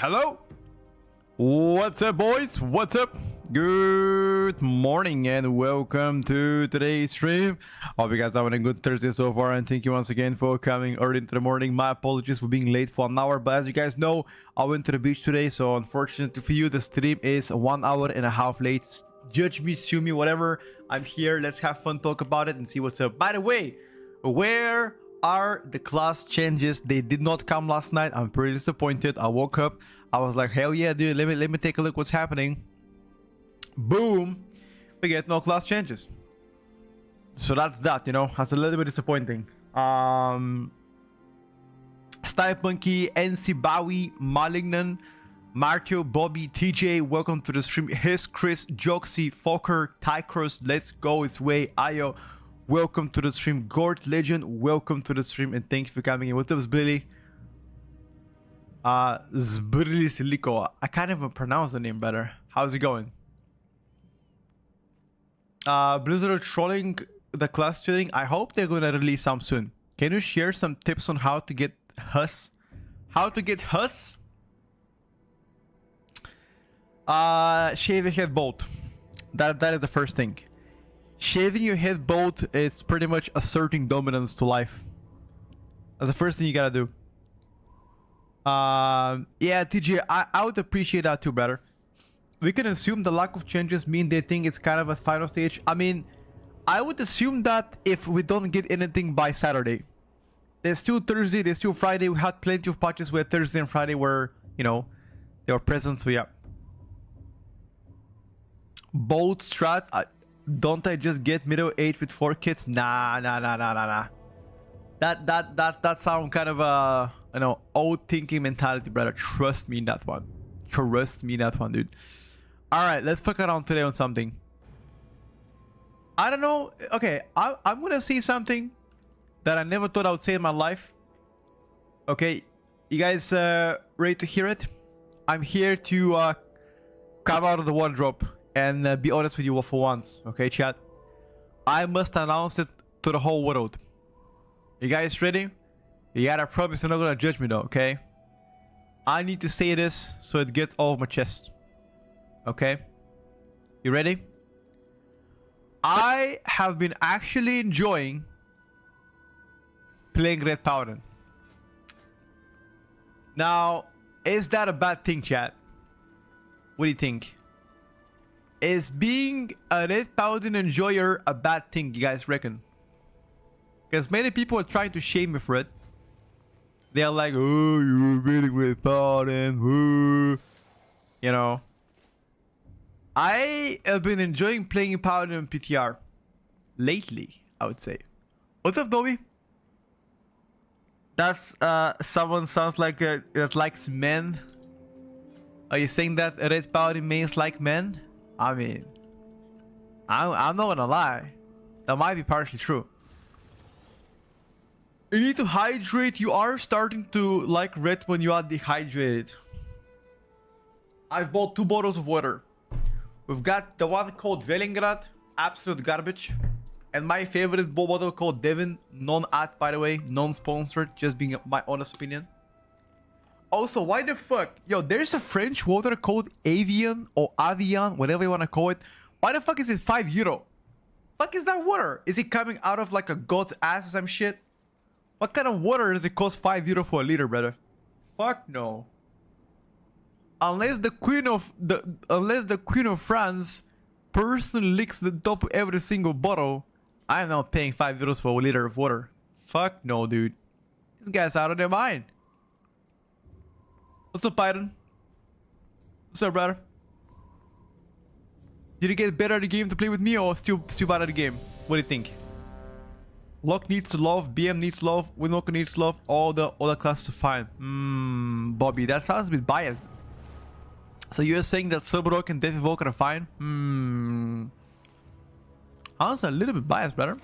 Hello? What's up, boys? What's up? Good morning and welcome to today's stream. Hope you guys are having a good Thursday so far, and thank you once again for coming early into the morning. My apologies for being late for an hour, but as you guys know, I went to the beach today, so unfortunately for you, the stream is 1 hour and a half late. Judge me, sue me, whatever. I'm here. Let's have fun, talk about it, and see what's up. By the way, where are the class changes? They did not come last night. I'm pretty disappointed. I woke up, I was like, hell yeah, dude, let me take a look what's happening. Boom, we get no class changes. So that's that, you know. That's a little bit disappointing. Style Monkey, NC Bowie, Malignant, Martio, Bobby, TJ, welcome to the stream. His Chris, Joxy, Fokker, Tycross, let's go its way. Ayo, welcome to the stream. Gord Legend, welcome to the stream, and thank you for coming in. What's up, Billy? Zbrili Siliko. I can't even pronounce the name better. How's it going? Blizzard trolling the class tuning. I hope they're gonna release some soon. Can you share some tips on how to get Hus? How to get Hus? Shave your head bald. That is the first thing. Shaving your head bald is pretty much asserting dominance to life. That's the first thing you gotta do. Yeah, TJ, I would appreciate that too, brother. We can assume the lack of changes mean they think it's kind of a final stage. I mean, I would assume that if we don't get anything by Saturday. There's still Thursday, there's still Friday. We had plenty of patches where Thursday and Friday were, you know, they were present, so yeah. Bold strat, don't I just get middle age with 4 kids? Nah. That sound kind of a, you know, old thinking mentality, brother. Trust me in that one. Trust me in that one, dude. All right, let's fuck around today on something. I don't know. Okay, I'm gonna say something that I never thought I would say in my life. Okay, you guys ready to hear it? I'm here to come out of the wardrobe and be honest with you for once. Okay, chat. I must announce it to the whole world. You guys ready? You gotta promise you're not gonna judge me though, okay? I need to say this so it gets off my chest. Okay? You ready? I have been actually enjoying playing Red Paladin. Now, is that a bad thing, chat? What do you think? Is being a Red Paladin enjoyer a bad thing, you guys reckon? Because many people are trying to shame me for it. They're like, oh, you're really Red Paladin, you know. I have been enjoying playing Paladin in PTR lately, I would say. What's up, Dobby? That's someone sounds like that likes men. Are you saying that a Red Paladin mains like men? I mean, I'm not gonna lie, that might be partially true. You need to hydrate. You are starting to like red when you are dehydrated. I've bought 2 bottles of water. We've got the one called Velingrad, absolute garbage. And my favorite bottle called Devin, non-ad by the way, non-sponsored, just being my honest opinion. Also, why the fuck? Yo, there's a French water called Avian or Avian, whatever you want to call it. Why the fuck is it €5? Fuck is that water? Is it coming out of like a god's ass or some shit? What kind of water does it cost €5 for a liter, brother? Fuck no. Unless the Queen of France personally licks the top of every single bottle, I'm not paying €5 for a liter of water. Fuck no, dude. These guys out of their mind. What's up, Python? What's up, brother? Did you get better at the game to play with me, or still bad at the game? What do you think? Locke needs love, BM needs love, Winoka needs love, all the other classes are fine. Bobby, that sounds a bit biased. So you're saying that Subrock and Death Evoker are fine? Sounds a little bit biased, brother.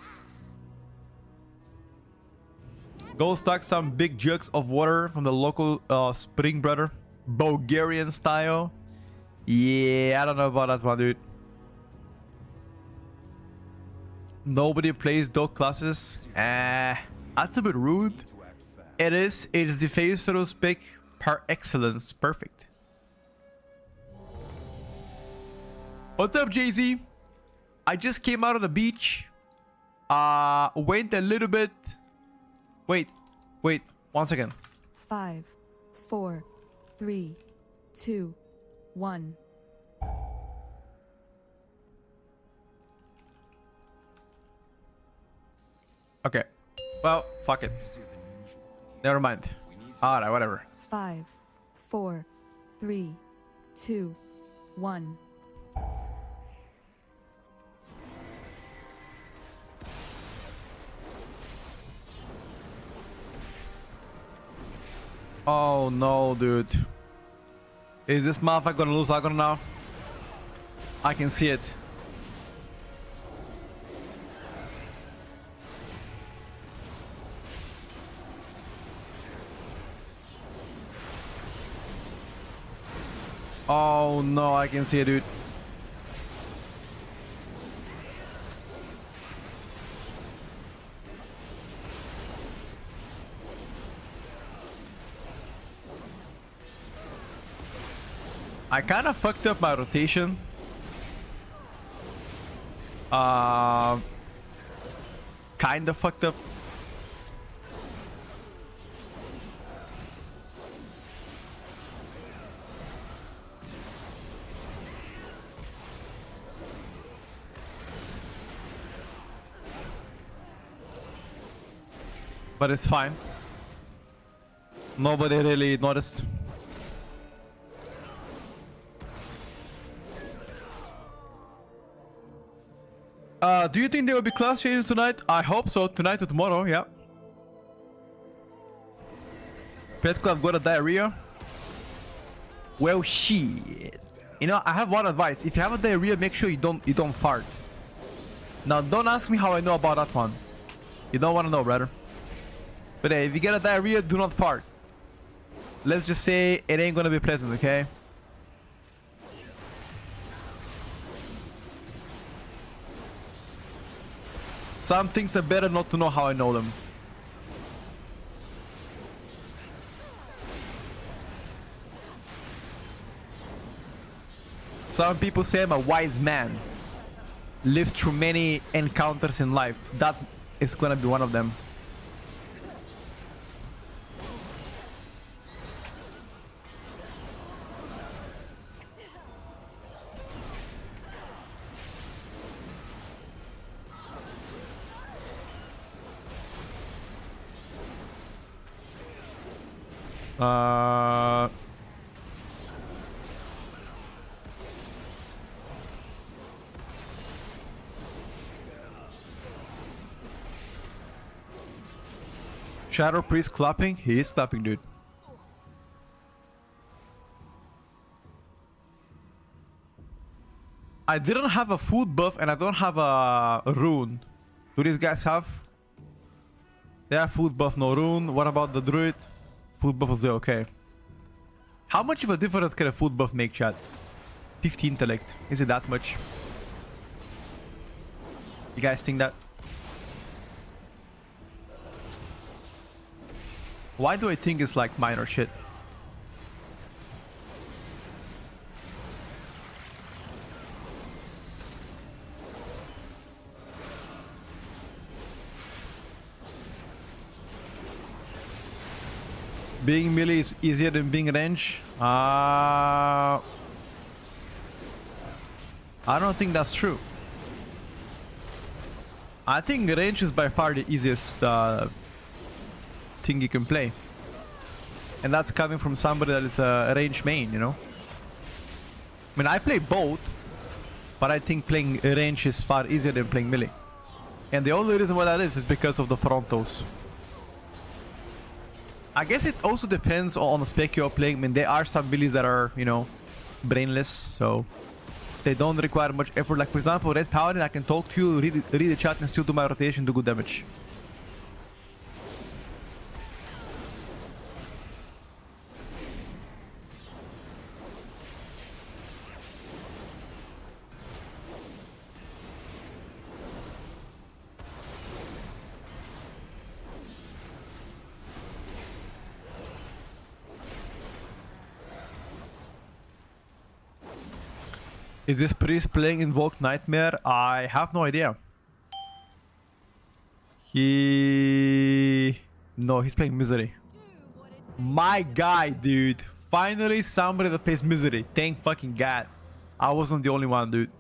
Go stock some big jugs of water from the local spring, brother. Bulgarian style. Yeah, I don't know about that one, dude. Nobody plays dog classes. That's a bit rude. It is the face pick par excellence. Perfect. What's up, Jay-Z? I just came out of the beach. Went a little bit. Wait. 1 second. 5, 4, 3, 2, 1. Okay. Well, fuck it. Never mind. Alright, whatever. 5, 4, 3, 2, 1. Oh no, dude. Is this motherfucker gonna lose Agon now? I can see it. Oh no, I can see it, dude. I kind of fucked up my rotation. Kind of fucked up. But it's fine. Nobody really noticed. Do you think there will be class changes tonight? I hope so. Tonight or tomorrow, yeah. Petko, I've got a diarrhea. Well, shit. You know, I have one advice. If you have a diarrhea, make sure you don't fart. Now, don't ask me how I know about that one. You don't want to know, brother. But hey, if you get a diarrhea, do not fart. Let's just say it ain't gonna be pleasant, okay? Some things are better not to know how I know them. Some people say I'm a wise man. Lived through many encounters in life. That is gonna be one of them. Shadow Priest clapping? He is clapping, dude. I didn't have a food buff and I don't have a rune. Do these guys have? They have food buff, no rune. What about the druid? Food buff is okay. How much of a difference can a food buff make, chat? 50 intellect. Is it that much? You guys think that? Why do I think it's like minor shit? Being melee is easier than being range? I don't think that's true. I think range is by far the easiest thing you can play. And that's coming from somebody that is a range main, you know? I mean, I play both, but I think playing range is far easier than playing melee. And the only reason why that is because of the frontals. I guess it also depends on the spec you're playing. I mean, there are some billies that are, you know, brainless, so they don't require much effort. Like, for example, Red Paladin, I can talk to you, read the chat, and still do my rotation, do good damage. Is this priest playing Invoke Nightmare? I have no idea. No, he's playing Misery. My guy, dude. Finally somebody that plays Misery. Thank fucking God. I wasn't the only one, dude.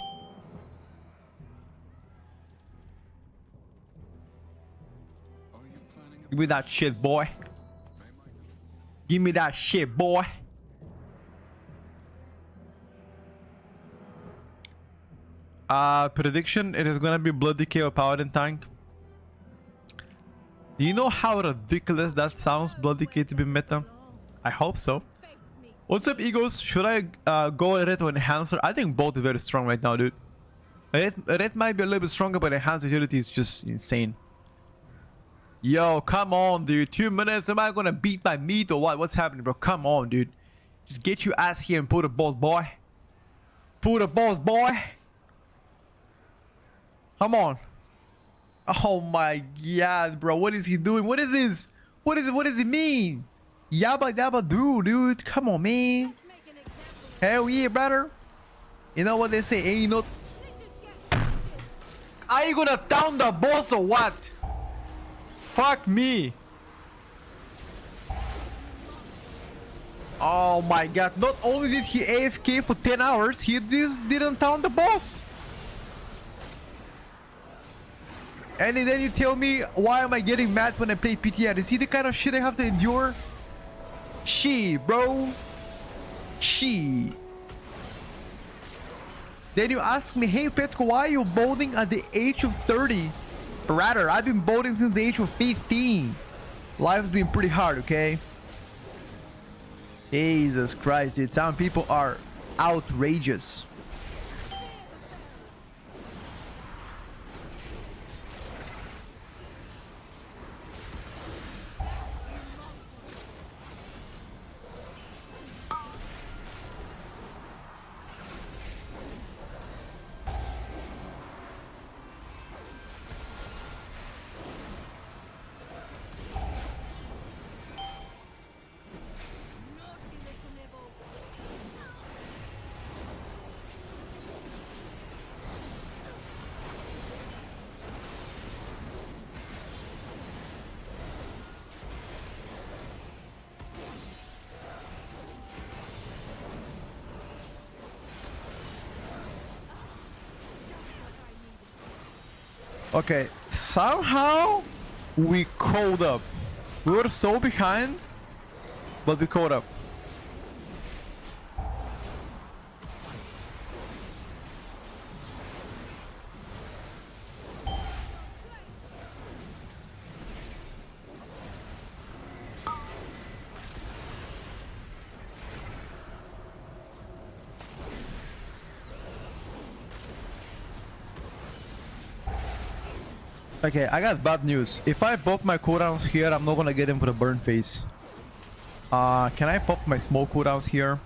Give me that shit, boy. Give me that shit, boy. Prediction, it is gonna be Blood Decay or Paladin tank. Do you know how ridiculous that sounds, Blood Decay to be meta? I hope so. What's up, Egos? Should I go Red or Enhancer? I think both are very strong right now, dude. Red might be a little bit stronger, but Enhanced utility is just insane. Yo, come on, dude. 2 minutes? Am I gonna beat my meat or what? What's happening, bro? Come on, dude. Just get your ass here and put a balls, boy. Put a balls, boy. Come on. Oh my God, bro. What is he doing? What is this? What does it mean? Yabba dabba do, dude. Come on, man. Hell yeah, brother. You know what they say? Ain't no... Are you gonna down the boss or what? Fuck me. Oh my God. Not only did he AFK for 10 hours, he just didn't down the boss. And then you tell me, why am I getting mad when I play PTR? Is he the kind of shit I have to endure? She, bro. She. Then you ask me, hey Petko, why are you bolding at the age of 30? Rather, I've been bolding since the age of 15. Life's been pretty hard, okay? Jesus Christ, dude. Some people are outrageous. Okay, somehow we caught up. We were so behind, but we caught up. Okay, I got bad news. If I pop my cooldowns here, I'm not gonna get him for the burn phase. Can I pop my smoke cooldowns here?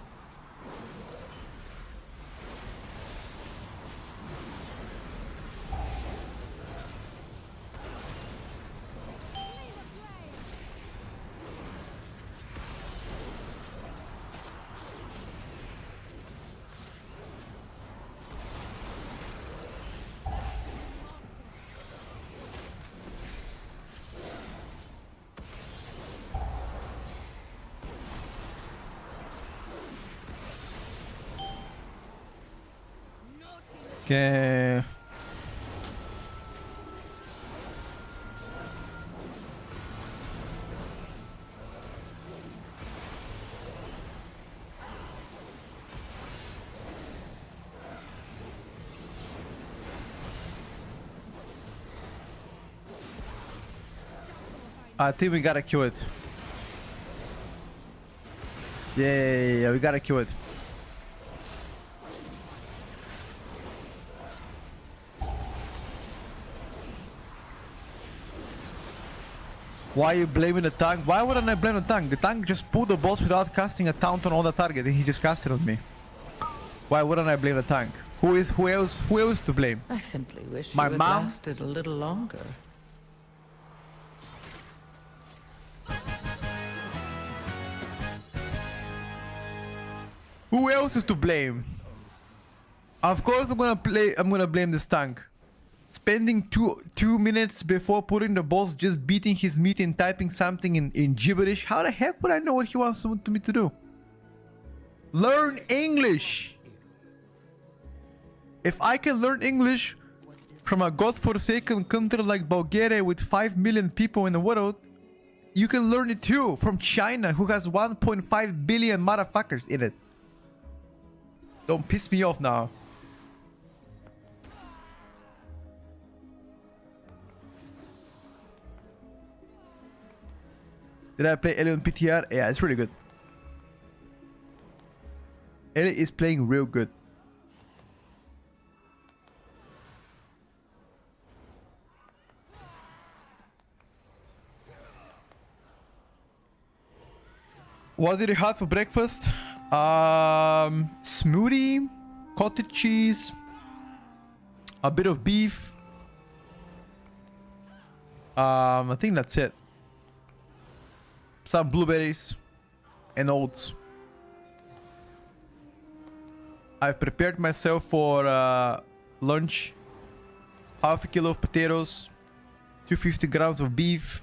Okay. I think we gotta kill it. Yeah, we gotta kill it. Why are you blaming the tank? Why wouldn't I blame the tank? The tank just pulled the boss without casting a taunt on all the target and he just cast it on me. Why wouldn't I blame the tank? Who else to blame? I simply wish My you had mom? lasted a little longer. Who else is to blame? Of course, I'm gonna blame this tank. Spending two minutes before putting the boss just beating his meat and typing something in gibberish. How the heck would I know what he wants me to do? Learn English. If I can learn English from a godforsaken country like Bulgaria with 5 million people in the world, you can learn it too from China, who has 1.5 billion motherfuckers in it. Don't piss me off now. Did I play Ellie on PTR? Yeah, it's really good. Ellie is playing real good. What did you have for breakfast? Smoothie, cottage cheese, a bit of beef. I think that's it. Some blueberries and oats. I've prepared myself for lunch. Half a kilo of potatoes, 250 grams of beef.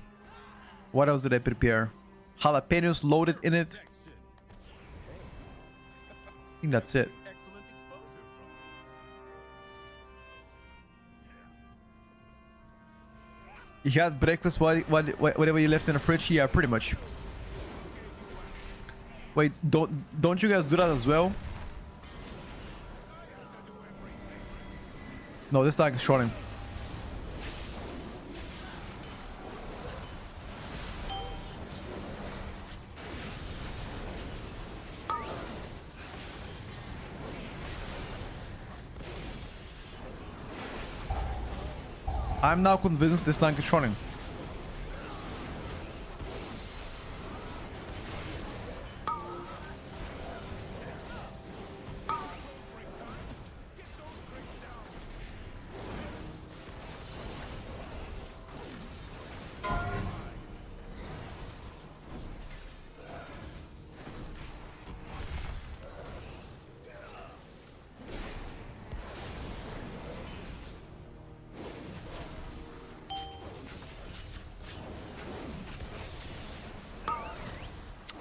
What else did I prepare? Jalapenos loaded in it. I think that's it. You had breakfast whatever you left in the fridge? Yeah, pretty much. Wait, don't you guys do that as well? No, this tank is shorting. I'm now convinced this tank is shorting.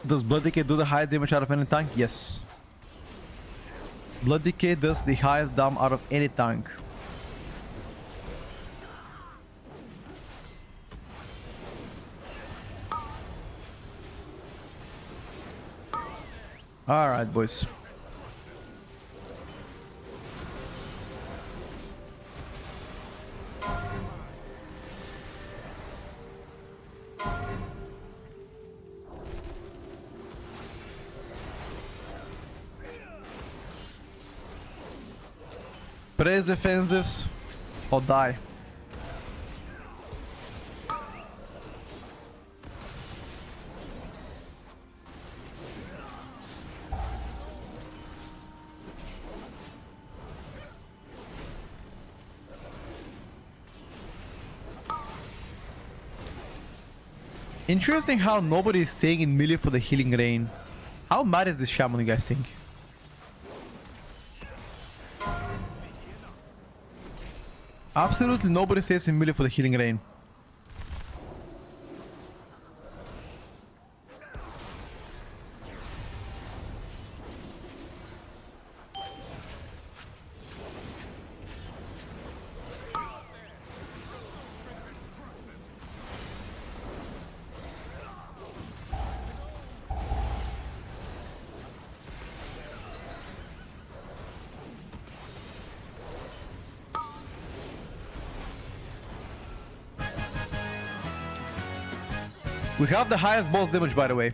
Does Blood Decay do the highest damage out of any tank? Yes. Blood Decay does the highest damage out of any tank. Alright, boys. Press defensives or die. Interesting how nobody is staying in melee for the healing rain. How mad is this shaman, you guys think? Absolutely nobody stays in melee for the healing rain. We have the highest boss damage, by the way.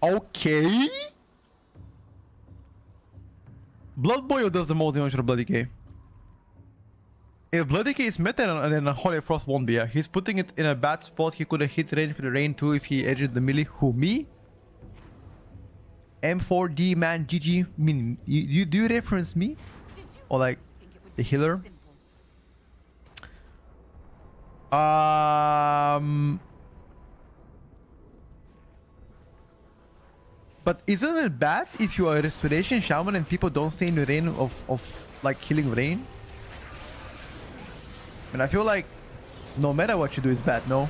Okay. Blood Boil does the most damage to Blood Decay. If Blood Decay is meta, then Holy Frost won't be. Yeah. He's putting it in a bad spot. He could have hit range for the rain too if he edged the melee. Who, me? M4D man GG. I mean, you do you reference me? Or like the healer? But isn't it bad if you are a restoration shaman and people don't stay in the rain of like healing rain. And I feel like no matter what you do is bad, no?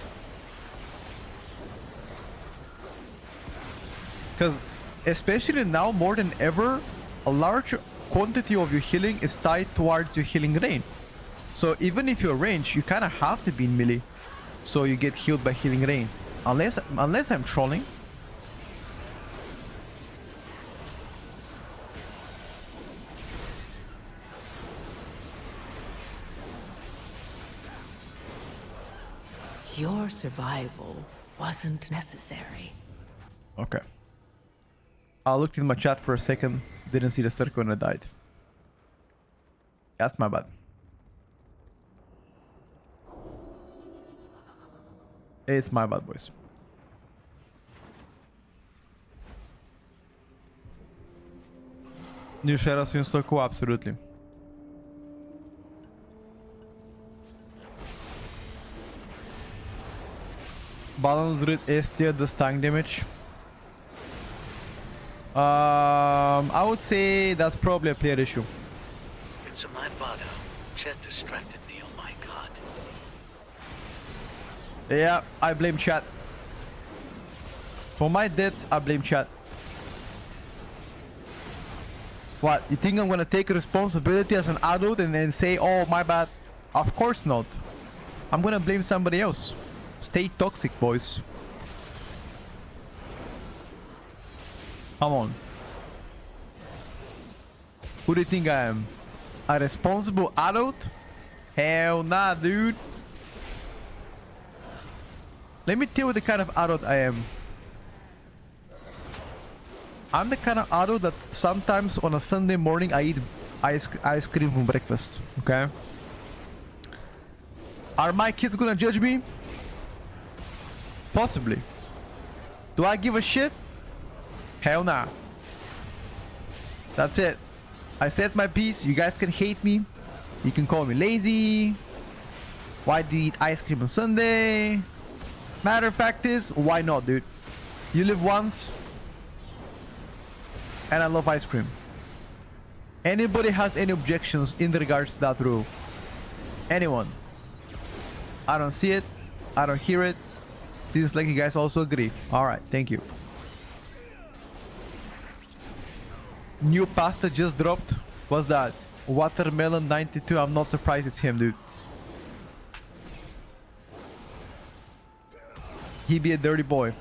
Because especially now more than ever, a large quantity of your healing is tied towards your healing rain. So even if you're range, you kind of have to be in melee, so you get healed by healing rain. Unless I'm trolling. Your survival wasn't necessary. Okay. I looked in my chat for a second, didn't see the circle and I died. That's my bad. It's my bad, boys. New shadows seems so cool, absolutely. Balance with S tier does tank damage. I would say that's probably a player issue. It's a mad bugger. Chat distracted me, oh my god. Yeah, I blame chat. For my deaths, I blame chat. What, you think I'm gonna take responsibility as an adult and then say, oh, my bad? Of course not. I'm gonna blame somebody else. Stay toxic, boys. Come on. Who do you think I am? A responsible adult? Hell nah, dude. Let me tell you the kind of adult I am. I'm the kind of adult that sometimes on a Sunday morning I eat ice cream for breakfast. Okay? Are my kids gonna judge me? Possibly. Do I give a shit? Hell nah. That's it. I said my piece. You guys can hate me. You can call me lazy. Why do you eat ice cream on Sunday? Matter of fact is, why not, dude? You live once. And I love ice cream. Anybody has any objections in regards to that rule? Anyone? I don't see it. I don't hear it. Seems like you guys also agree. Alright, thank you. New pasta just dropped. What's that? Watermelon 92. I'm not surprised it's him, dude. He be a dirty boy.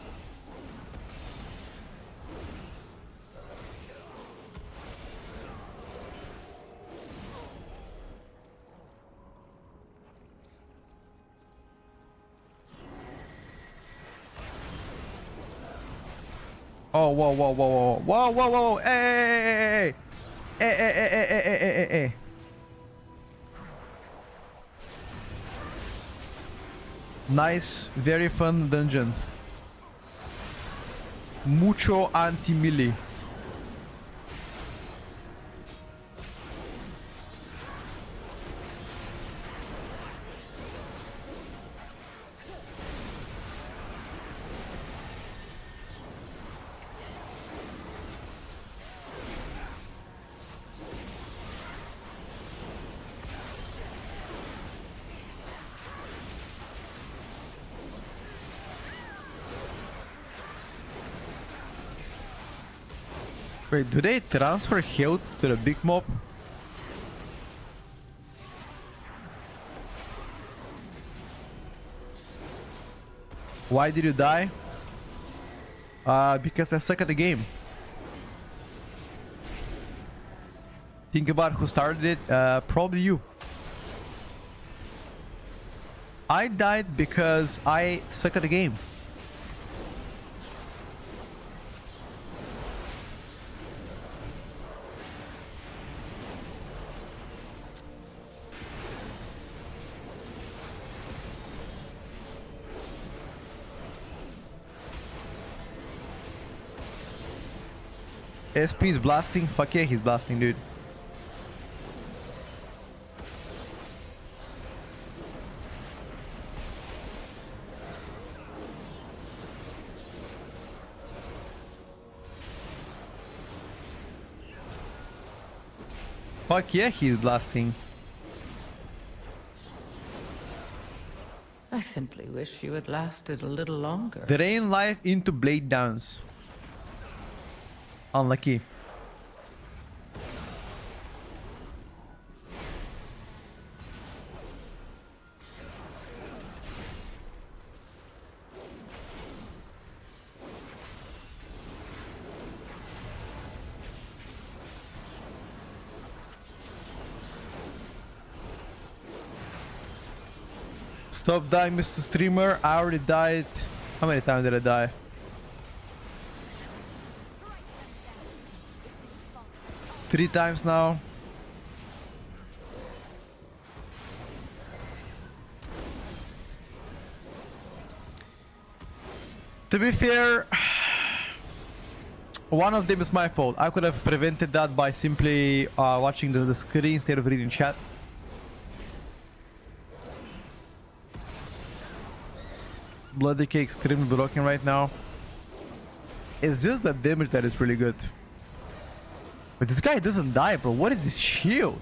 Oh, whoa, whoa, whoa, whoa, whoa, whoa, whoa, whoa, hey, hey, hey, hey, hey, hey, hey, hey, hey, hey. Nice, very fun dungeon. Mucho anti-melee. Wait, do they transfer health to the big mob? Why did you die? Because I suck at the game. Think about who started it. Probably you. I died because I suck at the game. SP is blasting? Fuck yeah, he's blasting, dude. Fuck yeah, he's blasting. I simply wish you had lasted a little longer. Drain life into blade dance. Unlucky. Stop dying, Mr. Streamer. I already died. How many times did I die? Three times now. To be fair, one of them is my fault. I could have prevented that by simply watching the screen instead of reading chat. Bloody Cake extremely broken right now. It's just the damage that is really good. But this guy doesn't die, bro. What is this shield?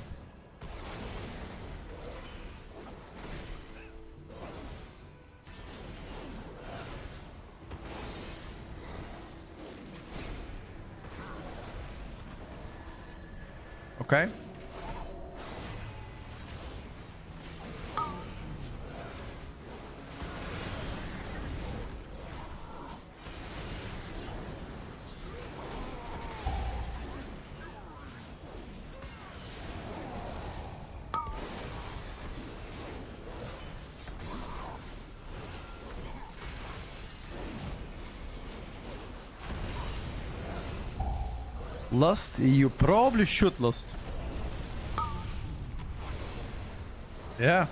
Okay. Lust? You probably should lust. Yeah.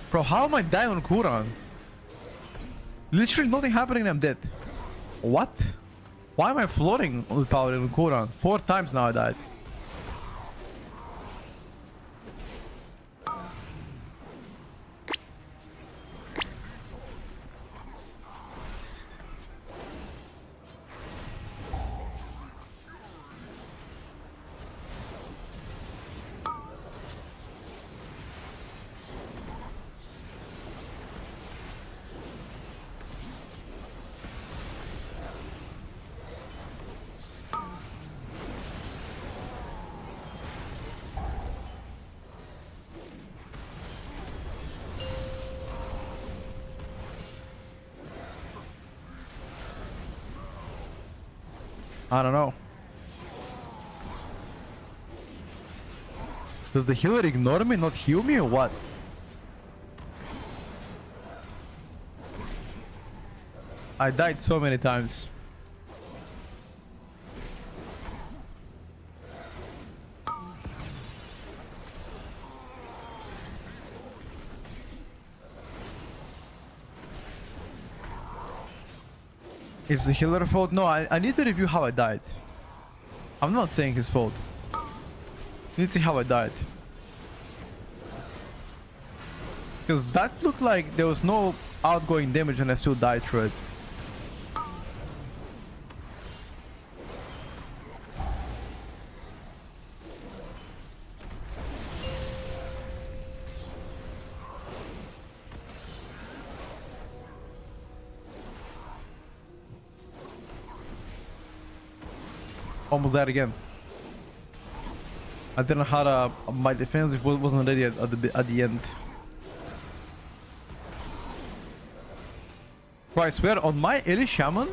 Bro, how am I dying on Quran? Literally nothing happening and I'm dead. What? Why am I floating with power in Quran? 4 times now I died. I don't know. Does the healer ignore me, not heal me, or what? I died so many times. It's the healer's fault? No, I need to review how I died. I'm not saying his fault. Need to see how I died. Because that looked like there was no outgoing damage and I still died through it. Almost died again. I didn't know how to. My defense wasn't ready at the end. Bro, I swear on my Elite Shaman,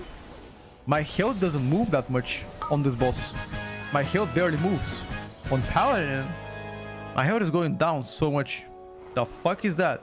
my health doesn't move that much on this boss. My health barely moves. On Paladin, my health is going down so much. The fuck is that?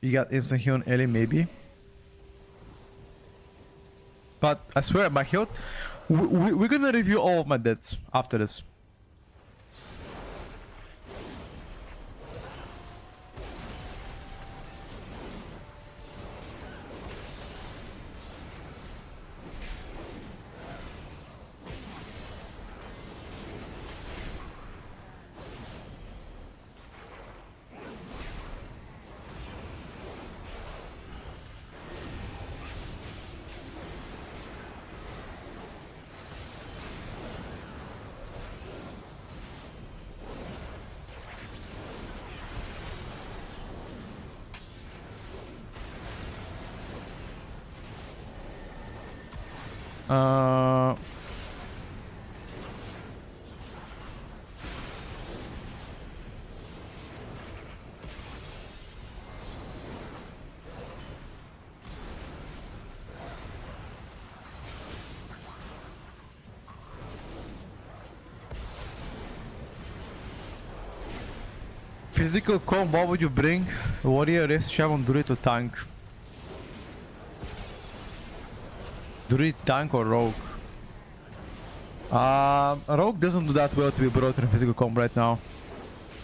You got instant heal on Ellie, maybe. But I swear, my health... We're gonna review all of my deaths after this. Physical combo, what would you bring? Warrior, Rift, Shaman, Druid or Tank? Druid, Tank or Rogue? Rogue doesn't do that well to be brought in a physical combo right now.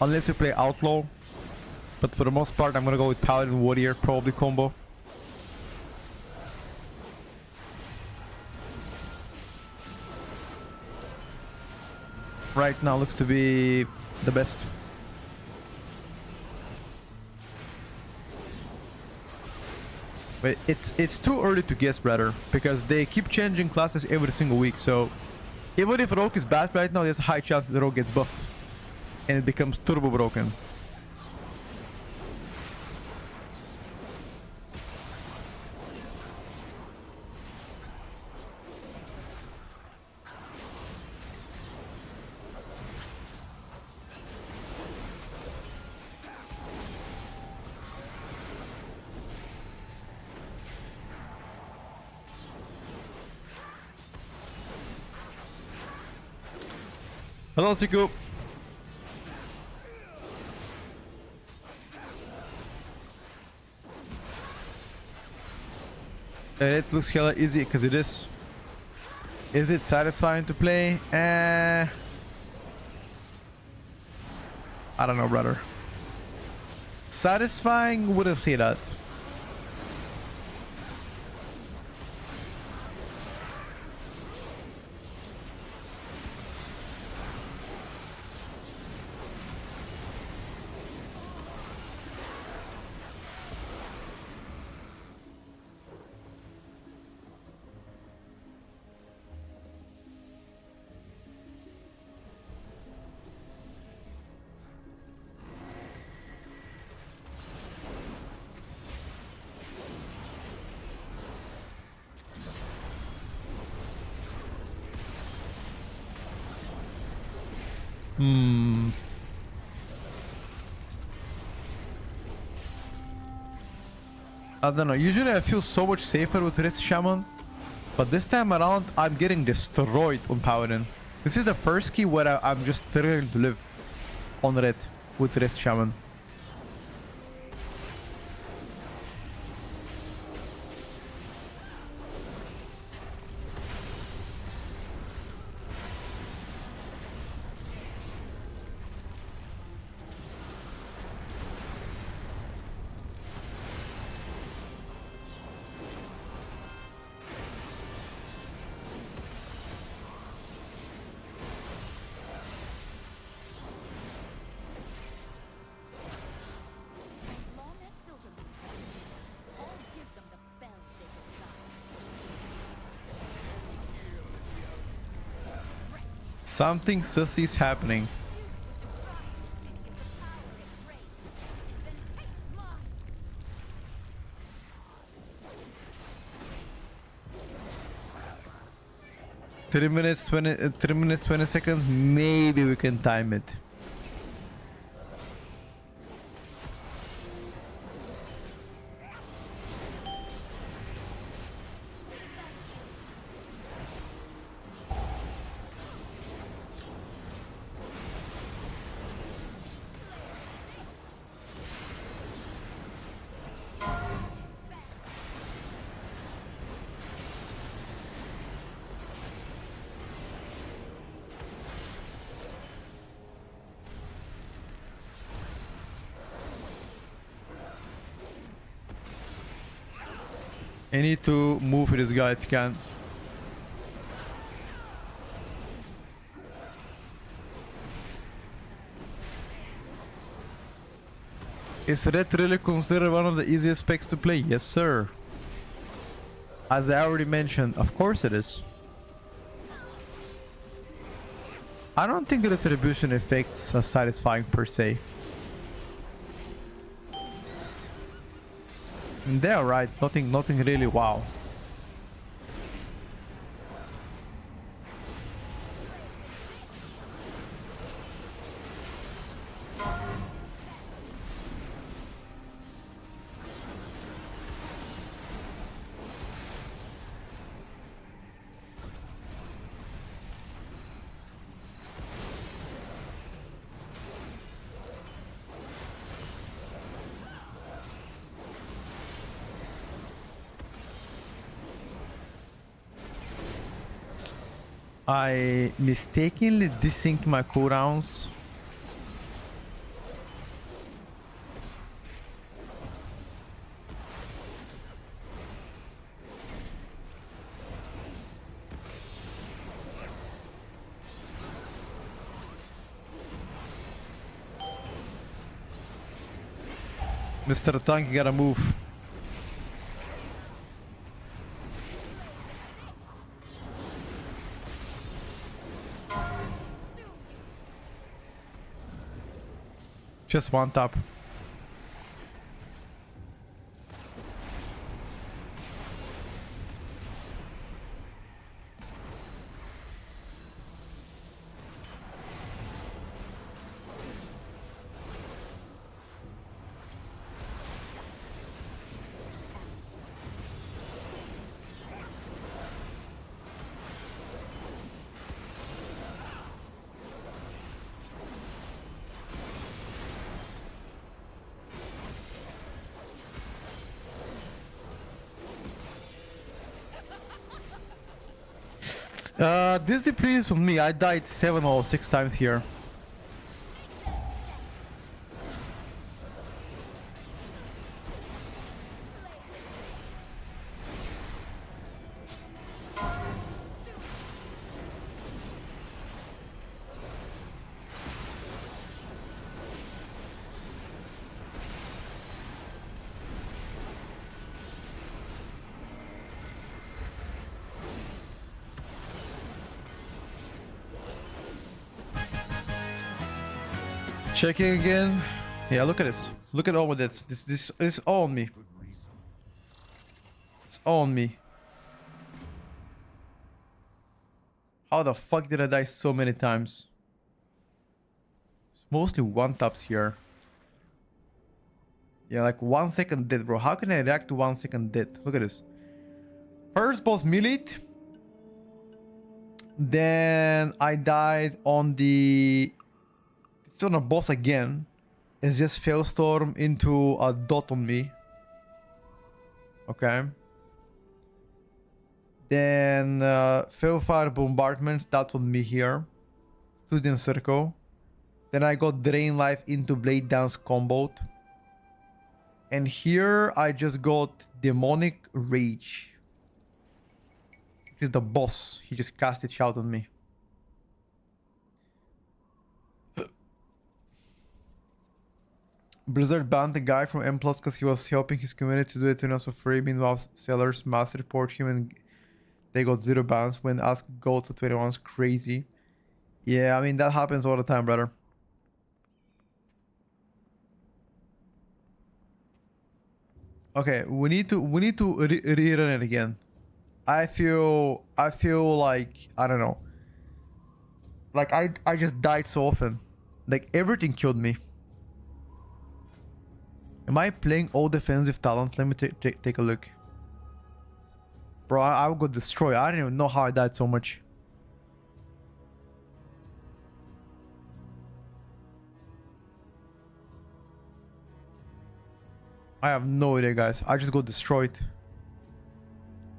Unless you play Outlaw. But for the most part, I'm gonna go with Paladin, Warrior, probably combo. Right now looks to be the best. But it's too early to guess, brother, because they keep changing classes every single week. So even if Rogue is bad right now, there's a high chance the Rogue gets buffed and it becomes turbo broken. Hello, Siku. It looks hella easy because it is. Is it satisfying to play? I don't know, brother. Satisfying, wouldn't say that. I don't know, usually I feel so much safer with Rift Shaman, but this time around I'm getting destroyed on Paladin. This is the first key where I'm just thrilled to live on Red with Rift Shaman. Something sussy is happening. Three minutes 20 seconds. Maybe we can time it. I need to move with this guy if you can. Is Red really considered one of the easiest specs to play? Yes, sir. As I already mentioned, of course it is. I don't think the retribution effects are satisfying per se. They're right, nothing really wow. I mistakenly desynced my cooldowns. Mr. Tank, you gotta move. Just one tap. This depletes on me. I died 7 or 6 times here. Checking again. Yeah, look at this. Look at all of this. This is all on me. It's all on me. How the fuck did I die so many times? It's mostly one taps here. Yeah, like 1 second dead, bro. How can I react to 1 second dead? Look at this. First boss melee. Then I died on the... It's on a boss again. It's just Failstorm into a dot on me. Okay. Then Failfire Bombardments, that's on me here. Student Circle. Then I got Drain Life into Blade Dance comboed. And here I just got Demonic Rage. Which is the boss. He just cast it out on me. Blizzard banned the guy from M+ because he was helping his community to do it enough for free. Meanwhile, sellers mass report him and they got 0 bans. When asked gold for 21's crazy. Yeah, I mean that happens all the time, brother. Okay, we need to rerun it again. I feel like I don't know. Like I just died so often. Like everything killed me. Am I playing all defensive talents? Let me take a look. Bro, I got destroyed. I don't even know how I died so much. I have no idea, guys. I just got destroyed.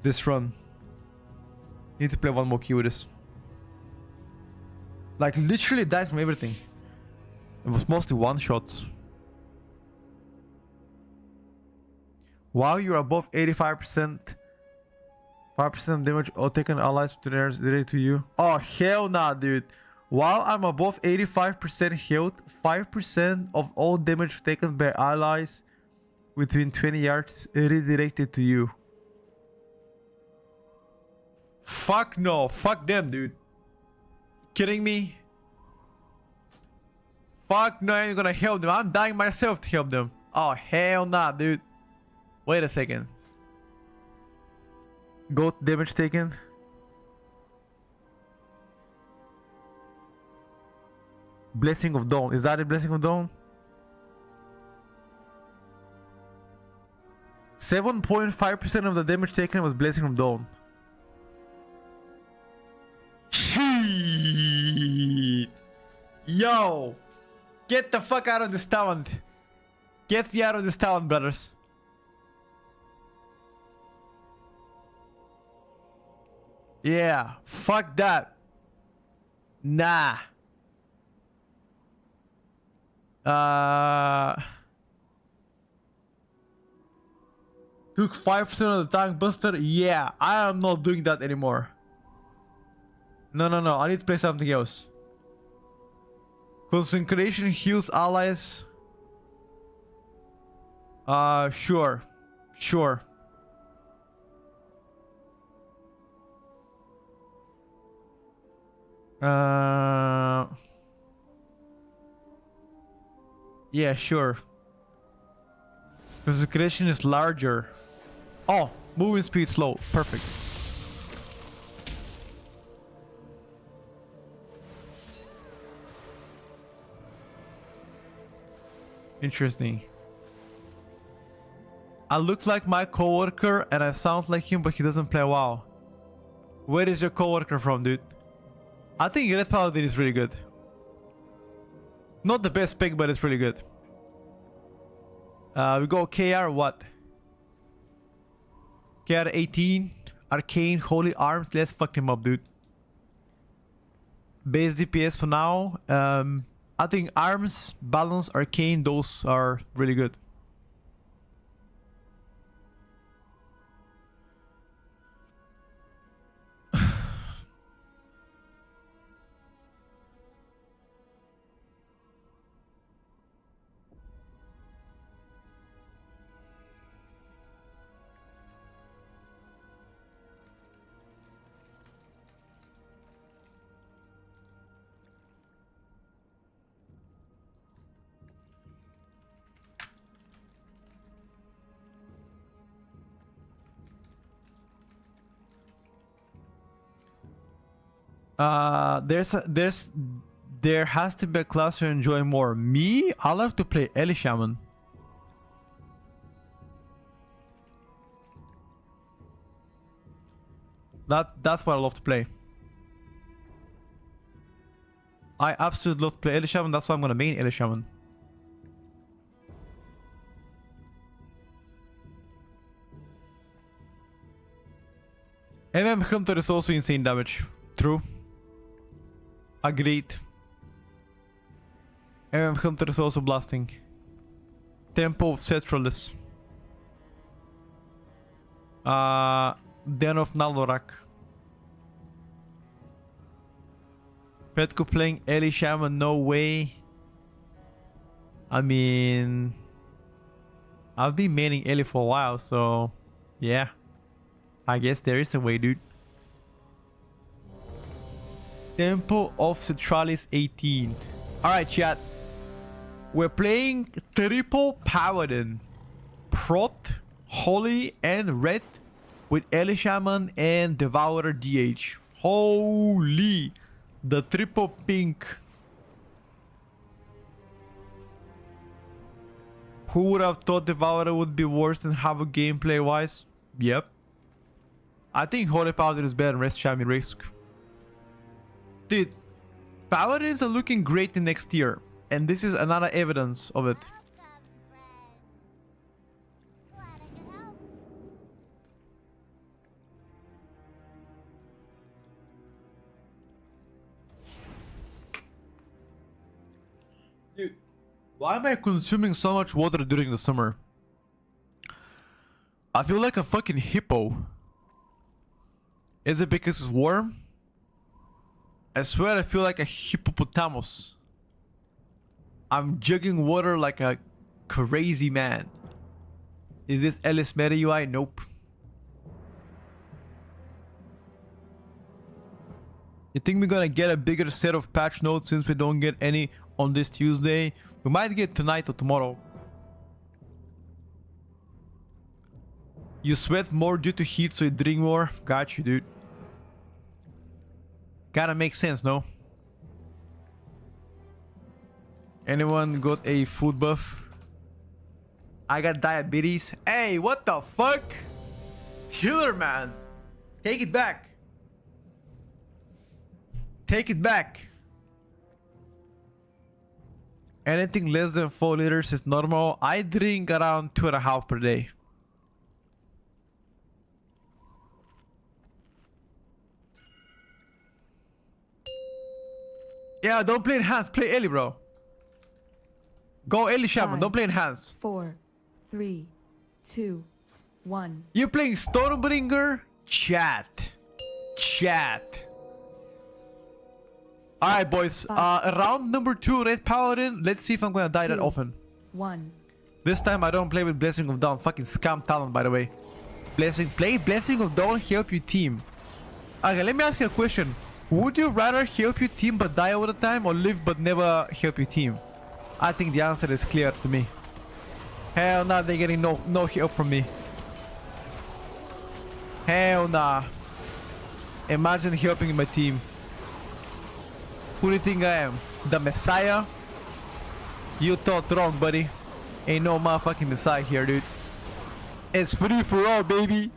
This run. Need to play one more key with this. Like literally died from everything. It was mostly one shots. Wow, you're above 85%. 5% damage all taken allies to theirs related to you. Oh, hell nah, dude. While I'm above 85% health, 5% of all damage taken by allies within 20 yards is redirected to you. Fuck no. Fuck them, dude. Kidding me? Fuck no, I ain't gonna help them. I'm dying myself to help them. Oh, hell nah, dude. Wait a second. Goat damage taken. Blessing of Dawn. Is that a Blessing of Dawn? 7.5% of the damage taken was Blessing of Dawn. Shit. Yo. Get the fuck out of this town. Get me out of this town, brothers. Yeah, fuck that. Nah. Took 5% of the tank buster. Yeah, I am not doing that anymore. No. I need to play something else. Consecration heals allies. Sure. Yeah, sure. Consecration is larger. Oh, movement speed slow. Perfect. Interesting. I look like my coworker and I sound like him, but he doesn't play WoW. Where is your coworker from, dude? I think Red Paladin is really good. Not the best pick, but it's really good. We go KR what? KR 18, Arcane, Holy Arms. Let's fuck him up, dude. Base DPS for now. I think Arms, Balance, Arcane, those are really good. There has to be a class you enjoy more. Me, I love to play Ellie Shaman. That's what I love to play. I absolutely love to play Ellie Shaman. That's why I'm gonna main Ellie Shaman. Hunter is also insane damage. True. Agreed. Hunter is also blasting. Tempo of Cetralis. Den of Nalorak. Petko playing Ellie Shaman, no way. I mean, I've been maining Ellie for a while, so yeah. I guess there is a way, dude. Tempo of Cetralis 18. Alright, chat. We're playing triple Paladin. Prot, Holy, and Red with Ellie Shaman and Devourer DH. Holy! The triple pink. Who would have thought Devourer would be worse than Havoc gameplay wise? Yep. I think Holy Paladin is better than Rest Shaman Risk. Dude, Paladins are looking great in next year, and this is another evidence of it. Dude, why am I consuming so much water during the summer? I feel like a fucking hippo. Is it because it's warm? I swear I feel like a hippopotamus. I'm jugging water like a crazy man. Is this Ellis Meta UI? Nope. You think we're gonna get a bigger set of patch notes since we don't get any on this Tuesday? We might get tonight or tomorrow. You sweat more due to heat, so you drink more. Got you, dude. Kinda makes sense, no? Anyone got a food buff? I got diabetes. Hey, what the fuck? Healer, man. Take it back. Take it back. Anything less than 4 liters is normal. I drink around 2.5 per day. Yeah, don't play in hands. Play Ellie, bro. Go Ellie Shaman. 5, Don't play in hands. 4, 3, 2, 1. You playing Stormbringer? Chat. Chat. Alright, boys. Round number 2, Red Paladin. Let's see if I'm gonna die that 2, often. 1. This time I don't play with Blessing of Dawn. Fucking scam talent, by the way. Play Blessing of Dawn, help your team. Okay, let me ask you a question. Would you rather help your team but die all the time, or live but never help your team? I think the answer is clear to me. Hell nah, they're getting no help from me. Hell nah. Imagine helping my team. Who do you think I am? The Messiah? You thought wrong, buddy. Ain't no motherfucking Messiah here, dude. It's free for all, baby.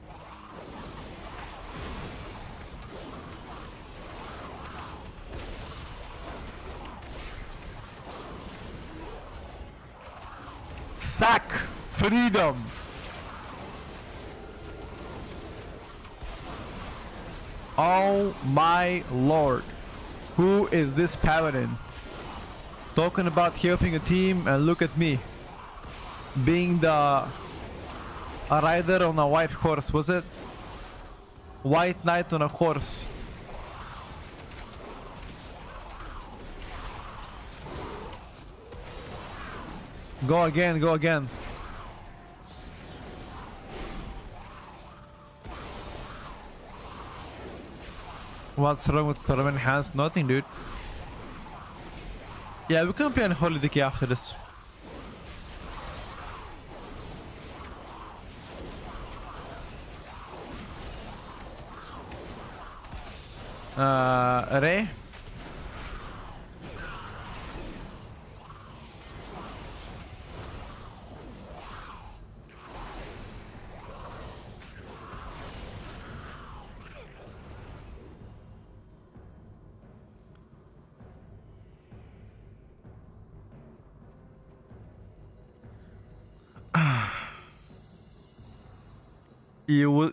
Sack freedom. Oh my lord. Who is this paladin? Talking about helping a team, and look at me. Being a rider on a white horse, was it? White knight on a horse. Go again, go again. What's wrong with tournament hands? Nothing, dude. Yeah, we can play on Holy Dicky after this. Ray?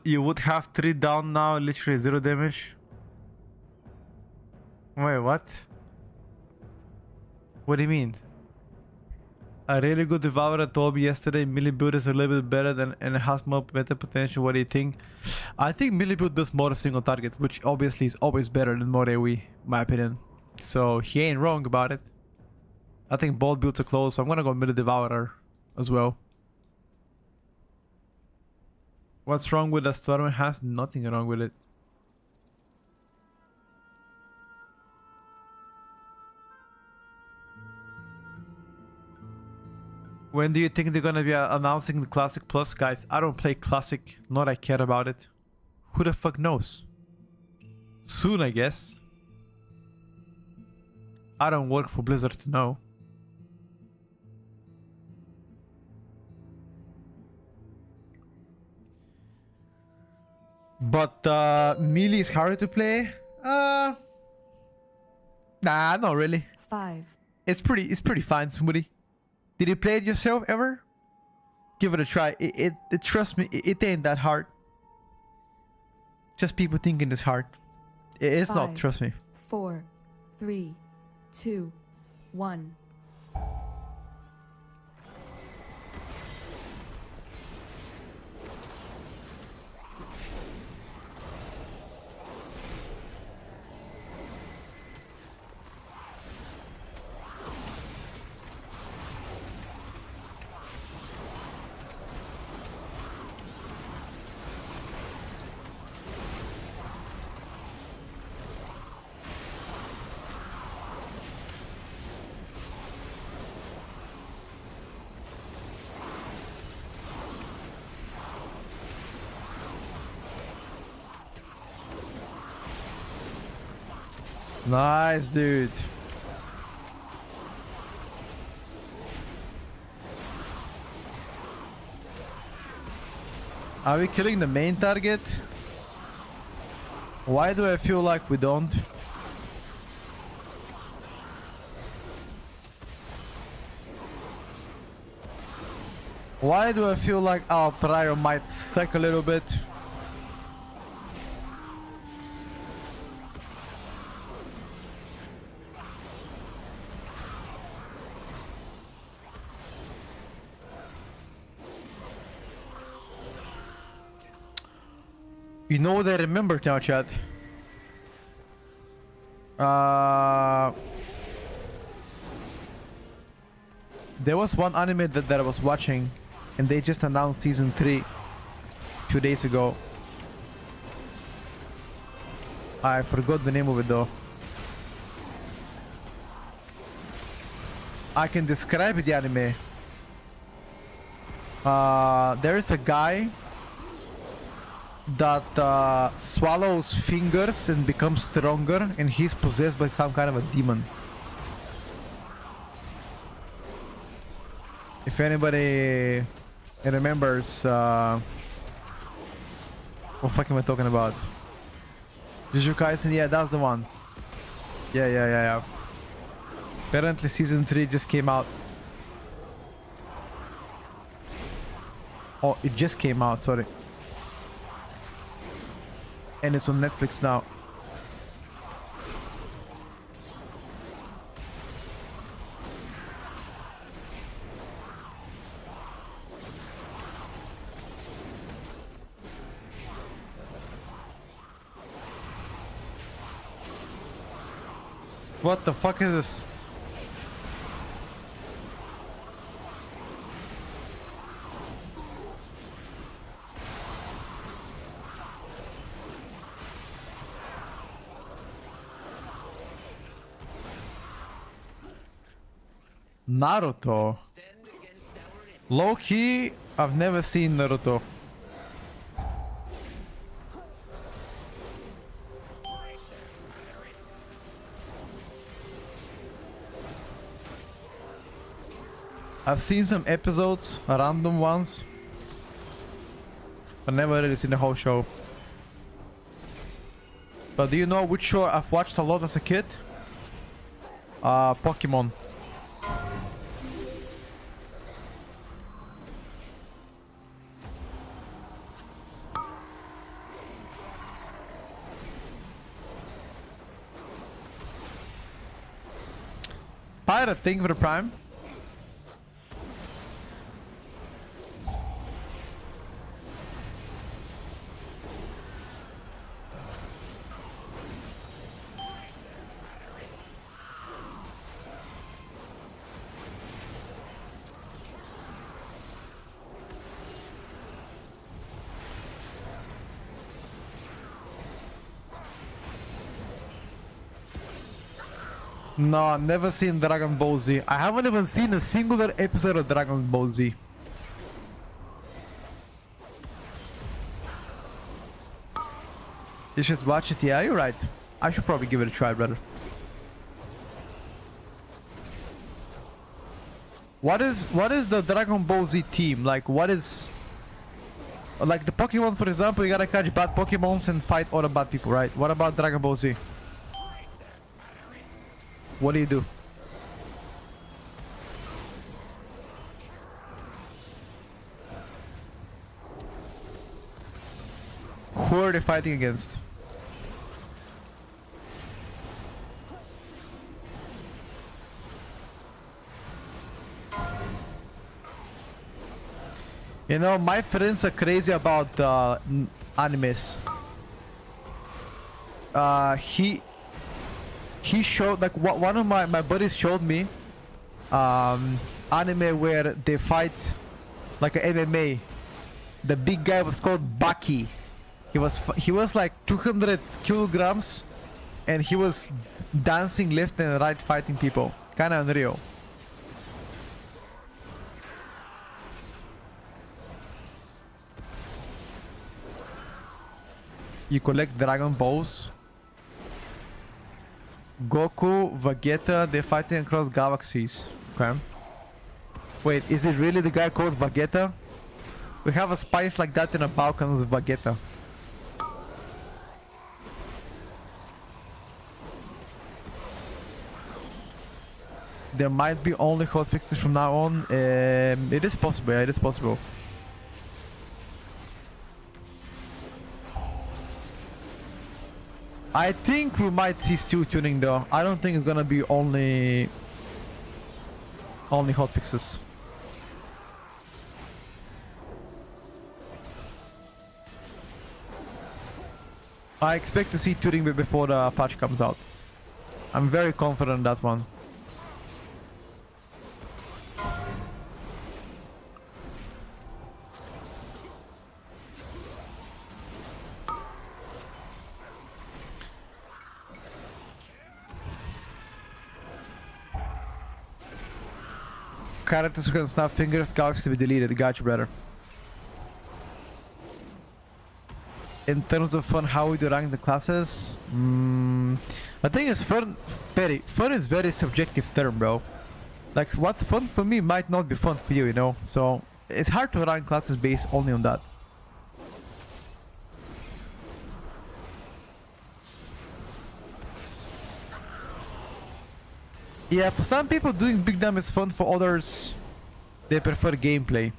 You would have 3 down now, literally 0 damage. Wait, what? What do you mean? A really good devourer told me yesterday melee build is a little bit better than and has more meta potential. What do you think? I think melee build does more single target, which obviously is always better than more AoE, in my opinion. So he ain't wrong about it. I think both builds are close, so I'm gonna go melee devourer as well. What's wrong with the storm? It has nothing wrong with it. When do you think they're gonna be announcing the Classic Plus? Guys, I don't play Classic, nor I care about it. Who the fuck knows? Soon, I guess. I don't work for Blizzard to know. But melee is harder to play. Nah, not really. 5. It's pretty fine, Smoothie. Did you play it yourself ever? Give it a try. It trust me, it ain't that hard. Just people thinking it's hard. It's 5, not, trust me. 4, 3, 2, 1. Nice, dude. Are we killing the main target? Why do I feel like we don't? Why do I feel like our prior might suck a little bit? You know what I remember now, chat? There was one anime that I was watching, and they just announced season 3 2 days ago. I forgot the name of it though. I can describe the anime. There is a guy that swallows fingers and becomes stronger, and he's possessed by some kind of a demon. If anybody remembers, what fuck am I talking about? Jujutsu Kaisen, yeah, that's the one. Yeah. Apparently season 3 just came out. Oh, it just came out, sorry. And it's on Netflix now. What the fuck is this? Naruto. Low key, I've never seen Naruto. I've seen some episodes, random ones, but never really seen the whole show. But do you know which show I've watched a lot as a kid? Pokemon. Pirate, thank you for the Prime. No, I've never seen Dragon Ball Z. I haven't even seen a singular episode of Dragon Ball Z. You should watch it. Yeah, you're right. I should probably give it a try, brother. What is the Dragon Ball Z team? Like, what is... Like the Pokemon, for example, you gotta catch bad Pokemons and fight all the bad people, right? What about Dragon Ball Z? What do you do? Who are they fighting against? You know, my friends are crazy about animes. He showed, like, one of my buddies showed me anime where they fight like a MMA. The big guy was called Baki. He was like 200 kilograms, and he was dancing left and right, fighting people. Kind of unreal. You collect Dragon Balls. Goku, Vegeta, they're fighting across galaxies. Okay. Wait, is it really the guy called Vegeta? We have a spice like that in our Balkans, Vegeta. There might be only hot fixes from now on. It is possible, yeah, it is possible. I think we might see still tuning though. I don't think it's gonna be only hot fixes. I expect to see tuning before the patch comes out. I'm very confident in that one. Characters who can snap fingers, galaxy to be deleted. Gotcha, brother. In terms of fun, how would you rank the classes? I think it's fun. Fun is very subjective term, bro. Like, what's fun for me might not be fun for you, you know? So, it's hard to rank classes based only on that. Yeah, for some people doing big damage is fun, for others they prefer gameplay.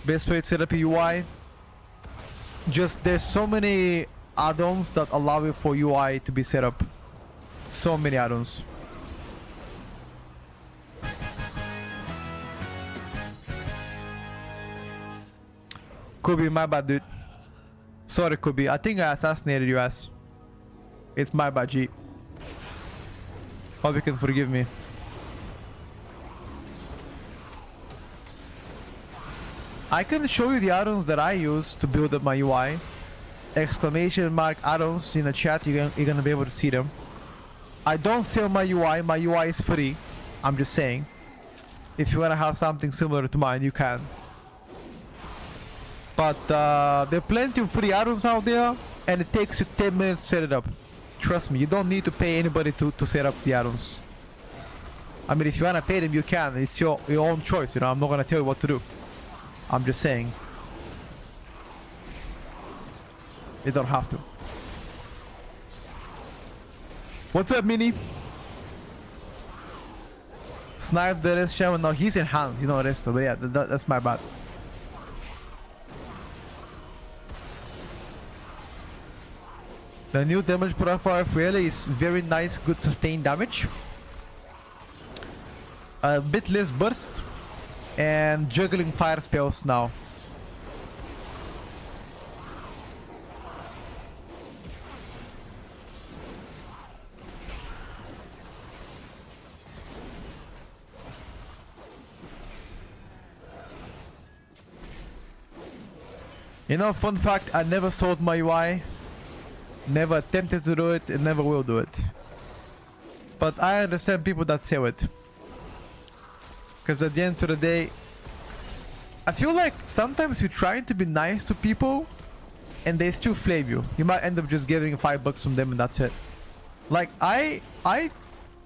Best way to set up a UI? Just there's so many add-ons that allow you for UI to be set up. So many add-ons. Kubi, my bad, dude. Sorry, Kubi. I think I assassinated you, ass. It's my bad, G. Hope you can forgive me. I can show you the add-ons that I use to build up my UI. Exclamation mark add-ons in the chat, you're gonna be able to see them. I don't sell my UI is free. I'm just saying. If you wanna have something similar to mine, you can. But there are plenty of free add-ons out there, and it takes you 10 minutes to set it up. Trust me, you don't need to pay anybody to set up the add-ons. I mean, if you wanna pay them, you can. It's your own choice, you know. I'm not gonna tell you what to do. I'm just saying. You don't have to. What's up, Mini? Snipe the rest shaman. No, he's in hand. You know Resto, but yeah, that's my bad. The new damage profile for Ele is very nice, good sustained damage. A bit less burst. And juggling fire spells now. You know, fun fact, I never sold my UI. Never attempted to do it and never will do it. But I understand people that sell it. Because at the end of the day, I feel like sometimes you're trying to be nice to people and they still flame you. You might end up just getting $5 from them and that's it. Like I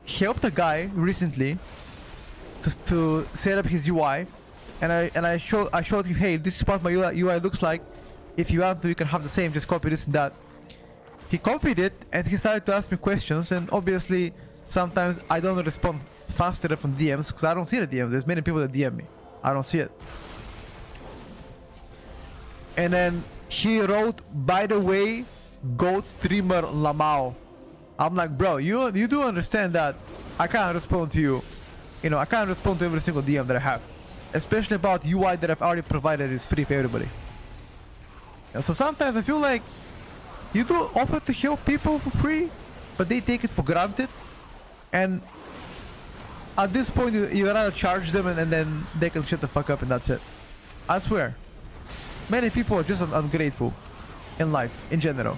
helped a guy recently to set up his UI, and I showed him, hey, this is what my UI looks like. If you want to, you can have the same, just copy this and that. He copied it and he started to ask me questions, and obviously sometimes I don't respond fast enough on DMs because I don't see the DMs. There's many people that DM me. I don't see it. And then he wrote, by the way, goat streamer Lamau. I'm like, bro, you do understand that I can't respond to you. You know, I can't respond to every single DM that I have. Especially about UI that I've already provided is free for everybody. And so sometimes I feel like you do offer to help people for free, but they take it for granted. And at this point, you rather charge them and then they can shut the fuck up and that's it. I swear. Many people are just ungrateful in life, in general.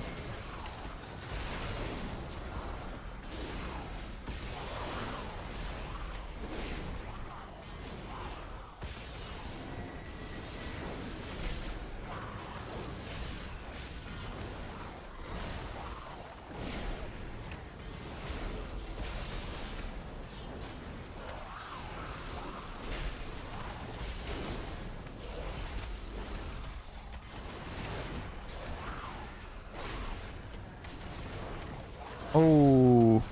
Oh.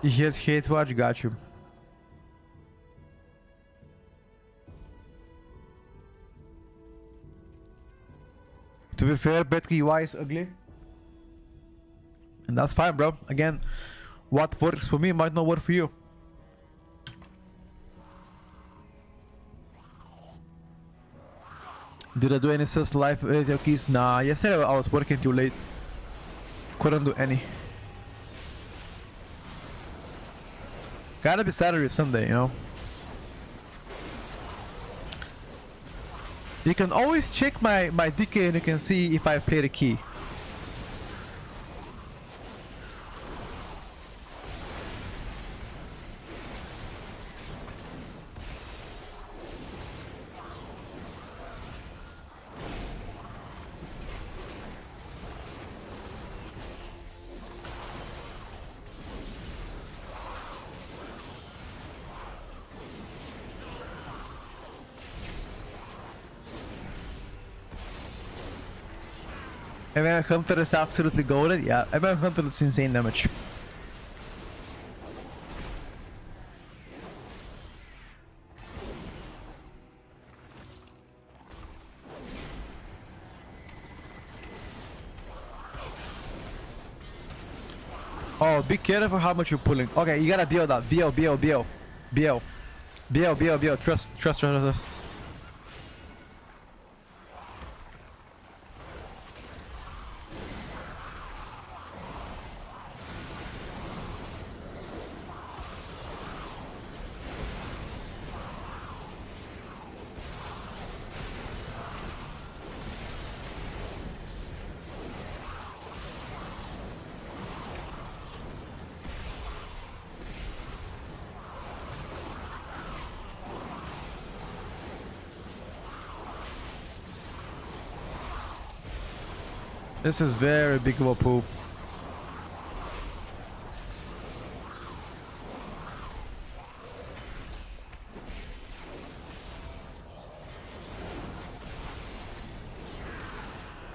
You hit hate watch, got you. To be fair, Betky UI is ugly. And that's fine, bro. Again, what works for me might not work for you. Did I do any such live radio keys? Nah, yesterday I was working too late. Couldn't do any. Gotta be Saturday or Sunday, you know. You can always check my DK and you can see if I played a key. MM Hunter is absolutely golden. Yeah, MM Hunter is insane damage. Oh, be careful how much you're pulling. Okay, you gotta BO that. BO, BO, BO. BO. BO, BO, BO. Trust. This is very big of a poop.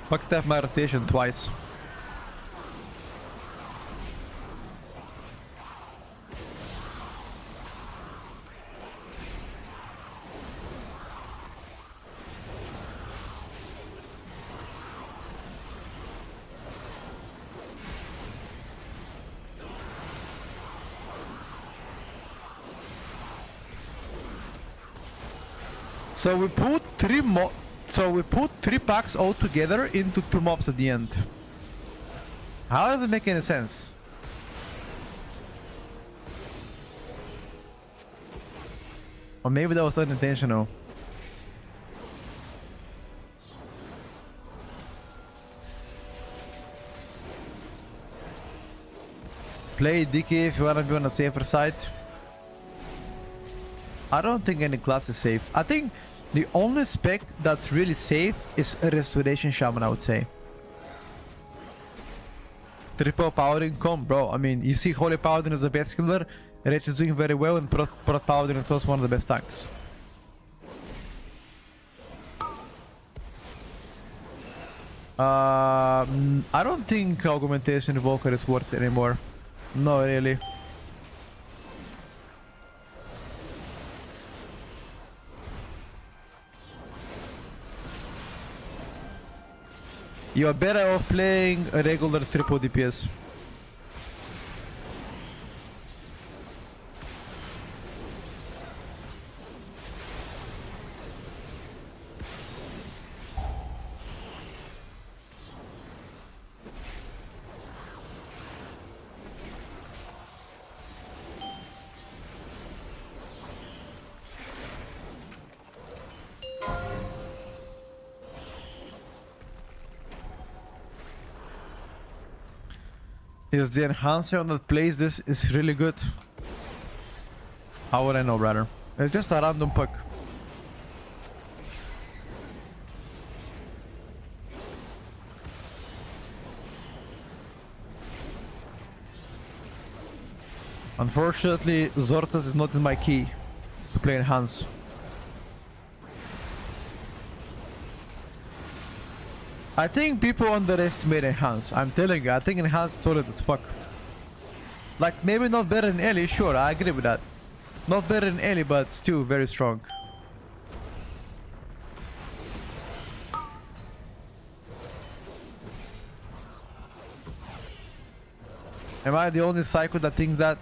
Fucked up my rotation twice. So we put three packs all together into 2 mobs at the end. How does it make any sense? Or maybe that was unintentional. Play DK if you wanna be on the safer side. I don't think any class is safe. I think the only spec that's really safe is a Restoration Shaman, I would say. Triple Paladin comp, bro. I mean, you see Holy Paladin is the best killer, Rage is doing very well, and Prot Paladin is also one of the best tanks. I don't think Augmentation Evoker is worth it anymore. No, really. You are better off playing a regular triple DPS. Is the enhancer that plays this is really good? How would I know, brother? It's just a random puck. Unfortunately, Zortas is not in my key to play in Hans. I think people underestimate Enhance. I'm telling you, I think Enhance is solid as fuck. Like, maybe not better than Ellie, sure, I agree with that. Not better than Ellie, but still very strong. Am I the only psycho that thinks that?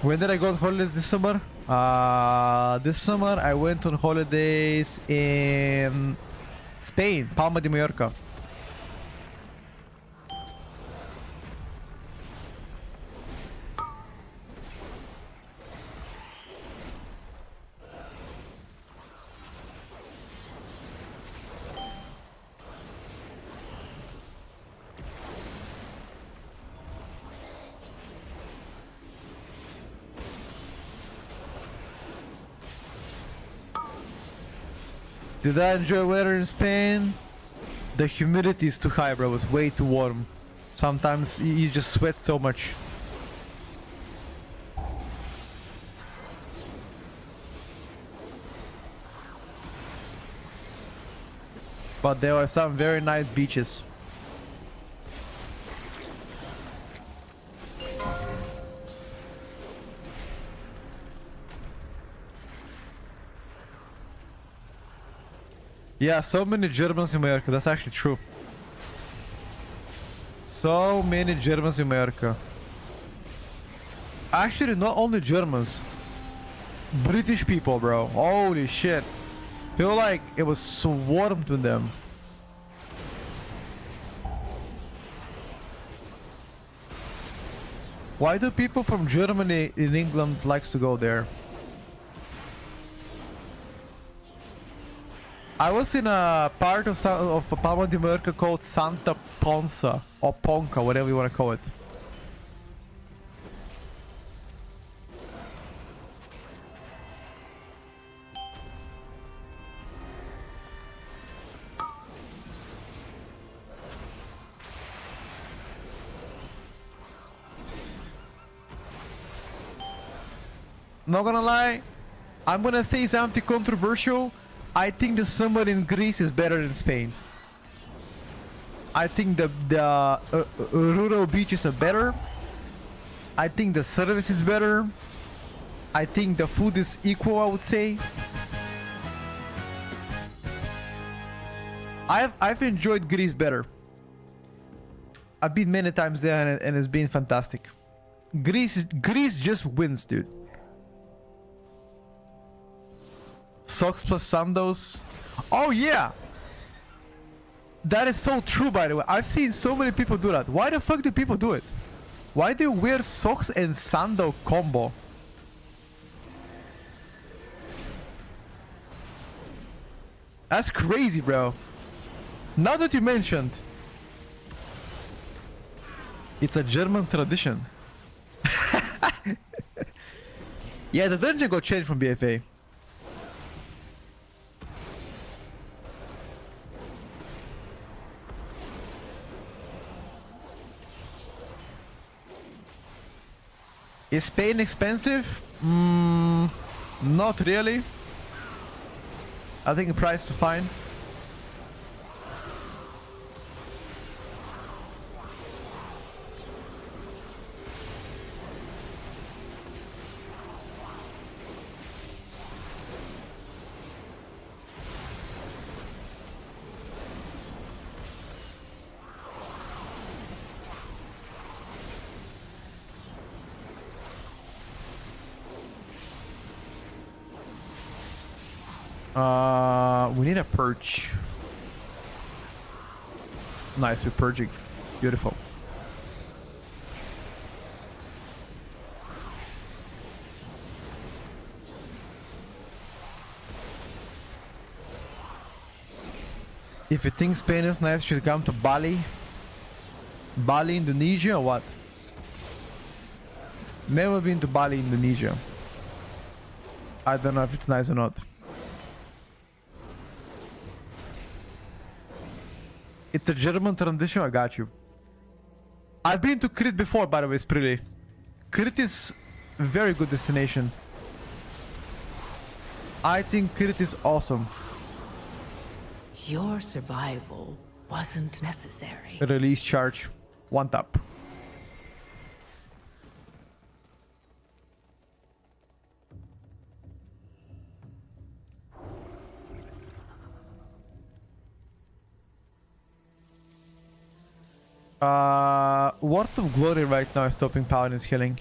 When did I go on holidays this summer? This summer I went on holidays in Spain, Palma de Mallorca. Did I enjoy weather in Spain? The humidity is too high, bro. It's way too warm. Sometimes you just sweat so much. But there were some very nice beaches. Yeah, so many Germans in America. That's actually true. So many Germans in America. Actually, not only Germans. British people, bro. Holy shit. Feel like it was swarmed with them. Why do people from Germany in England likes to go there? I was in a part of Palma de Mallorca called Santa Ponsa or Ponca, whatever you want to call it. Not gonna lie, I'm gonna say something controversial. I think the summer in Greece is better than Spain. I think the rural beaches are better. I think the service is better. I think the food is equal, I would say. I've enjoyed Greece better. I've been many times there and it's been fantastic. Greece just wins, dude. Socks plus sandals. Oh yeah! That is so true, by the way. I've seen so many people do that. Why the fuck do people do it? Why do you wear socks and sandal combo? That's crazy, bro. Now that you mentioned, it's a German tradition. Yeah, the dungeon got changed from BFA. Is Spain expensive? Not really. I think the price is fine. We need a purge. Nice, we're purging. Beautiful. If you think Spain is nice, you should come to Bali. Bali, Indonesia, or what? Never been to Bali, Indonesia. I don't know if it's nice or not. It's a German tradition, I got you. I've been to Crete before, by the way, it's pretty. Crete is a very good destination. I think Crete is awesome. Your survival wasn't necessary. Release charge. One tap. Word of Glory right now is stopping Paladin's healing.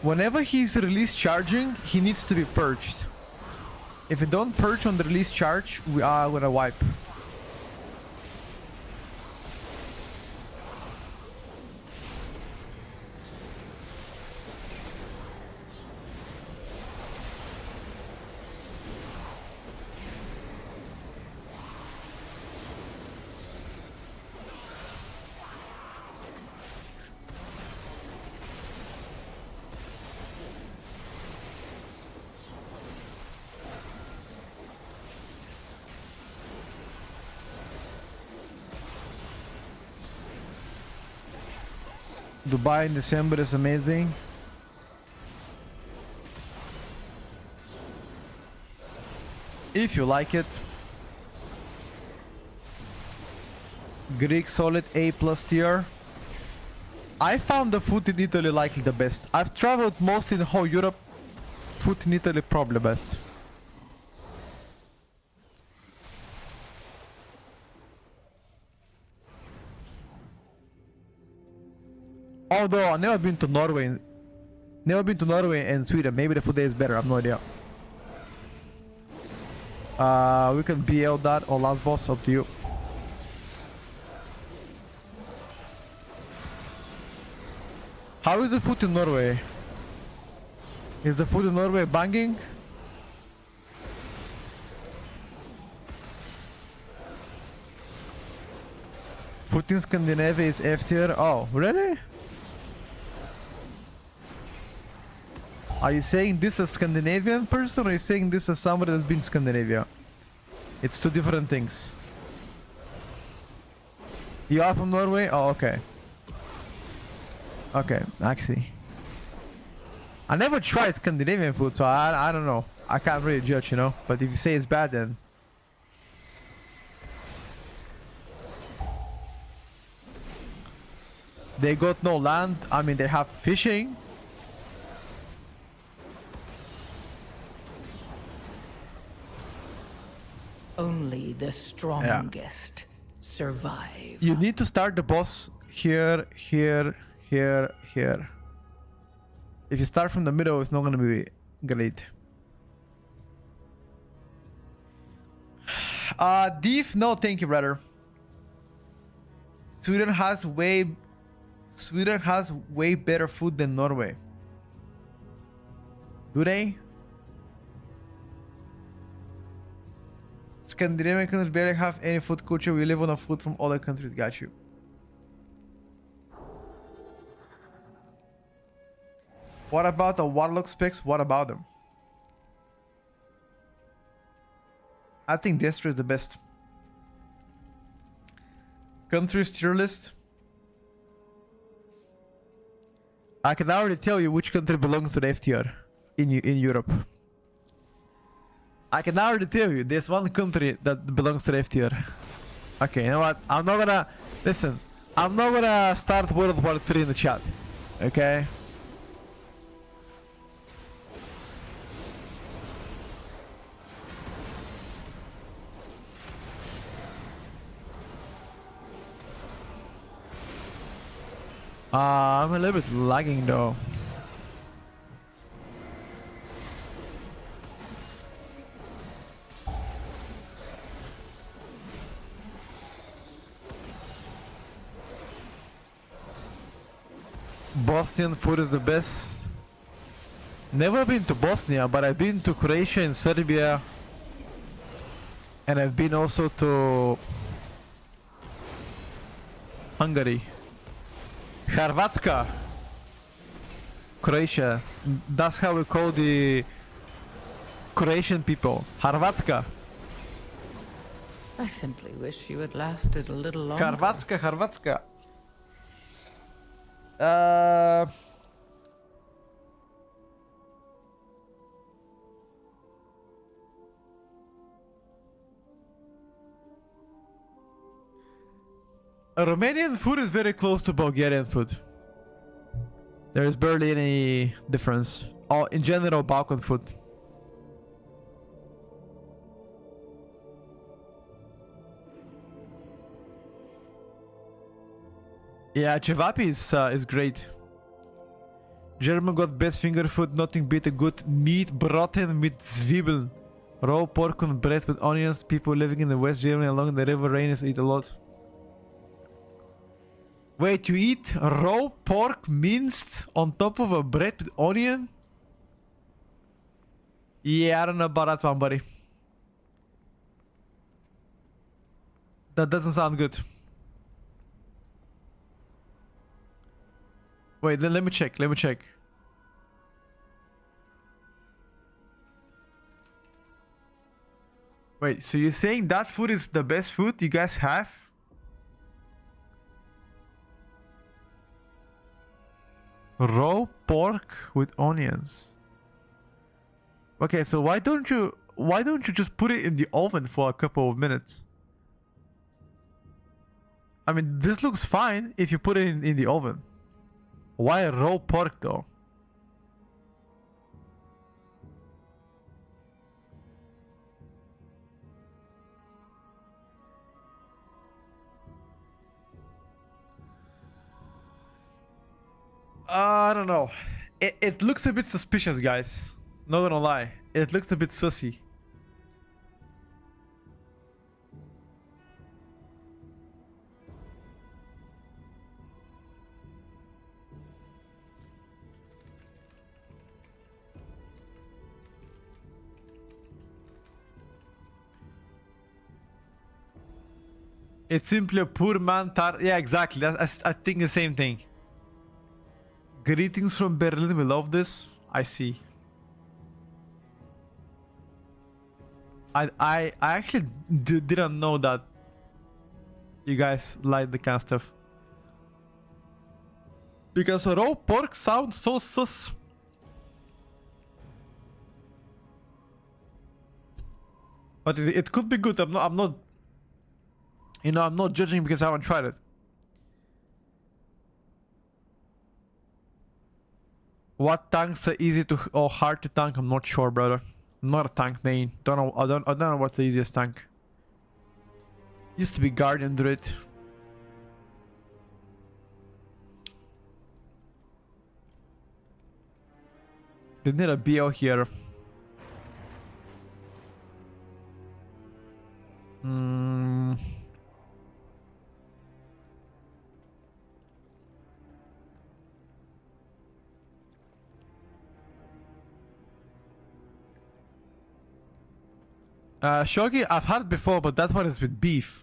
Whenever he's release charging, he needs to be purged. If you don't purge on the release charge, we are gonna wipe. Dubai in December is amazing. If you like it. Greek solid A+ tier. I found the food in Italy likely the best. I've traveled mostly in the whole Europe. Food in Italy probably best. Although I've never been to Norway. Never been to Norway and Sweden. Maybe the food there is better. I have no idea. We can BL that or last boss, up to you. How is the food in Norway? Is the food in Norway banging? Food in Scandinavia is F tier. Oh, really? Are you saying this as a Scandinavian person or are you saying this as somebody that's been to Scandinavia? It's two different things. You are from Norway? Oh, okay. Okay, actually. I never tried Scandinavian food, so I don't know. I can't really judge, you know? But if you say it's bad, then... They got no land. I mean, they have fishing. Only the strongest survive. You need to start the boss here, here, here, here. If you start from the middle, it's not gonna be great. Deef, no thank you, brother. Sweden has way better food than Norway. Do they? Scandinavian countries barely have any food culture. We live on a food from other countries. Got you. What about the Warlock specs? What about them? I think Destro is the best. Countries tier list. I can already tell you which country belongs to the F tier in Europe. I can already tell you there's one country that belongs to the F tier. Okay, you know what? I'm not gonna listen. I'm not gonna start World War 3 in the chat. Okay? I'm a little bit lagging though. Bosnian food is the best. Never been to Bosnia, but I've been to Croatia and Serbia. And I've been also to Hungary. Hrvatska. Croatia. That's how we call the Croatian people. Hrvatska. I simply wish you had lasted a little longer. Hrvatska, Hrvatska. Romanian food is very close to Bulgarian food. There is barely any difference. Or in general, Balkan food. Yeah, cevapi is great. German got best finger food, nothing beat a good meat braten with zwiebeln. Raw pork on bread with onions. People living in the West Germany along the river Rhine eat a lot. Wait, you eat raw pork minced on top of a bread with onion? Yeah, I don't know about that one, buddy. That doesn't sound good. Wait, let me check, let me check. Wait, so you're saying that food is the best food you guys have? Raw pork with onions. Okay, so why don't you just put it in the oven for a couple of minutes? I mean, this looks fine if you put it in the oven. Why raw pork though? I don't know. It looks a bit suspicious, guys. Not gonna lie. It looks a bit sussy. It's simply a poor man tart. Yeah, exactly. I think the same thing. Greetings from Berlin. We love this. I see. I actually didn't know that you guys like the kind of stuff. Because raw pork sounds so sus. But it could be good. I'm not. You know, I'm not judging because I haven't tried it. What tanks are easy to or hard to tank? I'm not sure, brother. I'm not a tank main. I don't know what's the easiest tank. Used to be Guardian Druid. They need a BO here. Shogi, I've had it before, but that one is with beef.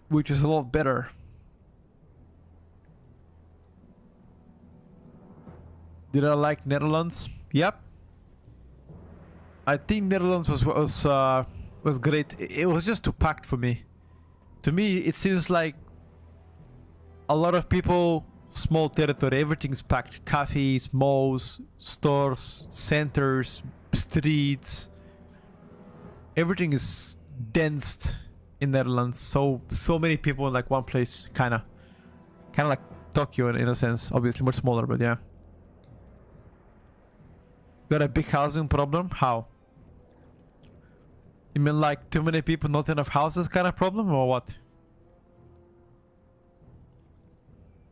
Which is a lot better. Did I like Netherlands? Yep. I think Netherlands was great. It was just too packed for me. To me, it seems like a lot of people, small territory, everything's packed. Cafes, malls, stores, centers, streets. Everything is dense in Netherlands. So many people in like one place, kinda like Tokyo in a sense. Obviously much smaller, but yeah. Got a big housing problem? How? You mean like too many people, not enough houses kind of problem, or what?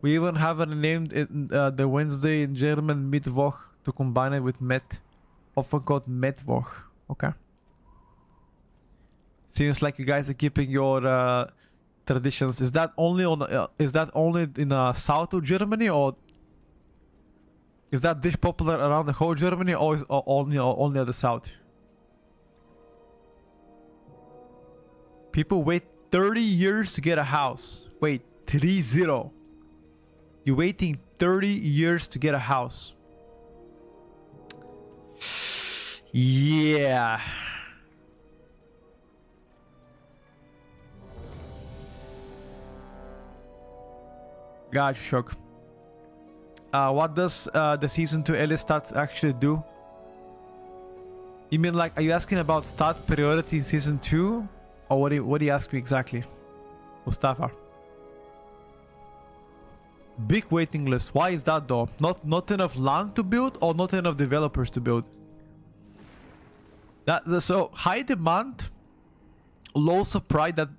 We even haven't named it the Wednesday in German Mittwoch to combine it with Met. often called Mittwoch. Okay. Seems like you guys are keeping your traditions. Is that only in south of Germany, or is that dish popular around the whole Germany, or is only at the south? People wait 30 years to get a house. Wait, 30. You're waiting 30 years to get a house. Yeah. Got you, shook. What does the season 2 early stats actually do? You mean, like, are you asking about stat priority in season 2? Or what do you ask me exactly, Mustafa? Big waiting list. Why is that though? Not enough land to build, or not enough developers to build? So high demand, low supply. That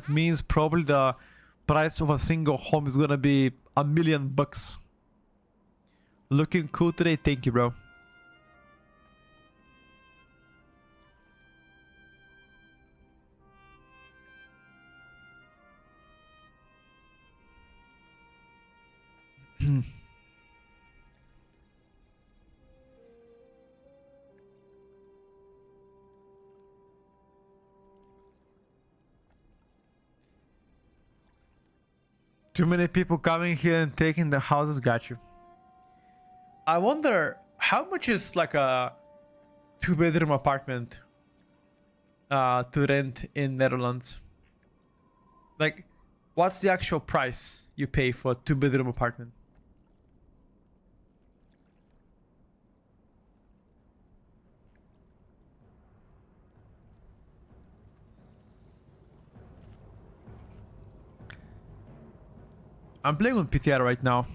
means probably the price of a single home is gonna be $1 million. Looking cool today. Thank you, bro. Too many people coming here and taking the houses. Got you. I wonder how much is like a 2-bedroom apartment to rent in Netherlands. Like, what's the actual price you pay for a 2-bedroom apartment? I'm playing with PTR right now.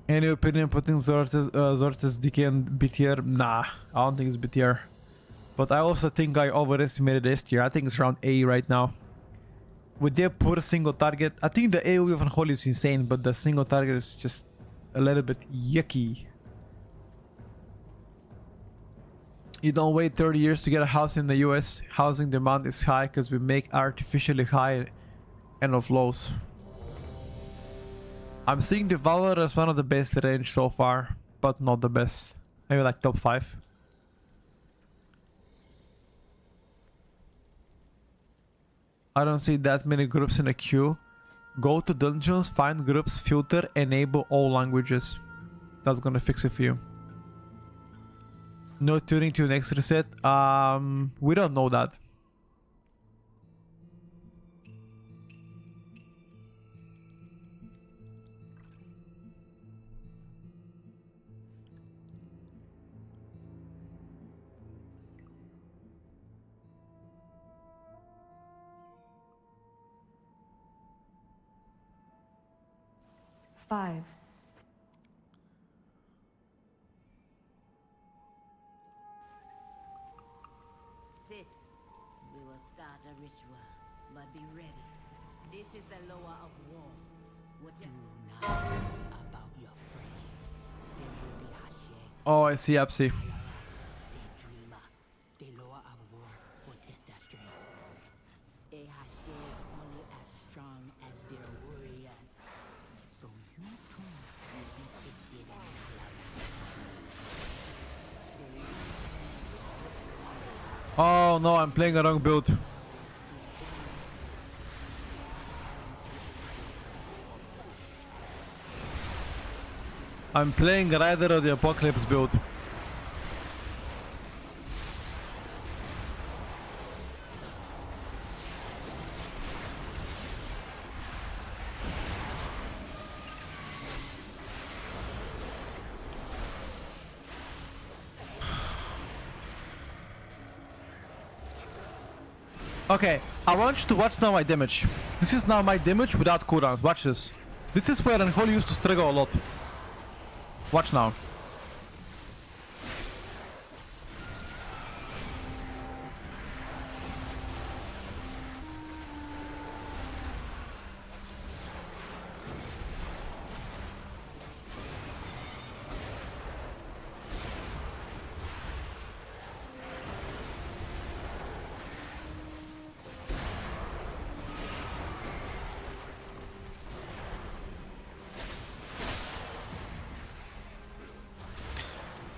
Any opinion putting Zortes DK and BTR? Nah, I don't think it's BTR. But I also think I overestimated S tier. I think it's around A right now. With their poor single target, I think the AoE of Unholy is insane, but the single target is just a little bit yucky. You don't wait 30 years to get a house in the US. Housing demand is high because we make artificially high end of lows. I'm seeing the Valor as one of the best range so far, but not the best. Maybe like top 5. I don't see that many groups in a queue. Go to dungeons, find groups, filter, enable all languages. That's gonna fix it for you. No tuning to next reset. We don't know that. Five, Sit. We will start a ritual, but be ready. This is the lower of war. What do not worry about your friend. There will be Hashe, Oh, I see, Apsi. the dreamer. The lower of war will test their strength. A Hashe is only as strong as their warriors. So you too will be tested in Oh no, I'm playing a wrong build. I'm playing Rider of the Apocalypse build. Okay, I want you to watch now my damage. This is now my damage without cooldowns. Watch this. This is where Unholy used to struggle a lot. Watch now.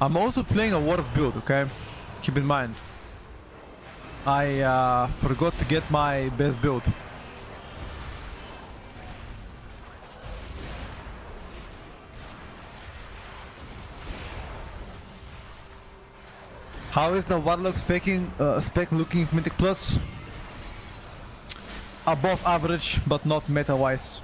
I'm also playing a worse build, okay? Keep in mind. I forgot to get my best build. How is the Warlock spec looking Mythic Plus? Above average, but not meta-wise.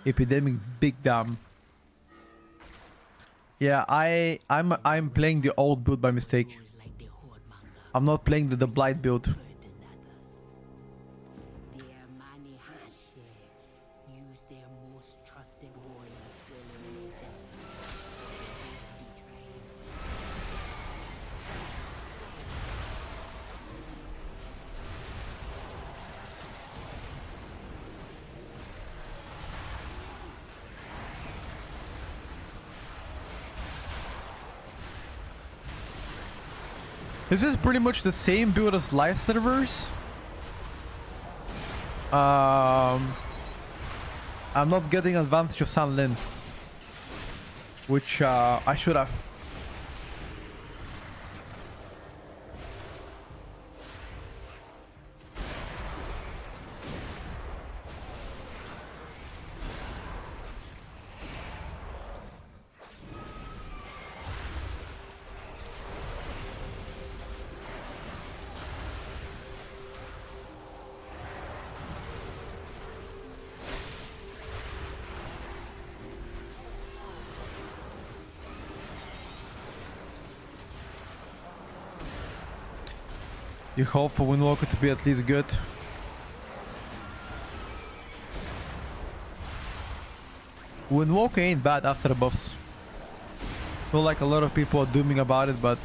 Epidemic Big Dam. Yeah, I'm playing the old build by mistake. Like the horde monger, I'm not playing the Blight build. hurting others. Their Mani Hashe use their most trusted warriors to eliminate them. Betrayed. This is pretty much the same build as live servers. I'm not getting advantage of San Lin, which I should have. You hope for Windwalker to be at least good. Windwalker ain't bad after the buffs. Feel like a lot of people are dooming about it, but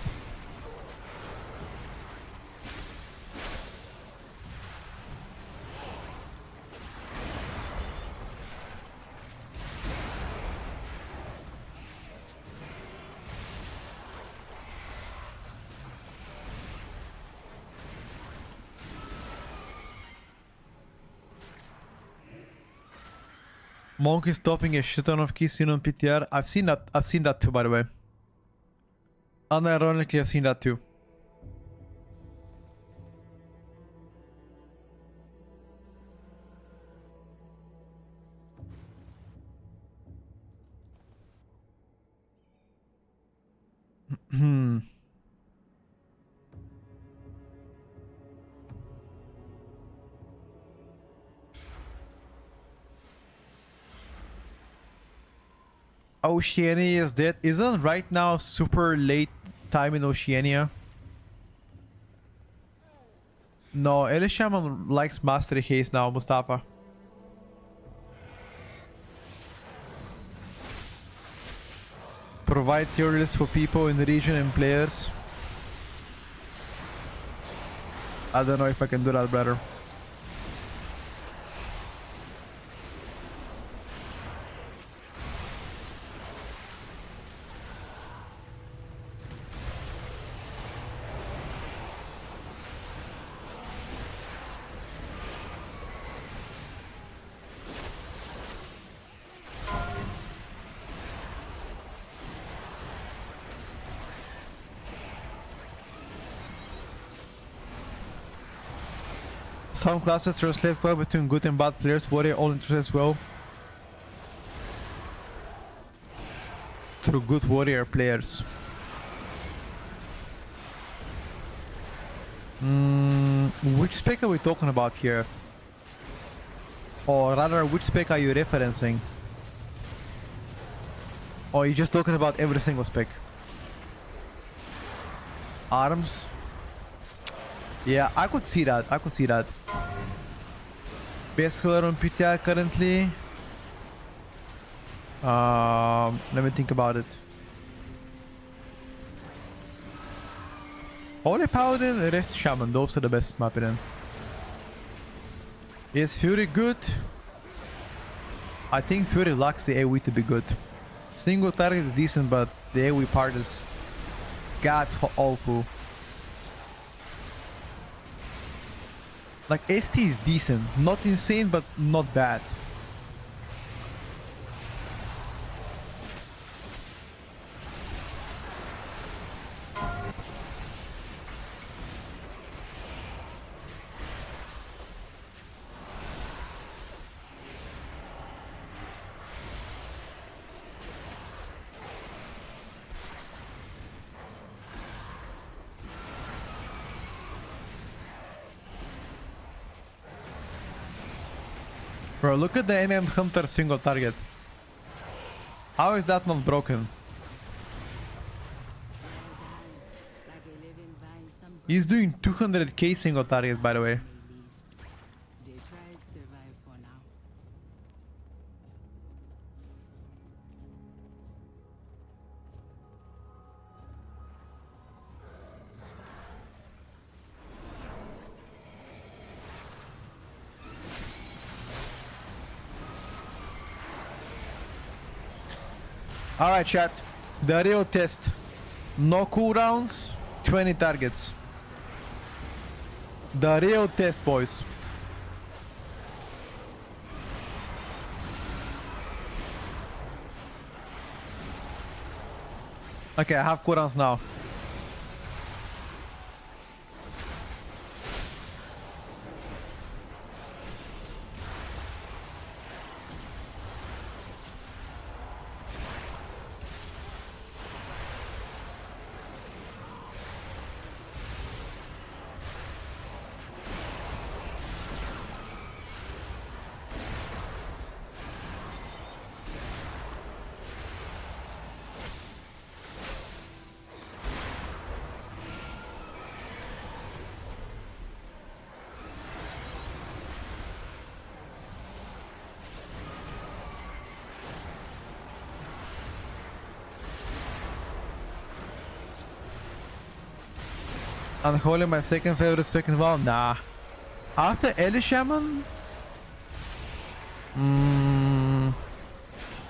Monk is topping a shit ton of keys seen on PTR. I've seen that too, by the way. Unironically, I've seen that too. Oceania is dead. Isn't right now super late time in Oceania? No, Elishaman likes Mastery Haze now, Mustafa. Provide tier lists for people in the region and players. I don't know if I can do that better. Some classes translate well between good and bad players. Warrior all interest well through good warrior players. Which spec are we talking about here? Or rather, which spec are you referencing? Or are you just talking about every single spec? Arms? Yeah, I could see that. I could see that. Best color on PTR currently. Let me think about it. Holy Paladin, Rest Shaman. Those are the best, in my opinion. Is Fury good? I think Fury lacks the AoE to be good. Single target is decent, but the AoE part is god awful. Like ST is decent, not insane, but not bad. Bro, look at the MM Hunter single target. How is that not broken? Like a living vine, some He's doing 200k single target, by the way. they tried survive for now. Alright, chat. The real test. No cooldowns, 20 targets. The real test, boys. Okay, I have cooldowns now. Unholy, my second favorite spec in WoW? Nah. After Ellie Shaman?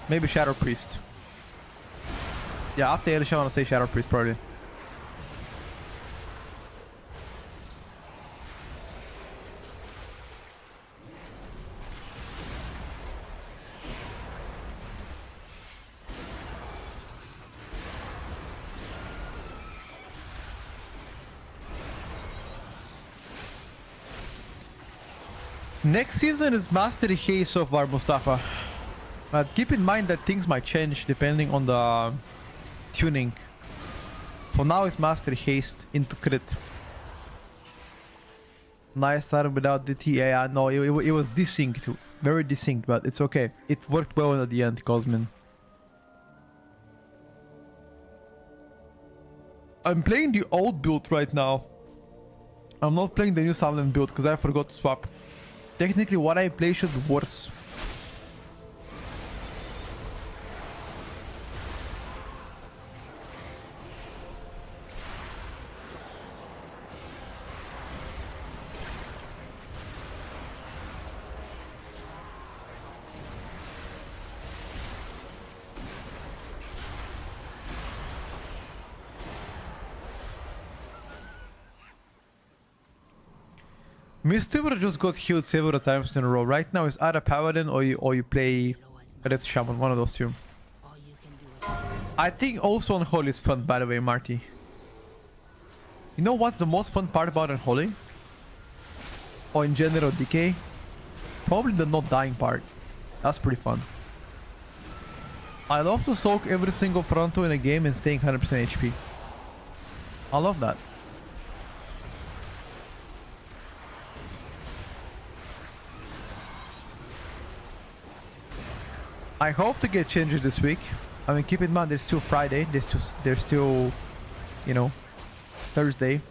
Maybe Shadow Priest. Yeah, after Ellie Shaman, I'd say Shadow Priest probably. Next season is Mastery Haze so far, Mustafa. But keep in mind that things might change depending on the tuning. For now it's Mastery Haste into crit. Nice start without DT. Yeah, no, it was desynced. Very desynced, but it's okay. It worked well at the end, Cosmin. I'm playing the old build right now. I'm not playing the new Silent build because I forgot to swap. Technically, what I play should be worse. Mistiver just got healed several times in a row. Right now it's either Paladin or you play Red Shaman, one of those two. All you can do is I think also Unholy is fun, by the way, Marty. You know what's the most fun part about Unholy? Or in general DK? Probably the not dying part. That's pretty fun. I love to soak every single fronto in a game and staying 100% HP. I love that. I hope to get changes this week. I mean, keep in mind there's still Friday, there's still, you know, Thursday.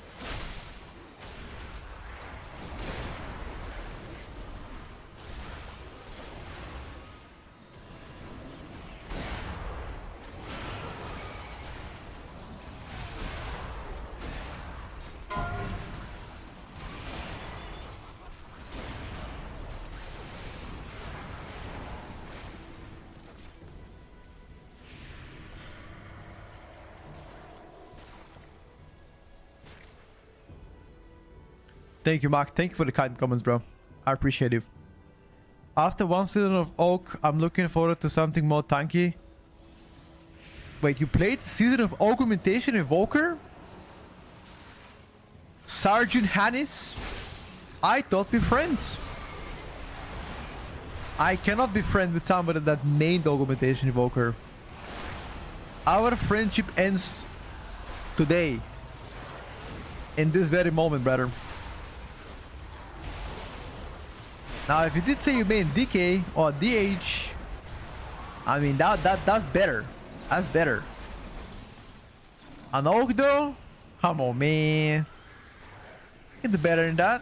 Thank you, Mark. Thank you for the kind comments, bro. I appreciate it. After one season of Oak, I'm looking forward to something more tanky. Wait, you played Season of Augmentation Evoker? Sergeant Hannis? I thought we're friends. I cannot be friends with somebody that named Augmentation Evoker. Our friendship ends today. In this very moment, brother. Now, if you did say you made DK or DH, I mean that's better. That's better. An Oak though? Come on, man. It's better than that.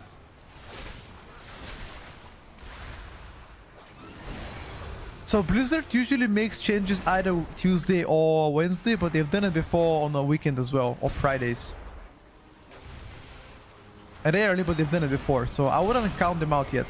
So Blizzard usually makes changes either Tuesday or Wednesday, but they've done it before on a weekend as well, or Fridays. Rarely, but they've done it before, so I wouldn't count them out yet.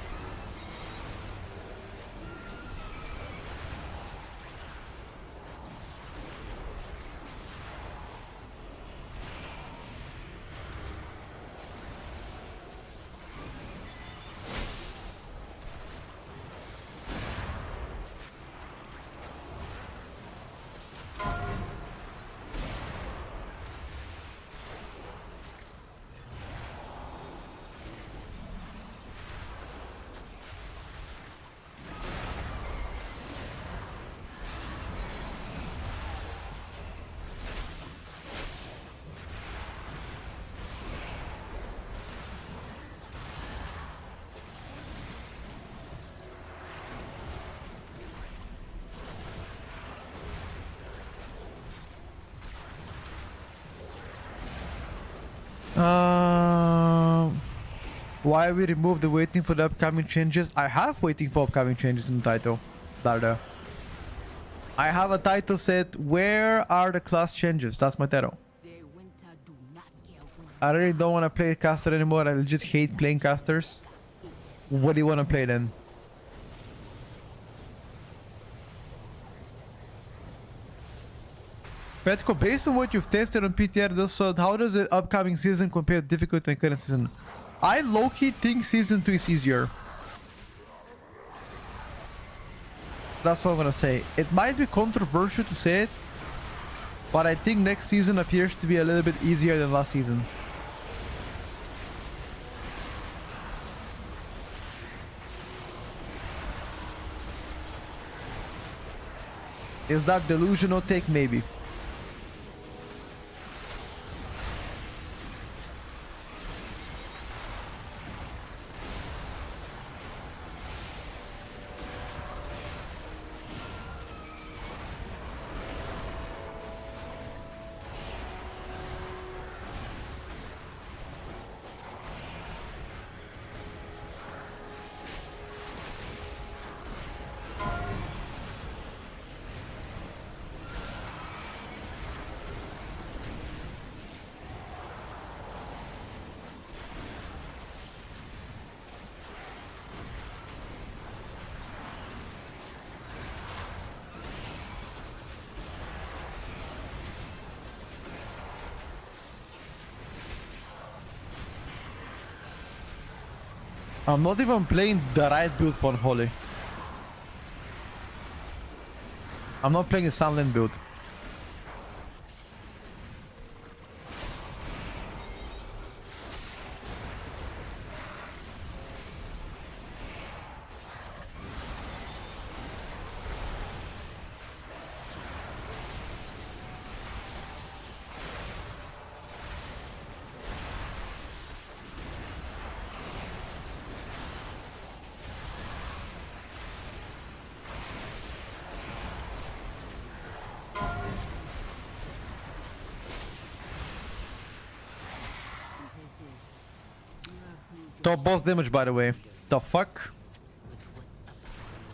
Why we remove the waiting for the upcoming changes? I have waiting for upcoming changes in the title, Darda. I have a title set, where are the class changes? That's my title. Their winter do not care who I really don't want to play caster anymore. I legit hate playing casters. What do you want to play then? Petco, based on what you've tested on PTR, how does the upcoming season compare to difficulty in current season? I low-key think season 2 is easier. That's what I'm gonna say. It might be controversial to say it, but I think next season appears to be a little bit easier than last season. Is that delusional take? Maybe. I'm not even playing the right build for Holy. I'm not playing a Sunland build. Top boss damage, by the way. The fuck?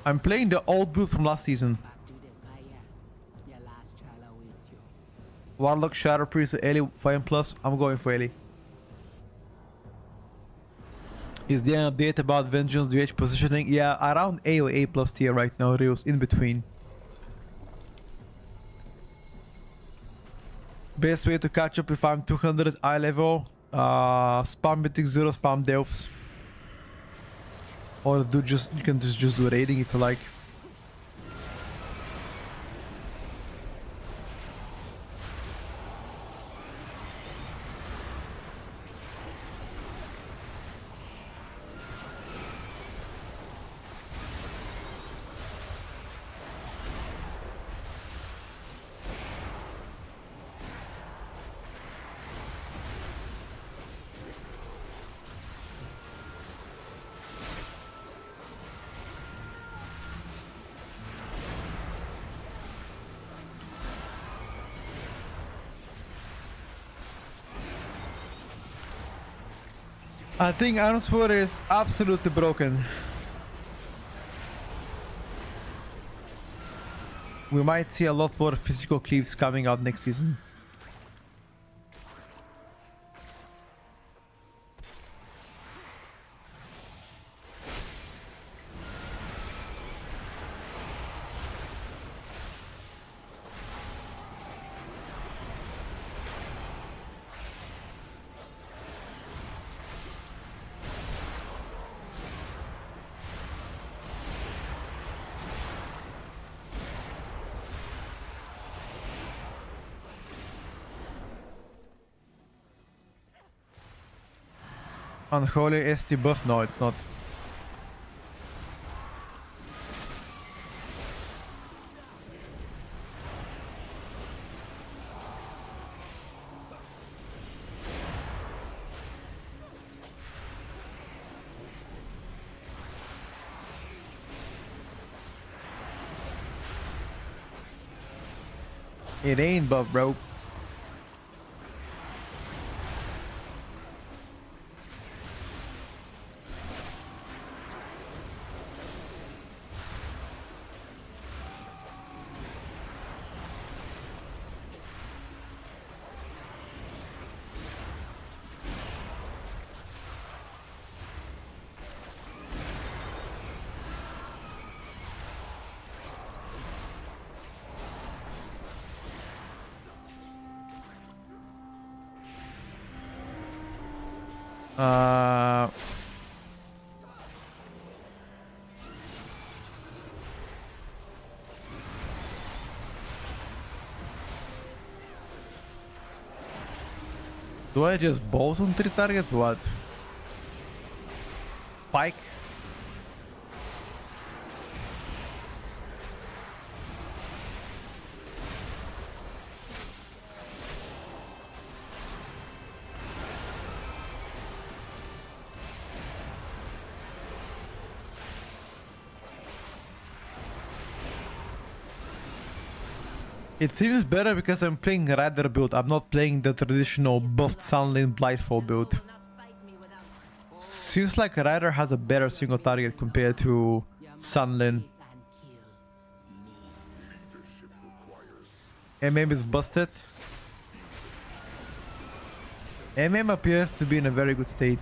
I'm playing the old build from last season. back to the fire. Your last trial awaits you. Warlock, Shadow Priest, Ellie, Fire Plus. I'm going for Ellie. Is there an update about Vengeance DH positioning? Yeah, around A or A plus tier right now, Rios, in between. Best way to catch up if I'm 200 eye level. Spam Mythic Zero, spam Delphs. Or do just you can just do raiding if you like. I think Arm's Water is absolutely broken. We might see a lot more physical cleaves coming out next season. Unholy ST buff? No, it's not. It ain't buff, bro. Uh, do I just bolt on 3 targets? What? Spike? It seems better because I'm playing Rider build. I'm not playing the traditional buffed Sunlane Blightfall build. Seems like Rider has a better single target compared to Sunlane. MM is busted. MM appears to be in a very good state.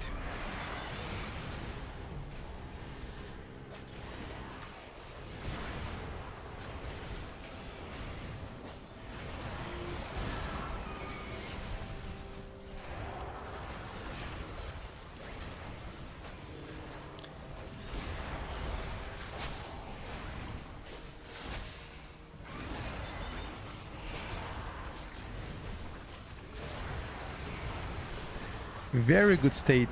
Very good state.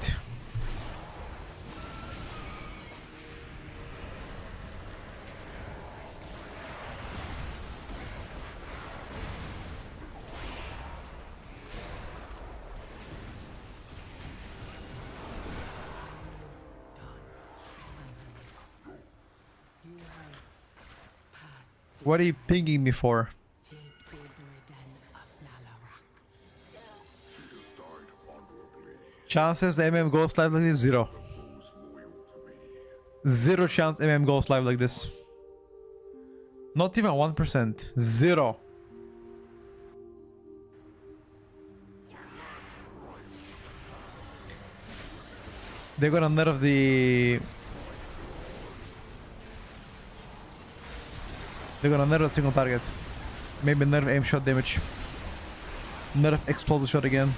What are you pinging me for? Chances the MM goes live like this? 0. 0 chance MM goes live like this. Not even 1%. 0. They're gonna nerf the... They're gonna nerf a single target. Maybe nerf aim shot damage. Nerf explosive shot again.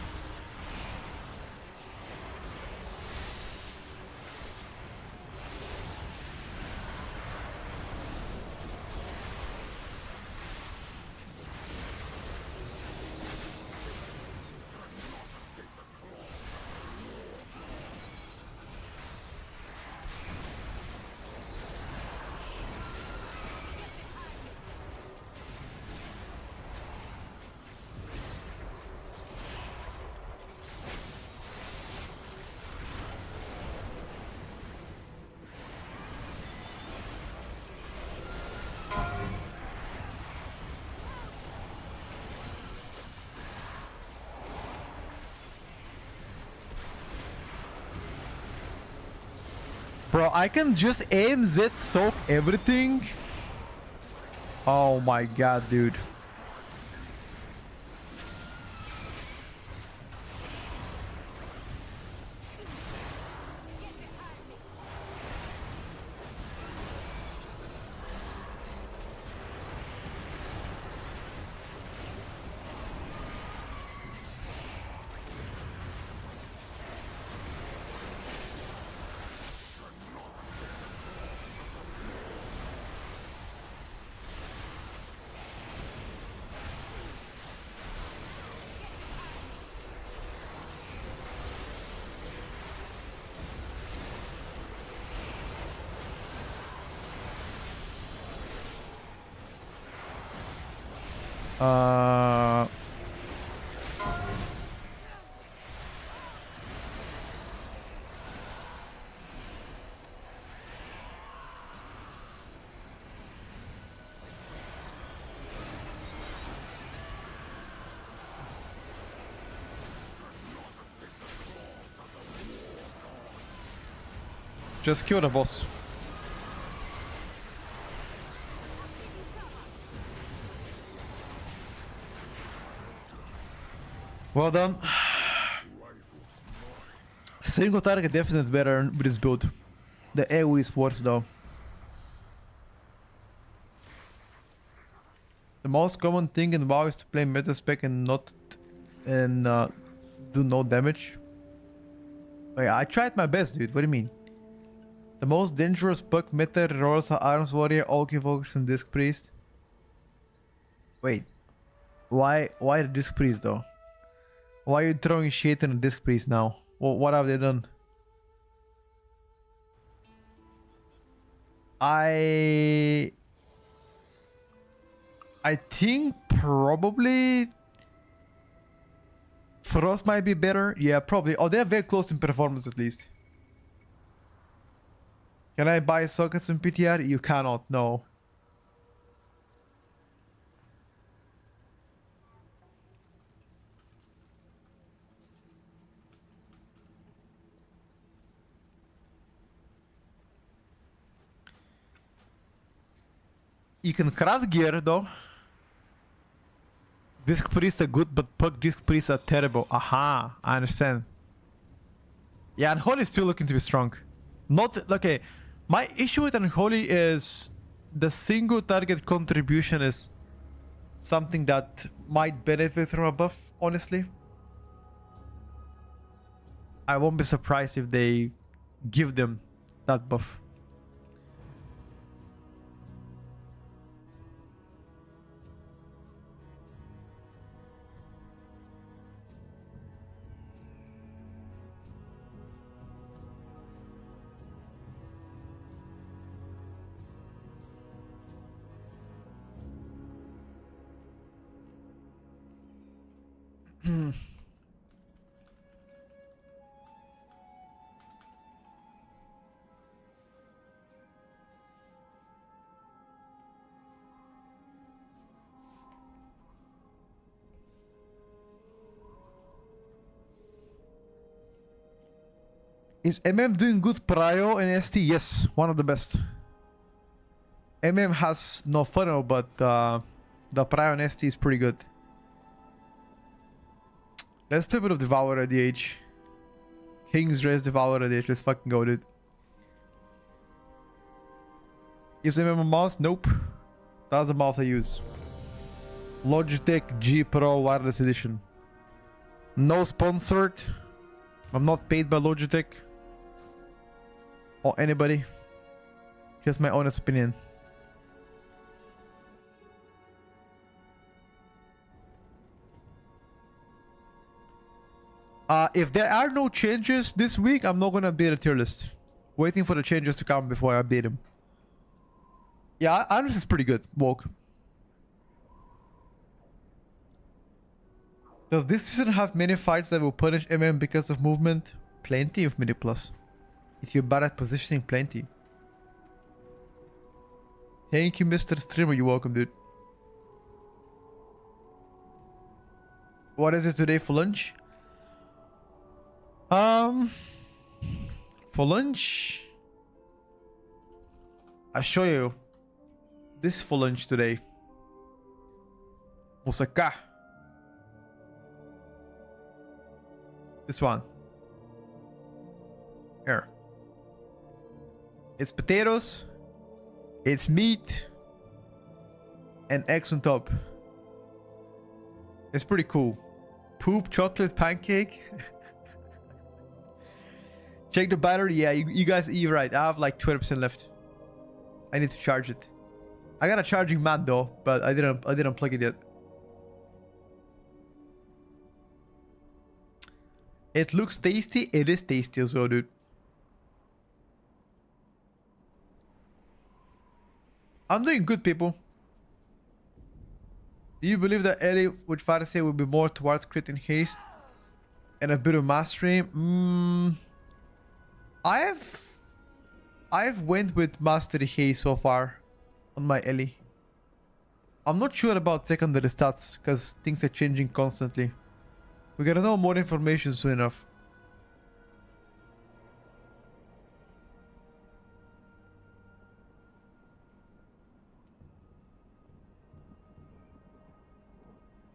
Bro, I can just aim Z soak everything. Oh my god, dude. Uh, just kill the boss. Well done. Single target definitely better with this build. The AoE is worse though. The most common thing in WoW is to play meta spec and not do no damage. Wait, I tried my best, dude. What do you mean? The most dangerous buck meta rolls are Arms Warrior, Alchemy Focus, and Disc Priest. Wait, why the Disc Priest though? Why are you throwing shit in a Disc Priest now? What have they done? I think probably Frost might be better. Yeah, probably. Oh, they're very close in performance at least. Can I buy sockets in PTR? You cannot, no. You can craft gear though. Disc priests are good, but puck disc priests are terrible. Aha, I understand. Yeah, Unholy is still looking to be strong. Not okay. My issue with Unholy is the single target contribution is something that might benefit from a buff, honestly. I won't be surprised if they give them that buff. Is doing good prio and ST? Yes, one of the best. has no funnel, but the prio and ST is pretty good. Let's play a bit of Devour at the age. King's Race Devour at the age. Let's fucking go, dude. Is a mouse? Nope. That's the mouse I use. Logitech G Pro Wireless Edition. No sponsored. I'm not paid by Logitech. Or anybody. Just my honest opinion. If there are no changes this week, I'm not gonna beat a tier list. Waiting for the changes to come before I beat him. Yeah, Arms is pretty good. Woke. Does this season have many fights that will punish because of movement? Plenty of mini plus. If you're bad at positioning, plenty. Thank you, Mr. Streamer. You're welcome, dude. What is it today for lunch? For lunch, I'll show you this for lunch today. Moussaka. This one. Here. It's potatoes. It's meat. And eggs on top. It's pretty cool. Poop chocolate pancake. Check the battery. Yeah, you guys, you're right. I have like 20% left. I need to charge it. I got a charging mat though, but I didn't plug it yet. It looks tasty. It is tasty as well, dude. I'm doing good, people. Do you believe that Ellie with Fantasy will be more towards crit and haste and a bit of mastery? I've went with mastery haste so far on my Ellie. I'm not sure about secondary stats because things are changing constantly. We're gonna know more information soon enough.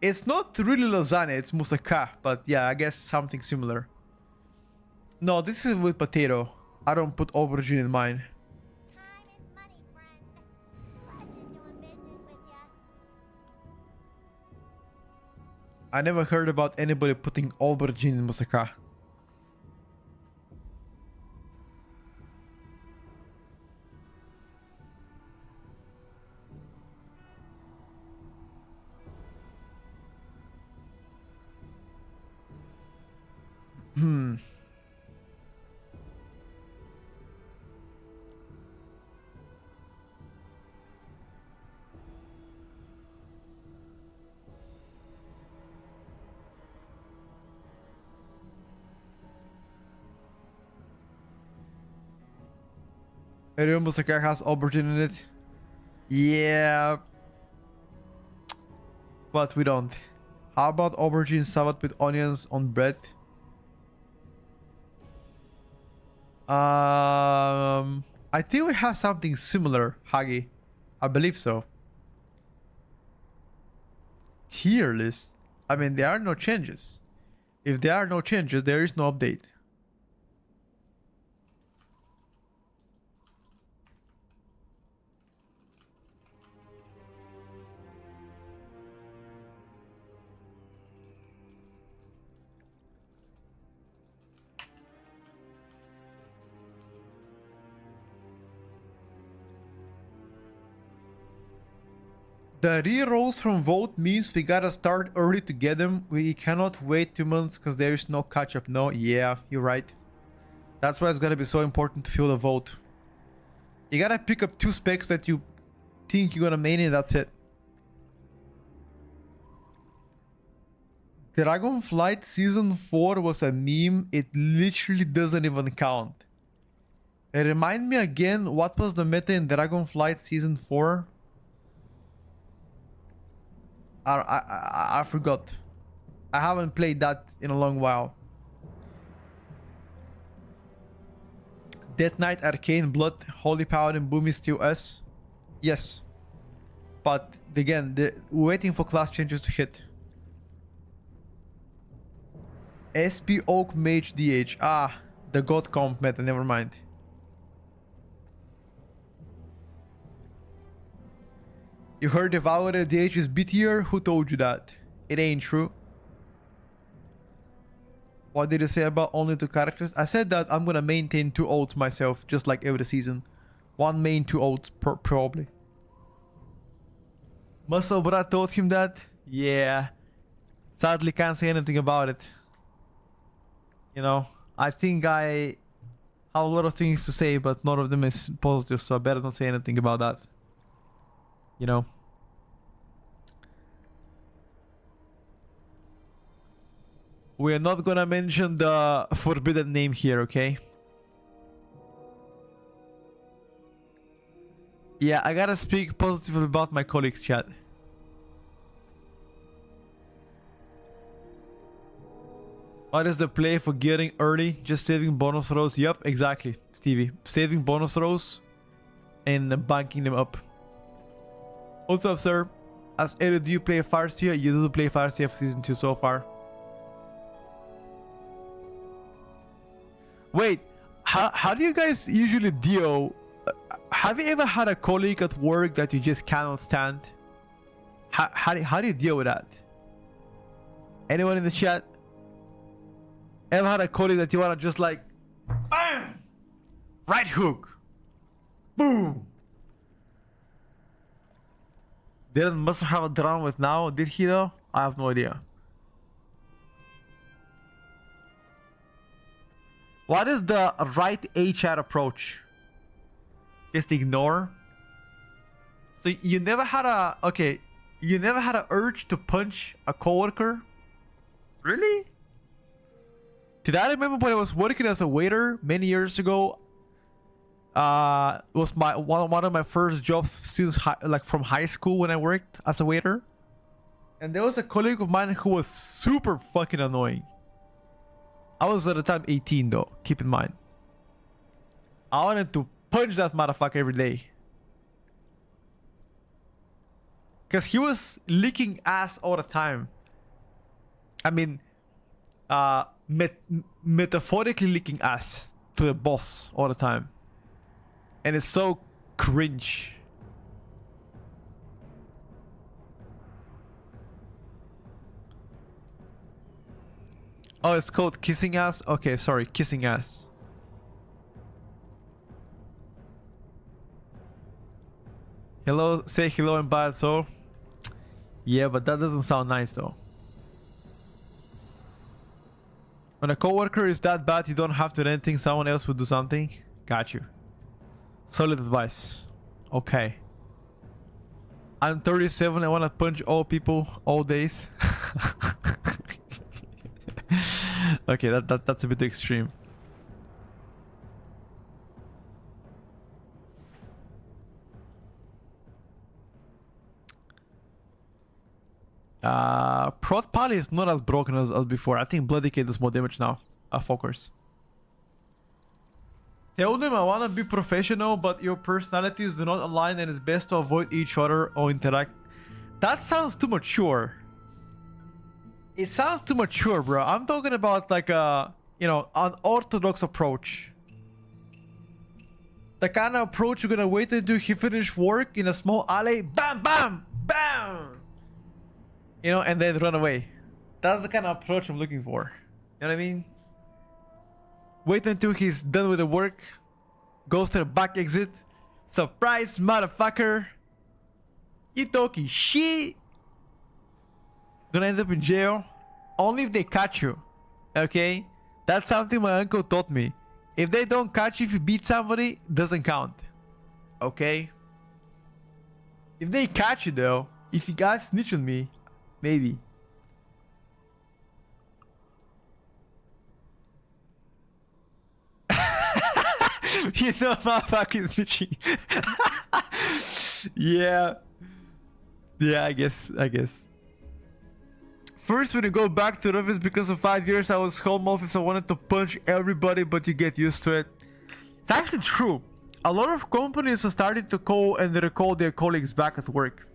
It's not really lasagna, it's moussaka, but yeah, I guess something similar. No, this is with potato. I don't put aubergine in mine. Time is money, friend. Pleasure doing business with ya. I never heard about anybody putting aubergine in moussaka. Every moussaka has aubergine in it. Yeah. But we don't. How about aubergine salad with onions on bread? I think we have something similar, Hagi. I believe so. Tier list. I mean, there are no changes. If there are no changes, there is no update. The re-rolls from vote means we gotta start early to get them. We cannot wait 2 months because there is no catch-up. No, yeah, you're right. That's why it's gonna be so important to fill the vote. You gotta pick up 2 specs that you think you're gonna main and that's it. Dragonflight Season 4 was a meme. It literally doesn't even count. Remind me again, what was the meta in Dragonflight Season 4? I forgot. I haven't played that in a long while. Death Knight, Arcane, Blood, Holy Paladin, Boom is still us. Yes. But again, we're waiting for class changes to hit. SP Oak Mage DH. Ah, the God comp meta, never mind. You heard Devourer DH is B tier? Who told you that? It ain't true. What did you say about only 2 characters? I said that I'm gonna maintain 2 ults myself, just like every season. 1 main, 2 ults, probably. Muscle Brat told him that? Yeah. Sadly can't say anything about it. You know, I think I have a lot of things to say, but none of them is positive, so I better not say anything about that. You know. We're not gonna mention the forbidden name here, okay? Yeah, I gotta speak positively about my colleagues, chat. What is the play for getting early? Just saving bonus rolls? Yup, exactly, Stevie. Saving bonus rolls and banking them up. What's up, sir? As Edo, do you play Farsia? You do play Farsia for season 2 so far. Wait, how do you guys usually deal? Have you ever had a colleague at work that you just cannot stand? How do you deal with that? Anyone in the chat? Ever had a colleague that you wanna just like, bam, right hook, boom? Dylan must have a drum with now. Did he though? I have no idea. What is the right HR approach? Just ignore. So you never had a you never had an urge to punch a coworker? Really? Did I remember when I was working as a waiter many years ago? It was one of my first jobs since from high school when I worked as a waiter. And there was a colleague of mine who was super fucking annoying. I was at the time 18 though, keep in mind. I wanted to punch that motherfucker every day. Cause he was licking ass all the time. I mean, metaphorically licking ass to the boss all the time. And it's so cringe. Oh, it's called kissing ass? Okay, sorry, kissing ass. Hello, say hello in bad, so. Yeah, but that doesn't sound nice though. When a coworker is that bad, you don't have to do anything, someone else will do something. Got you. Solid advice. Okay. I'm 37, I wanna punch all people all days. Okay, that's a bit extreme. Prot Pally is not as broken as before. I think Bloody Kid does more damage now. Focus. Tell them I wanna be professional, but your personalities do not align and it's best to avoid each other or interact. That sounds too mature. It sounds too mature, bro. I'm talking about like a, you know, an orthodox approach. The kind of approach you're gonna wait until he finish work in a small alley, bam, bam, bam. You know, and then run away. That's the kind of approach I'm looking for. You know what I mean? Wait until he's done with the work. Goes to the back exit. Surprise, motherfucker. You talking shit. Gonna end up in jail. Only if they catch you. Okay? That's something my uncle taught me. If they don't catch you if you beat somebody, doesn't count. Okay? If they catch you though, if you guys snitch on me, maybe. You know my fucking snitching. Yeah. Yeah, I guess. First, when you go back to the office, because of 5 years I was home office, I wanted to punch everybody, but you get used to it. It's actually true. A lot of companies are starting to call and recall their colleagues back at work.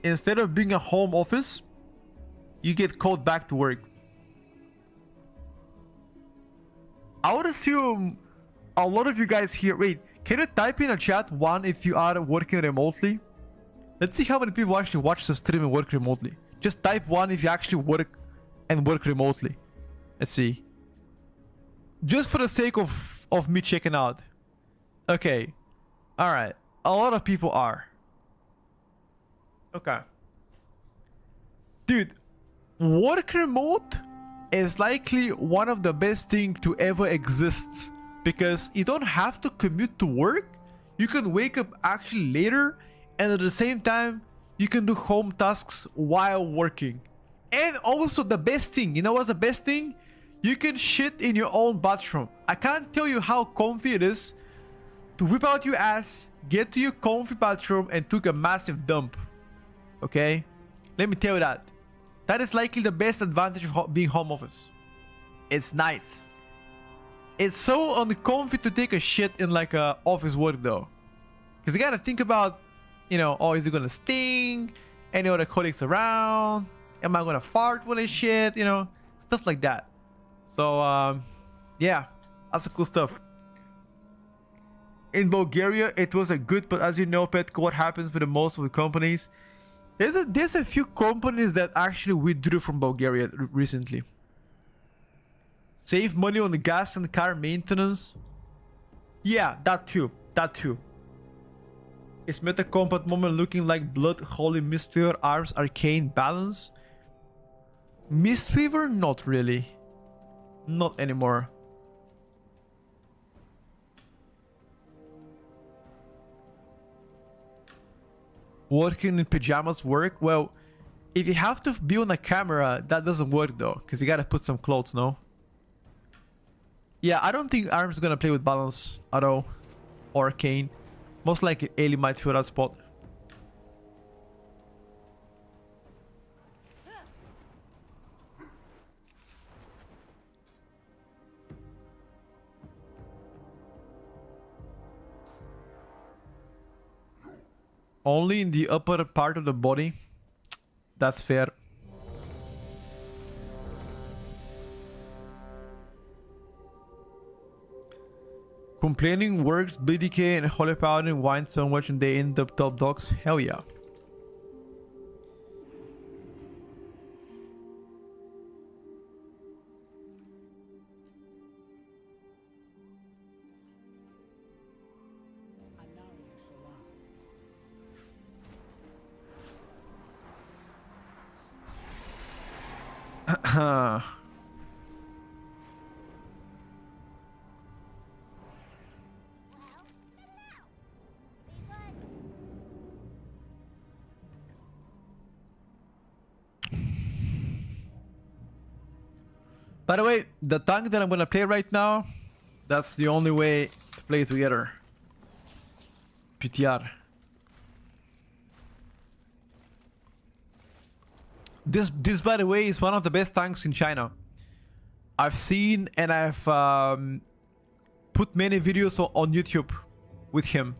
Instead of being a home office, you get called back to work. I would assume a lot of you guys here. Wait, can you type in a chat 1 if you are working remotely? Let's see how many people actually watch the stream and work remotely. Just type 1 if you actually work remotely. Let's see. Just for the sake of me checking out. Okay. Alright. A lot of people are. Okay. Dude, work remote is likely one of the best things to ever exist. Because you don't have to commute to work. You can wake up actually later. And at the same time, you can do home tasks while working. And also the best thing, you know what's the best thing? You can shit in your own bathroom. I can't tell you how comfy it is to whip out your ass, get to your comfy bathroom and took a massive dump. Okay? Let me tell you that. That is likely the best advantage of being home office. It's nice. It's so uncomfy to take a shit in like a office work though. Because you gotta think about, you know, oh, is it gonna sting? Any other colleagues around? Am I gonna fart when I shit? You know, stuff like that. So, yeah, that's a cool stuff. In Bulgaria, it was a good, but as you know, Petko, what happens with the most of the companies? There's a few companies that actually withdrew from Bulgaria recently. Save money on the gas and car maintenance. Yeah, that too. That too. Is Meta Combat Moment looking like Blood, Holy Mistweaver, Arms, Arcane, Balance? Mistweaver? Not really. Not anymore. Working in pajamas work? Well, if you have to be on a camera, that doesn't work though, because you gotta put some clothes, no? Yeah, I don't think Arm's gonna play with Balance at all. Or Arcane. Most likely Ailey might fill that spot. Only in the upper part of the body. That's fair. Complaining works, BDK and Holy Paladin whine so much and they end up top dogs. Hell yeah. By the way, the tank that I'm gonna play right now, that's the only way to play together. PTR. This by the way is one of the best tanks in China. I've seen and I've put many videos on YouTube with him.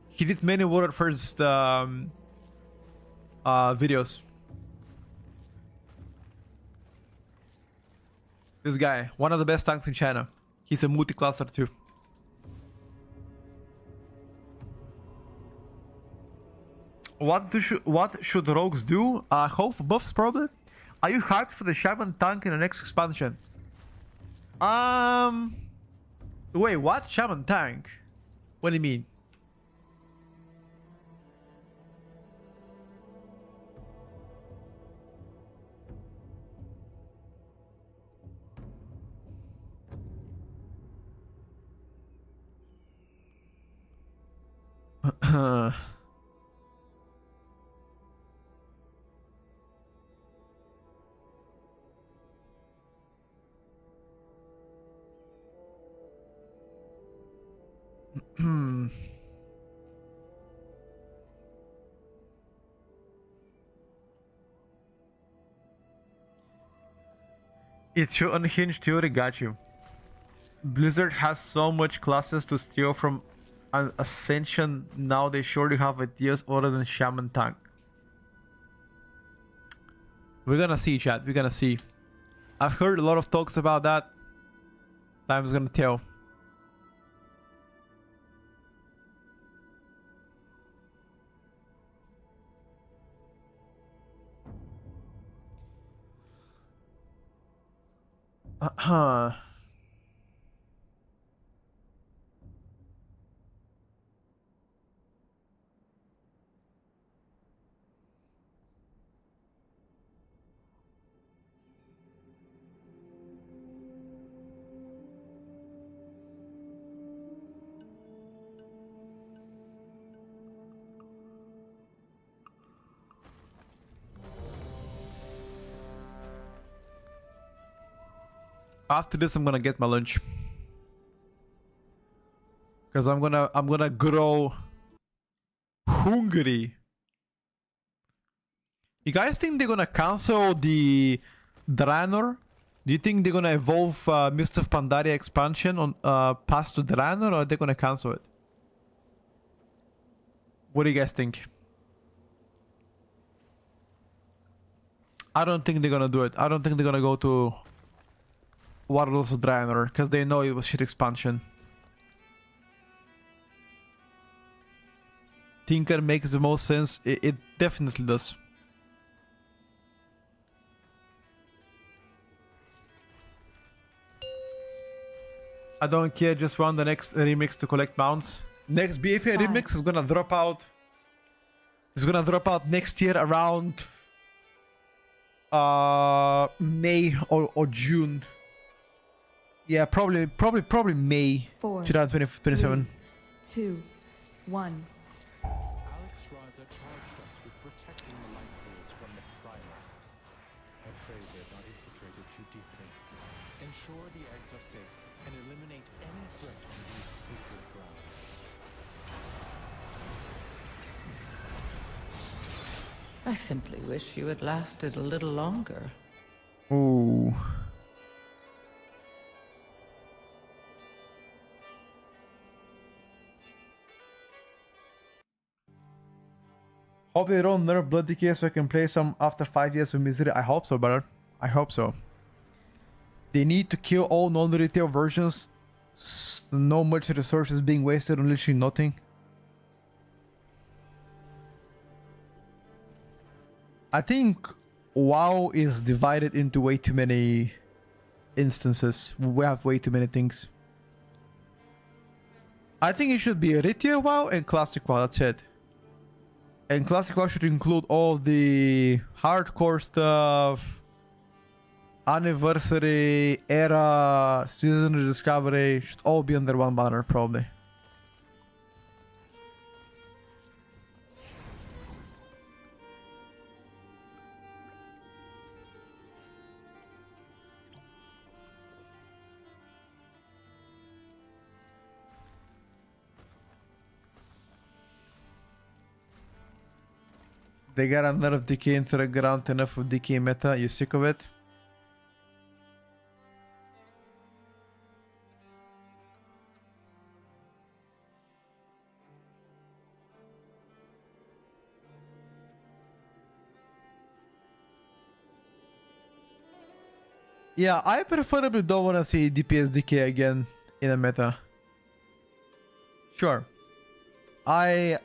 He did many World First videos. This guy, one of the best tanks in China. He's a multi-classer too. What should rogues do? Hope for buffs probably. Are you hyped for the Shaman tank in the next expansion? Wait, what? Shaman tank? What do you mean? It's your unhinged theory, got you. Blizzard has so much classes to steal from an Ascension, now they surely have ideas other than Shaman tank. We're gonna see, chat, we're gonna see. I've heard a lot of talks about that. Time's gonna tell. After this, I'm gonna get my lunch. Cause I'm gonna grow hungry. You guys think they're gonna cancel the Draenor? Do you think they're gonna evolve Mist of Pandaria expansion on past to Draenor, or are they gonna cancel it? What do you guys think? I don't think they're gonna do it. I don't think they're gonna go to Warlords of Draenor because they know it was shit expansion. Tinker makes the most sense. It definitely does. I don't care, just run the next remix to collect mounts. Next BFA remix is gonna drop out. It's gonna drop out next year around May or June. Yeah, probably May 4, 2027. 2, 1. Alex Raza charged us with protecting the light pools from the Tierlists. Portray their not infiltrated too deeply. Ensure the eggs are safe and eliminate any threat on these sacred grounds. I simply wish you had lasted a little longer. Ooh. Hope they don't nerf Blood Decay so I can play some after 5 years of misery. I hope so, brother. I hope so. They need to kill all non-retail versions. No much resources being wasted on literally nothing. I think WoW is divided into way too many instances. We have way too many things. I think it should be a retail WoW and classic WoW. That's it. And classic WoW should include all the hardcore stuff, anniversary, era, season of discovery. Should all be under one banner, probably. They got a nerf decay into the ground, enough of decay meta. You sick of it? Yeah, I preferably don't want to see DPS decay again in a meta. Sure. I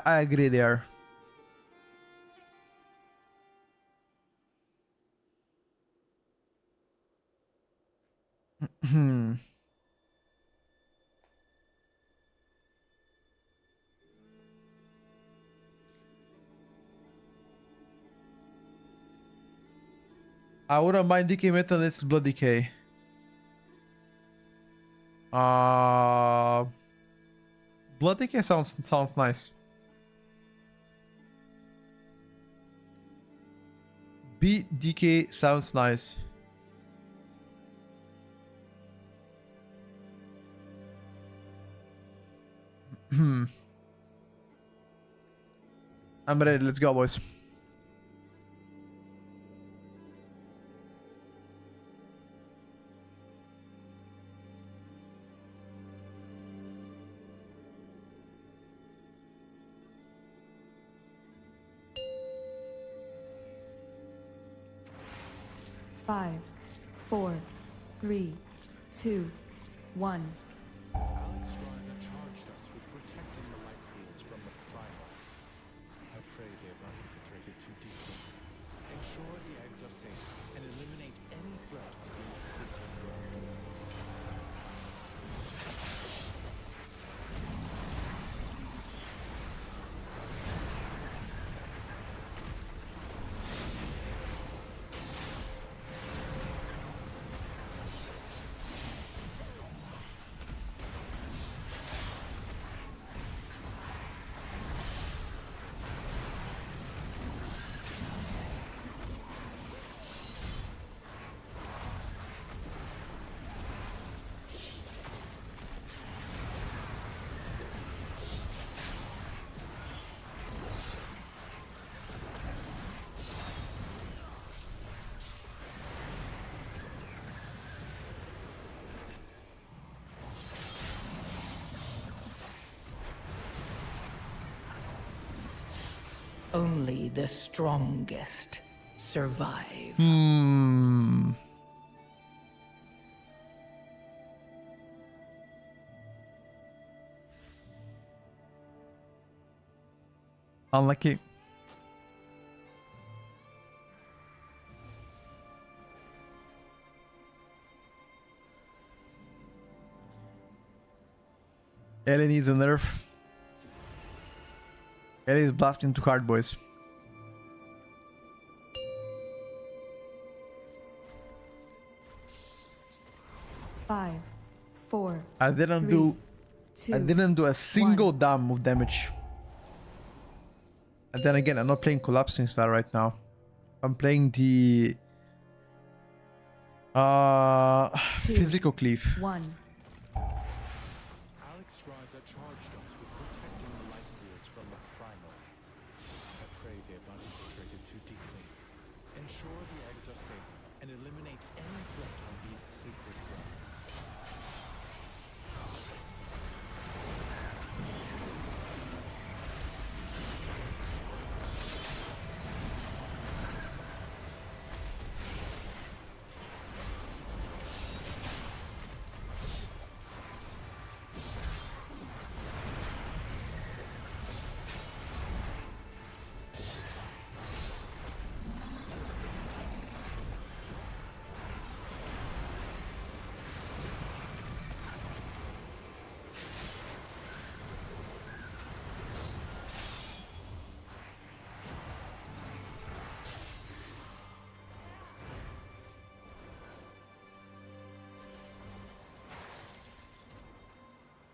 agree there. I wouldn't mind DK meta unless it's Blood Decay. Blood Decay sounds nice. BDK sounds nice. I'm ready. Let's go, boys. Five, 4, 3, 2, 1. Alex Raza charged us with protecting the light pools from the Tierlists. Portray their not infiltrated too deeply. Ensure the eggs are safe and eliminate any threat on these sacred grounds. Only the strongest survive. Unlucky. Ellie needs a nerf. Ellie is blasting too hard, boys. Five, four, I didn't three, do two, I didn't do a single one. damn of damage. And then again, I'm not playing collapsing star right now. I'm playing the Two, physical cleave. one. Alex Raza charged us with protecting the light pools from the primals. I pray they have not infiltrated too deeply. Ensure the eggs are safe and eliminate any threat on these sacred grounds.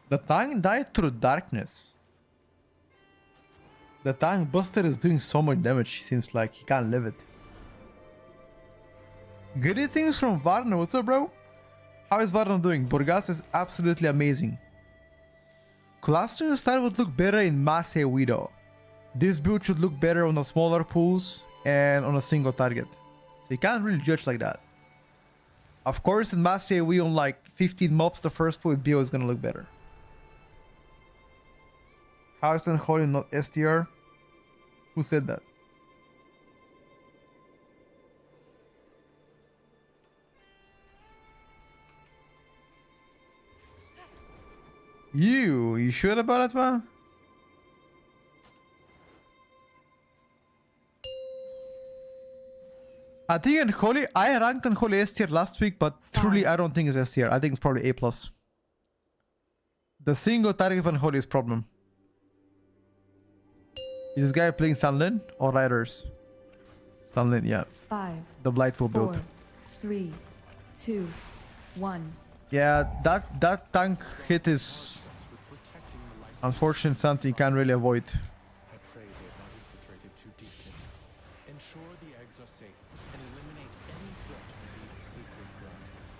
The tank died through darkness. The tank buster is doing so much damage, seems like he can't live it. Greetings from Varna, what's up, bro? How is Varna doing? Burgas is absolutely amazing. Collapsing style would look better in Mass AoE though. This build should look better on the smaller pools and on a single target. So you can't really judge like that. Of course, in Mass AoE on like 15 mobs, the first pool with BO is gonna look better. House and Holy not STR? Who said that? You sure about it, man? I think Unholy, I ranked Unholy S tier last week, but truly I don't think it's S tier. I think it's probably A+. The single target of Unholy is problem. Is this guy playing Sunlin or Riders? Sunlin, yeah. 5, The Blightful 4, build. 3, 2, 1. Yeah, that tank hit is unfortunate, something you can't really avoid. I pray they have not infiltrated too deeply. Ensure the eggs are safe and eliminate any threat on these sacred grounds.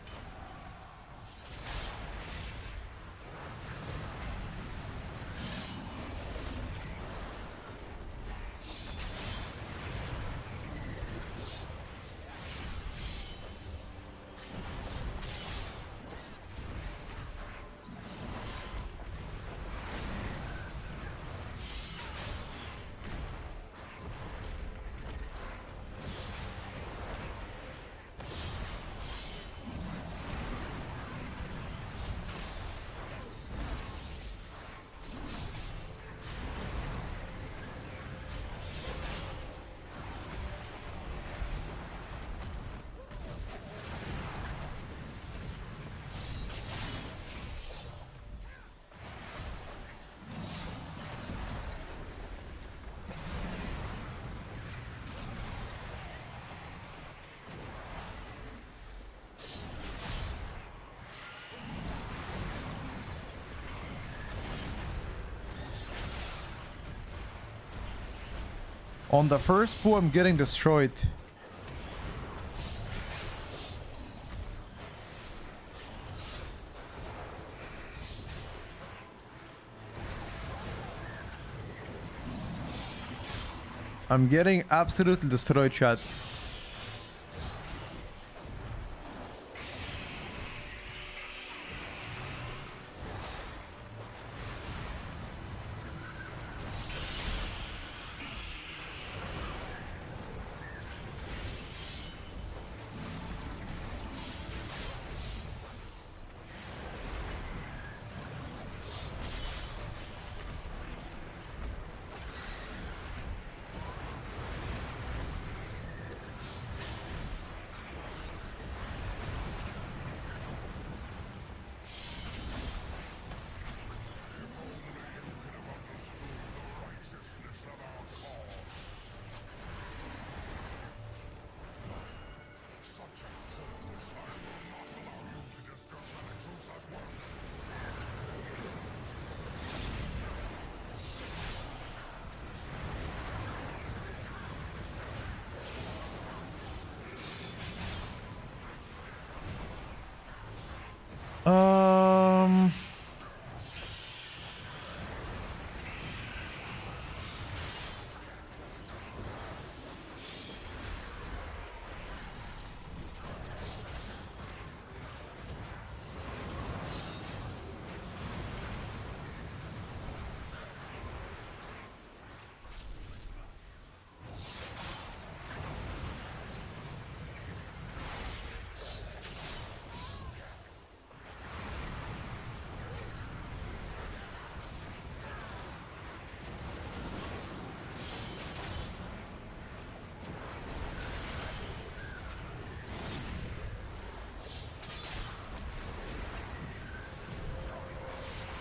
On the first pool, I'm getting destroyed. I'm getting absolutely destroyed, chat.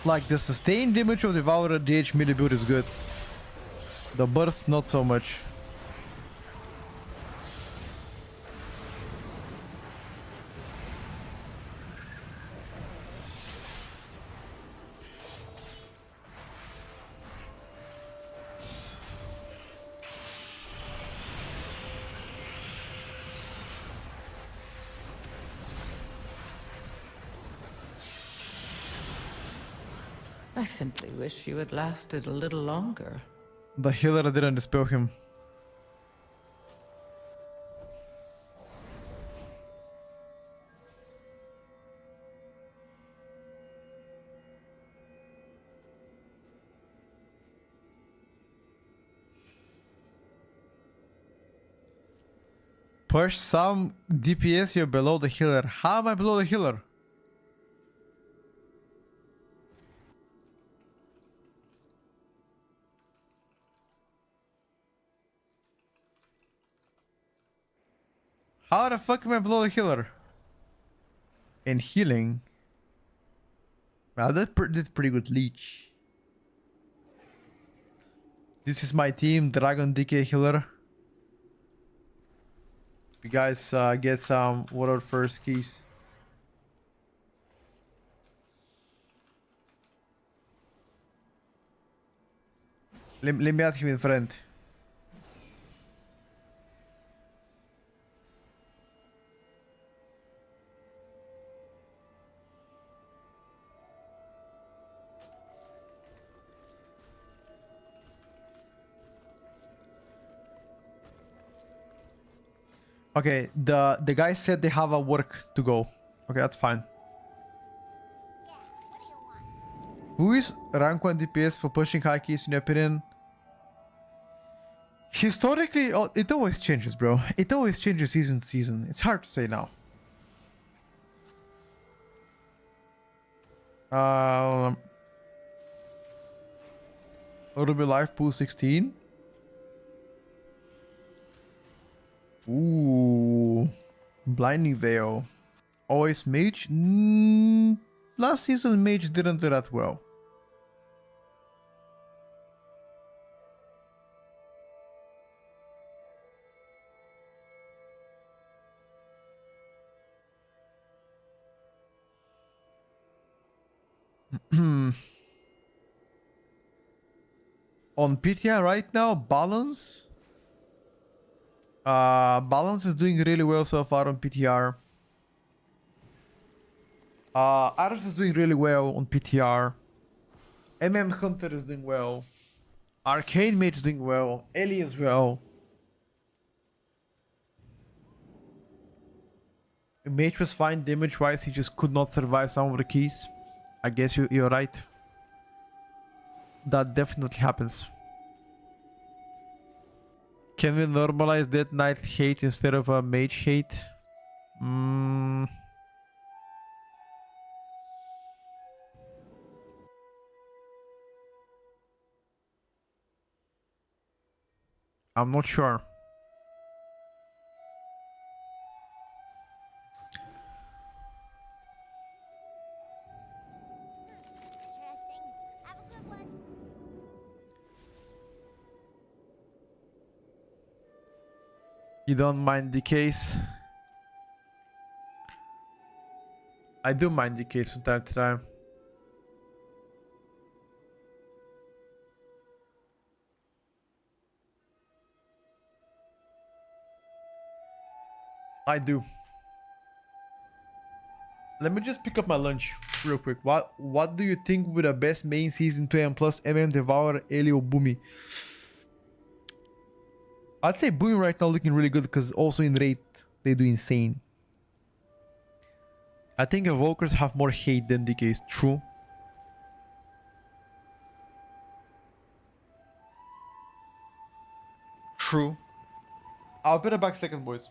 Like the sustained damage of Devourer DH melee build is good. The burst not so much. I simply wish you had lasted a little longer. The healer didn't dispel him. Push some DPS, you're below the healer. How am I below the healer? How the fuck am I below the healer? In healing? Well, that did pretty good leech. This is my team, Dragon DK healer. You guys get some water first keys. Let me ask him in front. Okay, the guy said they have a work to go. Okay, that's fine. Yeah, what do you want? Who is rank 1 DPS for pushing high keys in your opinion? Historically, it always changes, bro. It always changes season to season. It's hard to say now. Ruby Life Pool 16. Ooh. Blinding Veil. Always Mage? Last season Mage didn't do that well. On PTR right now, Balance. Balance is doing really well so far on PTR. Aris is doing really well on PTR. Hunter is doing well. Arcane Mage is doing well. Ellie as well. Mage was fine damage wise, he just could not survive some of the keys. I guess you're right. That definitely happens. Can we normalize Dead Knight hate instead of a mage hate? I'm not sure. Interesting. Have a good one. You don't mind decays? I do mind decays from time to time. I do. Let me just pick up my lunch real quick. What do you think would be the best main season 2M plus Devour, Elio, Boomy? I'd say Boomy right now looking really good because also in rate they do insane. I think Evokers have more hate than decays. True. True. I'll put it back second, boys.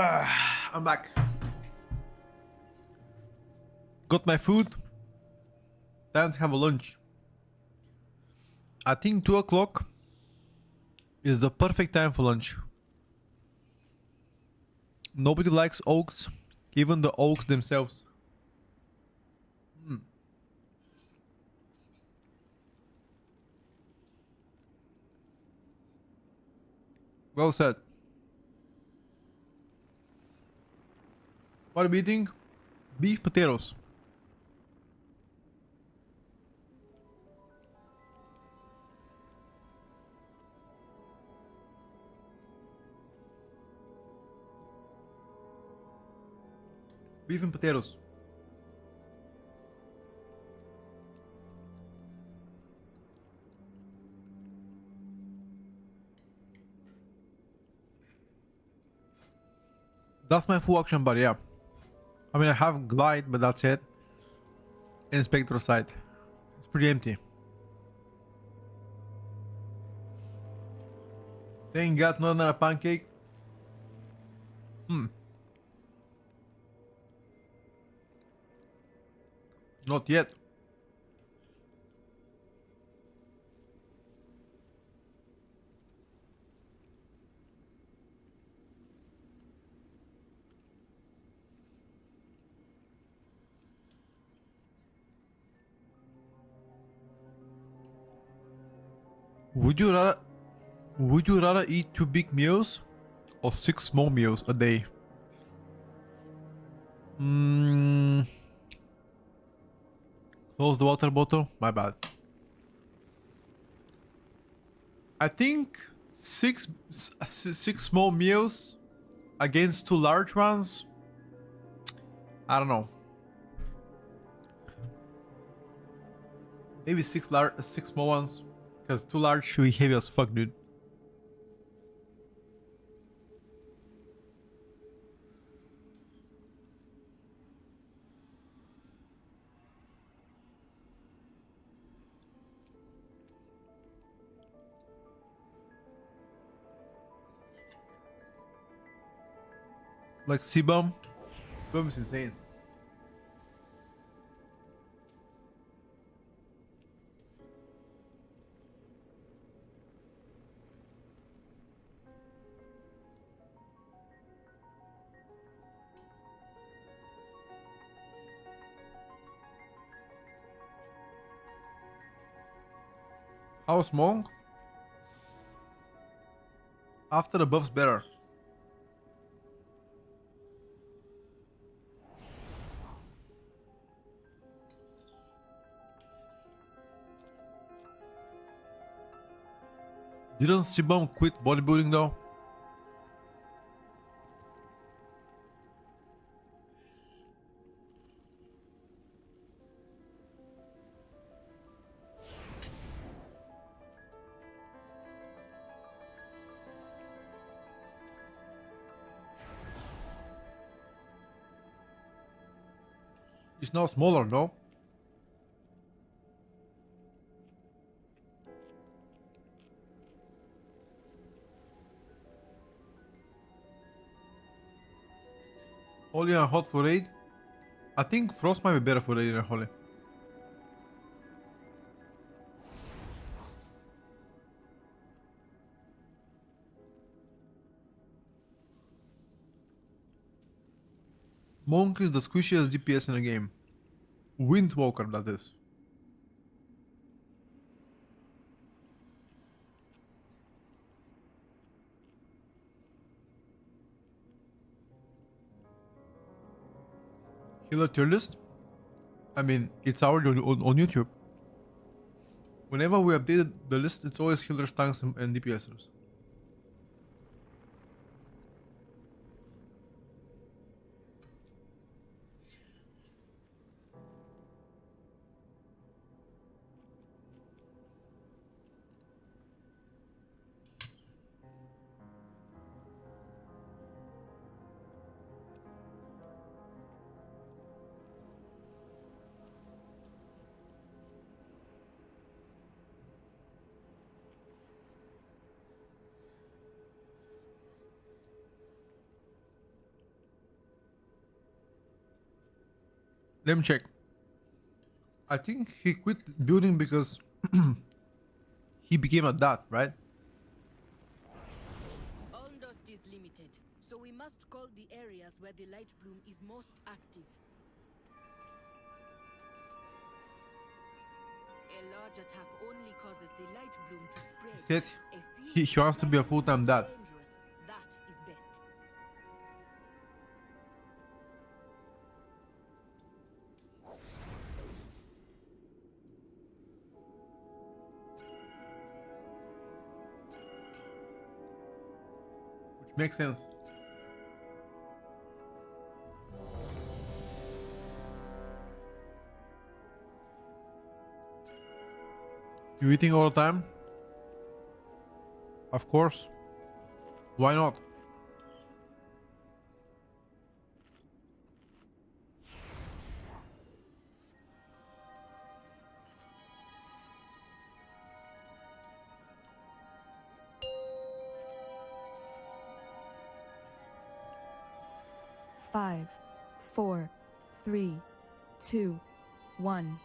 I'm back. Got my food. Time to have a lunch. I think 2 o'clock is the perfect time for lunch. Nobody likes oaks, even the oaks themselves. Well said. What are we eating? Beef potatoes. Beef and potatoes. That's my full action bar, yeah. I mean, I have glide, but that's it. Inspector side. It's pretty empty. Thank God, not another pancake. Not yet. Would you rather eat 2 big meals or 6 small meals a day? Close the water bottle. My bad. I think six small meals against 2 large ones. I don't know. Maybe 6 small ones, because 2 large should be heavy as fuck, dude. Like C-bomb. C-bomb is insane. How small? After the buff's better. Didn't C-bomb quit bodybuilding though? It's now smaller, no? Holy and hot for raid? I think Frost might be better for raid than Holy. Monk is the squishiest DPS in the game. Windwalker, that is. Healer tier list? I mean, it's already on YouTube. Whenever we updated the list, it's always healers, tanks, and DPSers. Let me check. I think he quit building because he became a dot, right? Dust is limited, so we must call the areas where the light bloom is most active. A large attack only causes the light bloom to spread. He said A he few wants to be a full-time dad. dangerous. That is best. Which makes sense. You eating all the time? Of course. Why not? Five, four, three, two, one.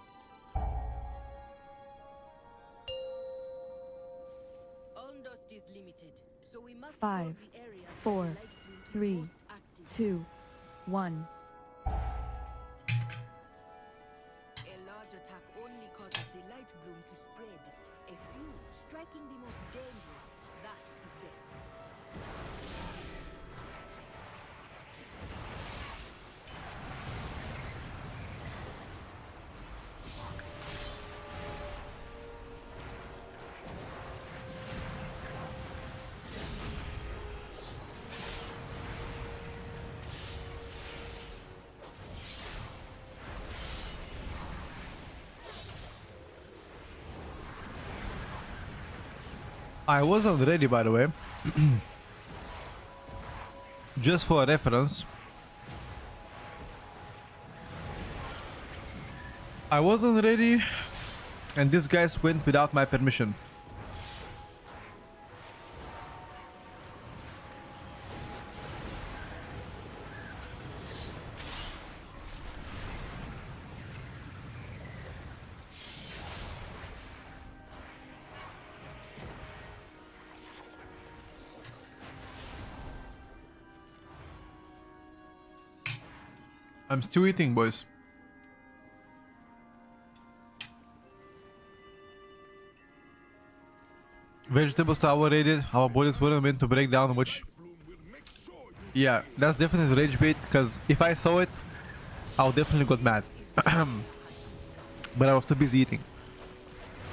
Dust is limited, so we must Five, call the areas where four, the light bloom is three, most active. 2, 1. A large attack only causes the light bloom to spread. A few striking the most dangerous. That is best. I wasn't ready, by the way. Just for a reference. I wasn't ready, and these guys went without my permission. I'm still eating, boys. Vegetables are overrated. Our bodies weren't meant to break down, which... Yeah, that's definitely rage bait, because if I saw it, I would definitely got mad. But I was too busy eating.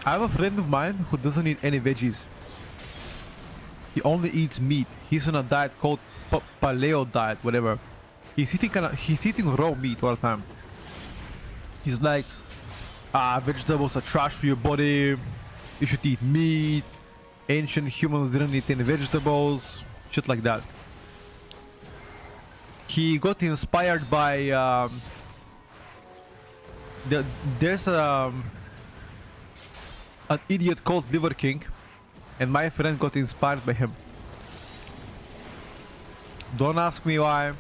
I have a friend of mine who doesn't eat any veggies. He only eats meat. He's on a diet called paleo diet, whatever. He's eating raw meat all the time. He's like, vegetables are trash for your body. You should eat meat. Ancient humans didn't eat any vegetables. Shit like that. He got inspired by there's an idiot called Liver King, and my friend got inspired by him. Don't ask me why.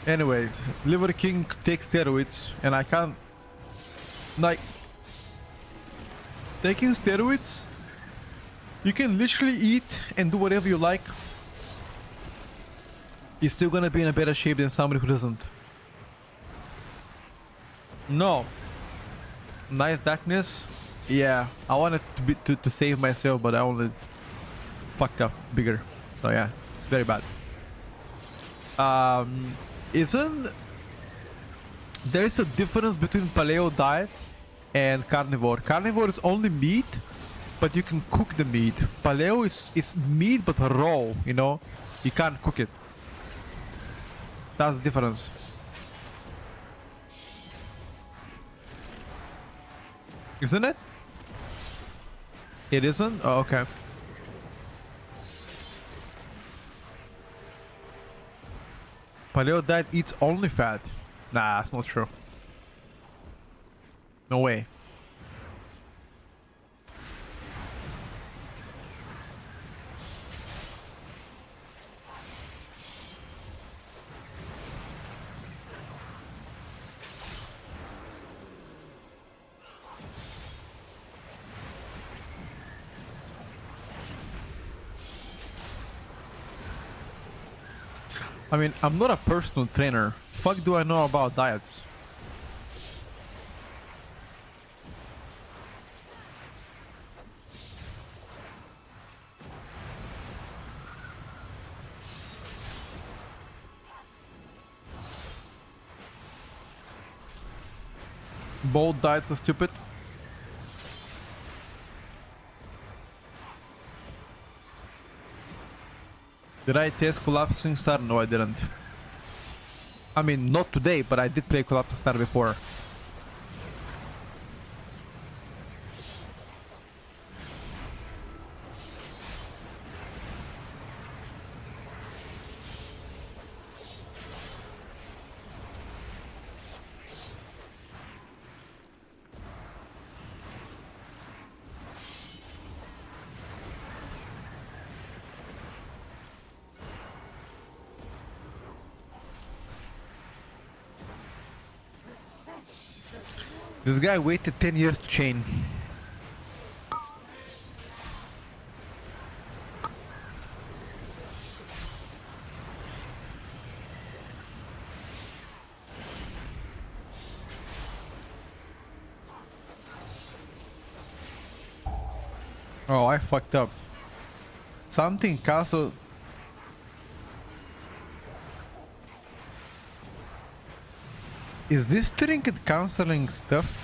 Anyway, Liver King takes steroids, and I can't, like, taking steroids, you can literally eat and do whatever you like. You're still gonna be in a better shape than somebody who doesn't. No. Nice darkness. Yeah, I wanted to save myself, but I only fucked up bigger. So yeah, it's very bad. Isn't there is a difference between paleo diet and carnivore? Carnivore is only meat, but you can cook the meat. Paleo is meat but raw, you know? You can't cook it. That's the difference. Isn't it? It isn't? Oh, okay. Paleo diet eats only fat. Nah, that's not true. No way. I mean, I'm not a personal trainer. Fuck do I know about diets? Bold diets are stupid. Did I test Collapsing Star? No, I didn't. I mean, not today, but I did play Collapsing Star before. This guy waited 10 years to chain. Oh, I fucked up. Something castle. Is this trinket counseling stuff?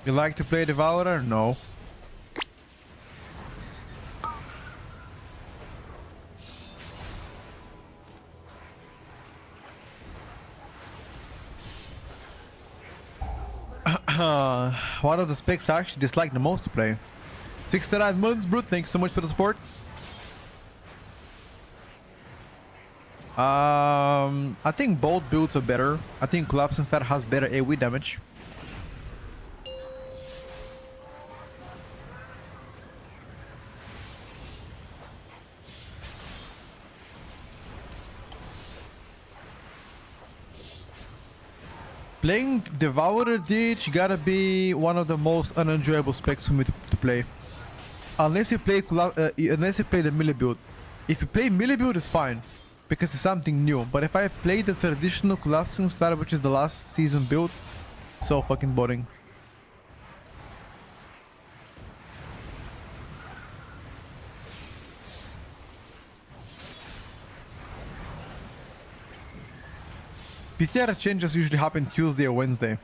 You like to play Devourer? No. One of the specs I actually dislike the most to play. 69 months, Brute. Thanks so much for the support. I think both builds are better. I think Collapse instead has better AoE damage. Playing Devourer Ditch gotta be one of the most unenjoyable specs for me to play. Unless you play the melee build. If you play melee build, it's fine, because it's something new. But if I play the traditional Collapsing Star, which is the last season build, so fucking boring. PTR changes usually happen Tuesday or Wednesday.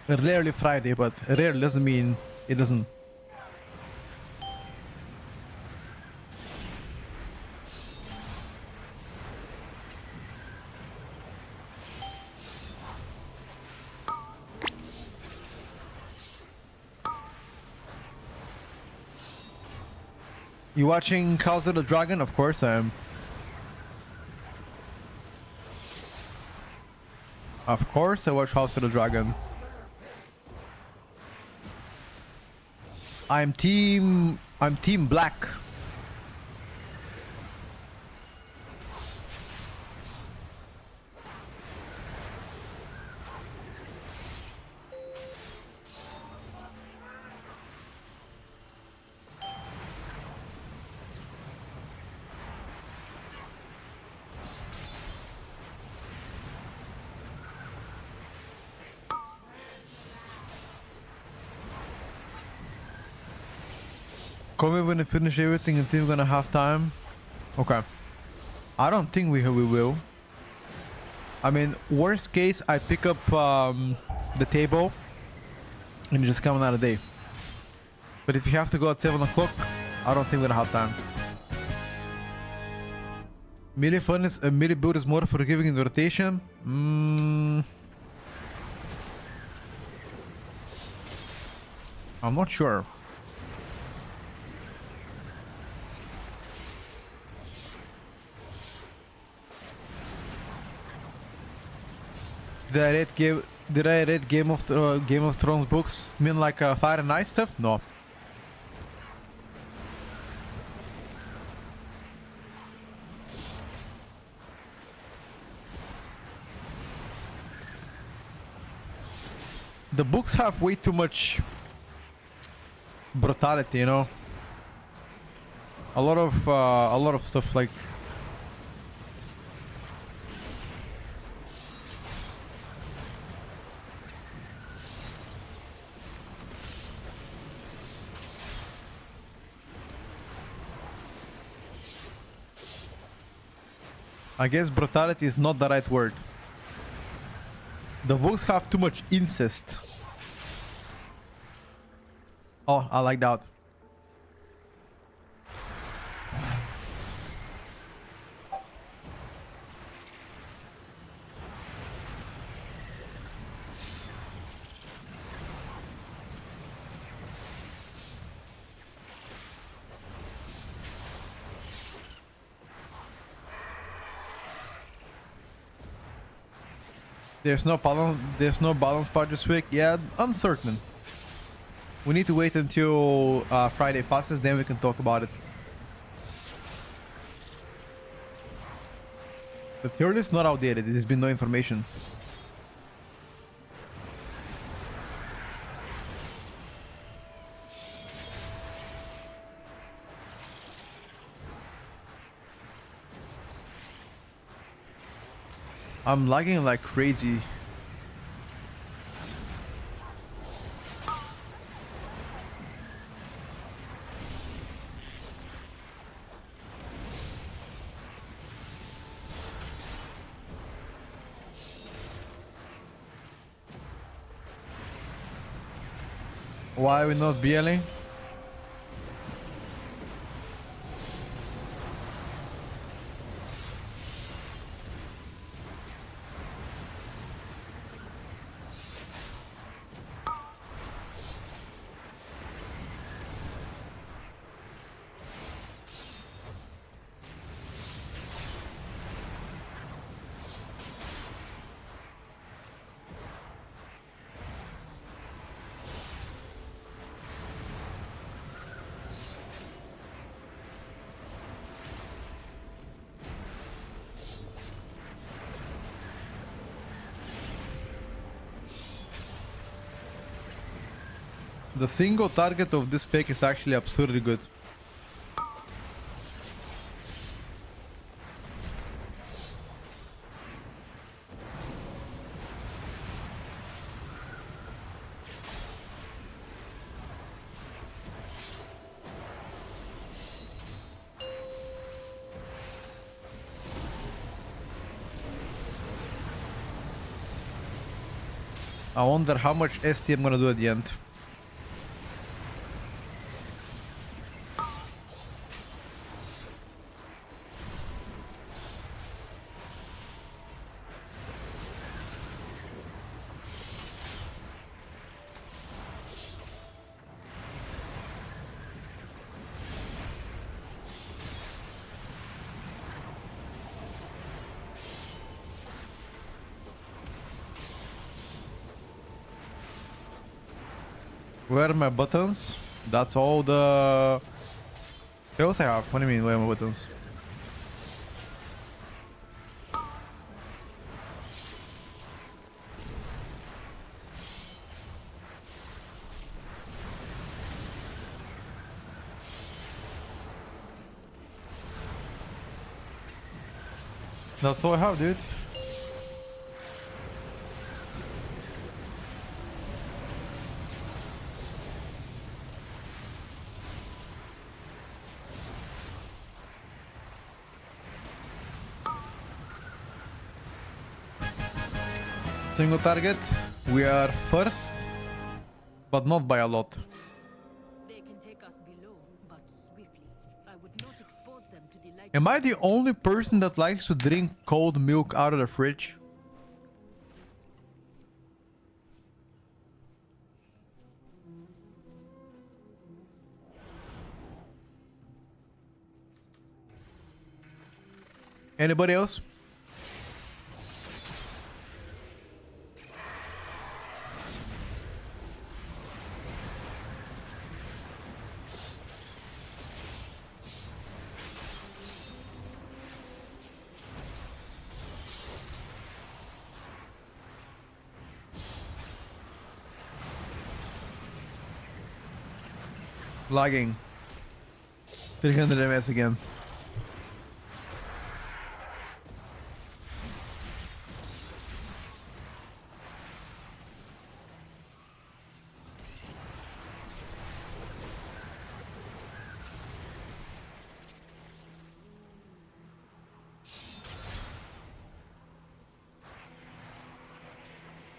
Rarely Friday, but rarely doesn't mean it doesn't. You watching House of the Dragon? Of course I am. Of course I watch House of the Dragon. I'm team black. Call me when you finish everything and think we're gonna have time. Okay. I don't think we will. I mean, worst case, I pick up the table and you just come another day. But if you have to go at 7 o'clock, I don't think we're gonna have time. Melee fun is melee build is more forgiving in the rotation. I'm not sure. Did I read Game of Thrones books? You mean like Fire and Ice stuff? No. The books have way too much brutality, you know. A lot of stuff like. I guess brutality is not the right word. The books have too much incest. Oh, I like that. There's no balance part this week. Yeah, uncertain. We need to wait until Friday passes, then we can talk about it. The theory is not outdated. There's been no information. I'm lagging like crazy. Why are we not BLing? The single target of this pick is actually absurdly good. I wonder how much ST I'm gonna do at the end. Where are my buttons? That's all the pills I have. What do you mean, where are my buttons? That's all I have, dude. Single target. We are first, but not by a lot. They can take us below, but swiftly. I would not expose them to the light. Am I the only person that likes to drink cold milk out of the fridge? Anybody else? Lagging. 300 ms again.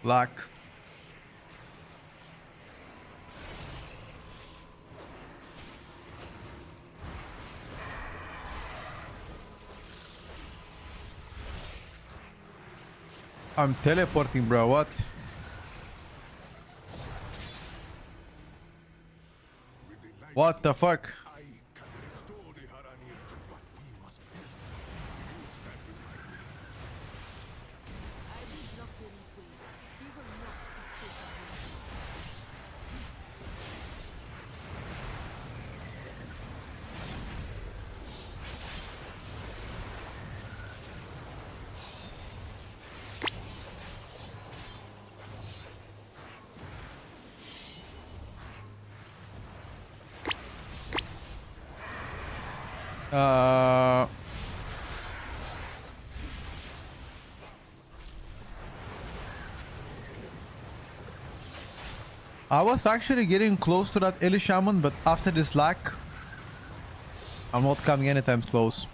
Lag. I'm teleporting, bro. What? What the fuck? I was actually getting close to that Eli Shaman, but after this lag, I'm not coming anytime close.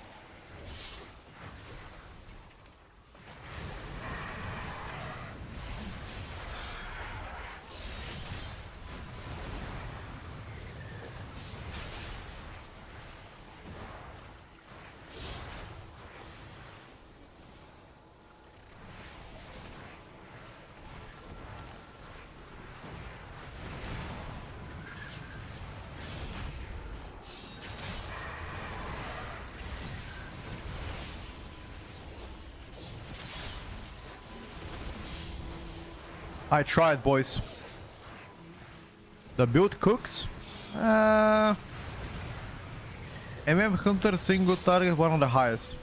I tried, boys. The build cooks. MM Hunter single target, one of the highest.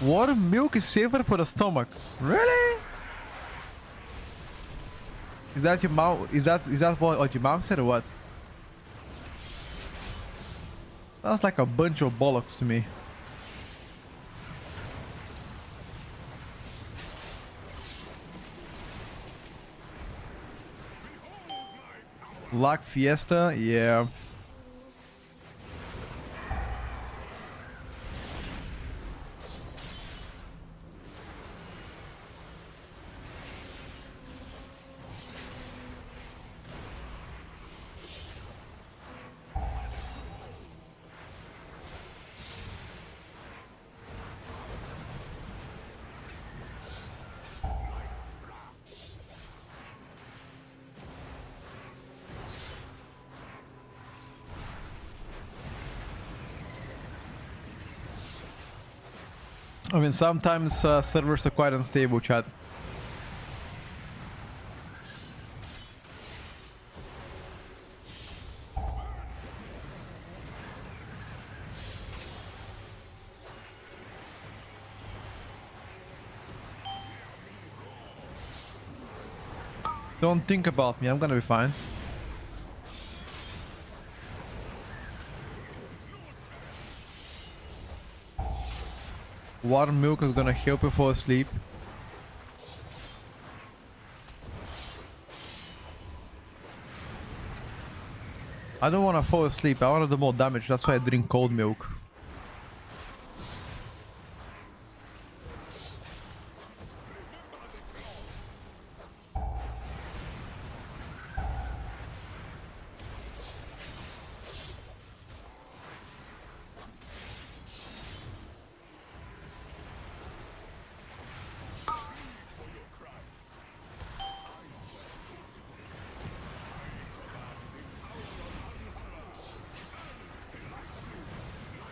Water milk is safer for the stomach. Really? Is that your mouth? Is that what your mom said or what? Sounds like a bunch of bollocks to me. Lock Fiesta, yeah. I mean, sometimes servers are quite unstable, chat. Don't think about me, I'm gonna be fine. Warm milk is gonna help you fall asleep. I don't wanna fall asleep, I wanna do more damage, that's why I drink cold milk.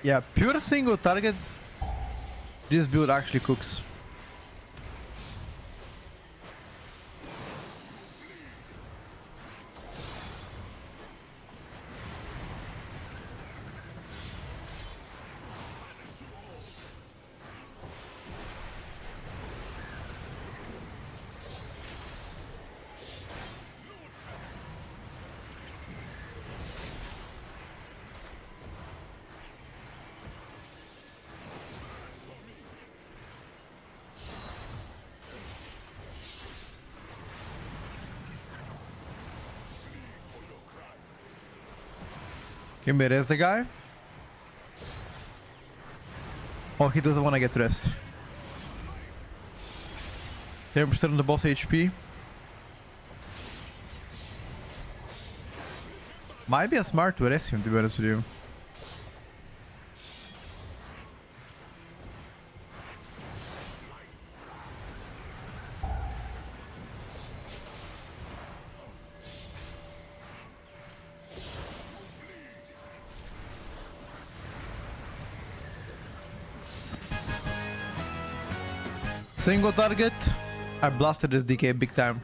Yeah, pure single target, this build actually cooks. Can we rest the guy? Oh, he doesn't want to get rest. 10% on the boss HP. Might be a smart to rest him, to be honest with you. Single target. I blasted this DK big time.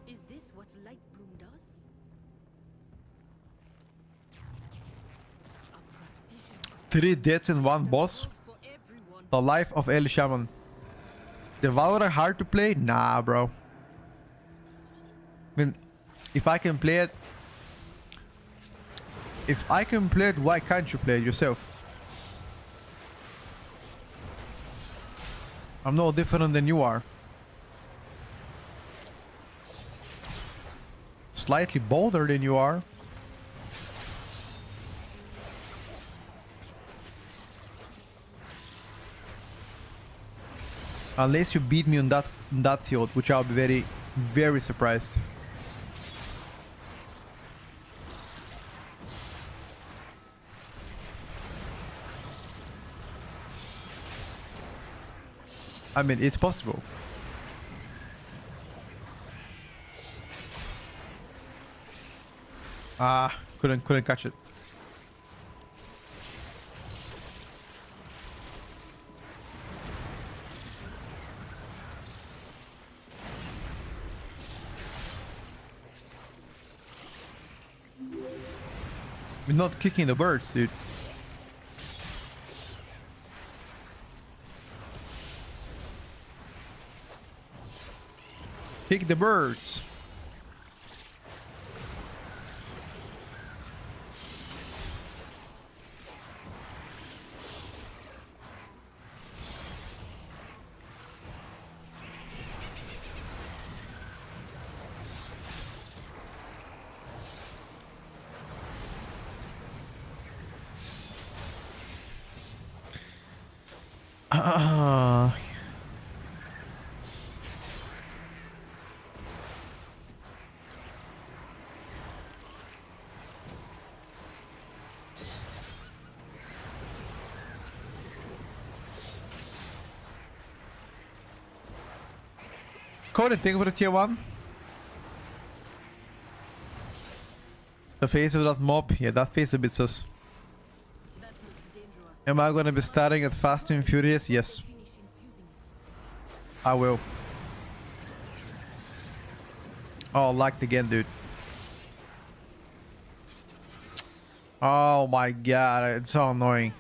Is this what light bloom does? A precision 3 deaths in one boss. for everyone. The life of El Shaman. Devourer hard to play? Nah, bro. I mean, if I can play it... If I can play it, why can't you play it yourself? I'm no different than you are. Slightly bolder than you are. Unless you beat me on that field, which I'll be very, very surprised. I mean, it's possible. Ah, couldn't catch it. We're not kicking the birds, dude. Kick the birds. Conan, thank you for the tier 1. The face of that mob, yeah, that face a bit sus. Am I gonna be starting at Fast and Furious? Yes. I will. Oh, lagged again, dude. Oh my god, it's so annoying.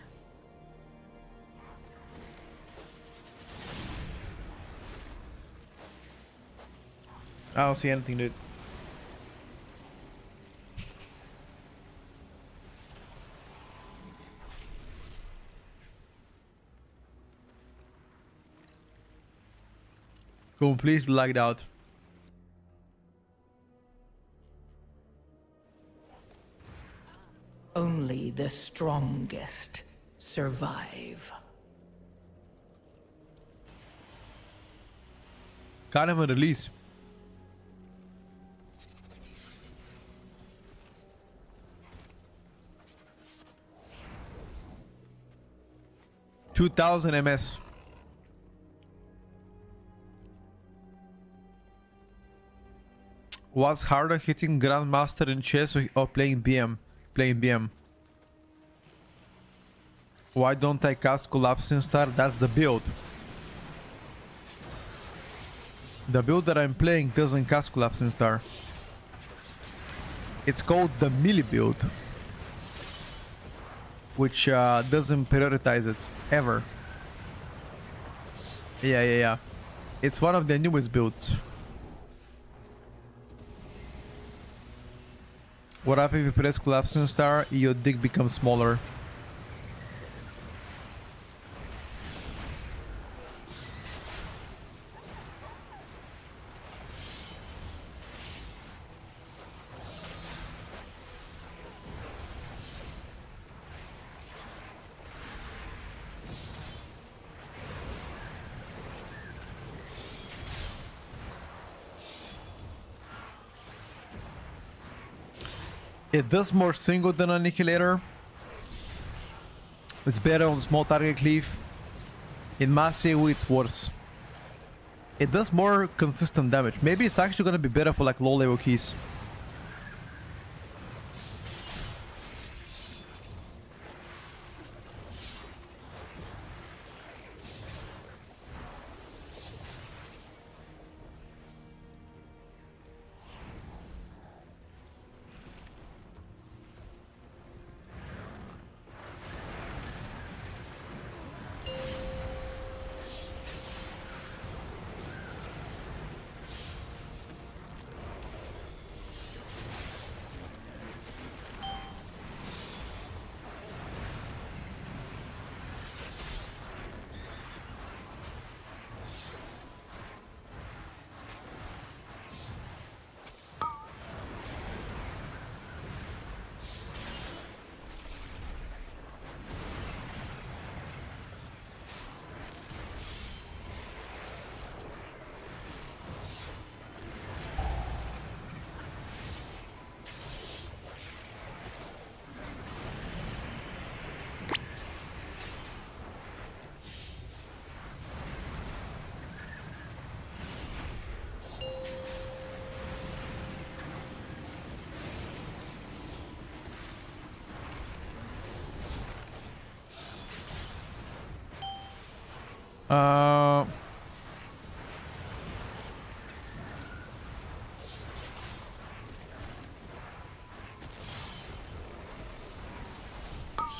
I don't see anything, dude. Completely lagged out. Only the strongest survive. Can't even release. $2,000 MS. What's harder, hitting Grandmaster in chess or playing BM? Playing BM. Why don't I cast Collapsing Star? That's the build. The build that I'm playing doesn't cast Collapsing Star. It's called the melee build, which doesn't prioritize it ever. Yeah. It's one of the newest builds. What happens if you press Collapsing Star? Your dick becomes smaller. It does more single than Annihilator. It's better on small target cleave. In mass AoE it's worse. It does more consistent damage. Maybe it's actually gonna be better for like low level keys. Uh,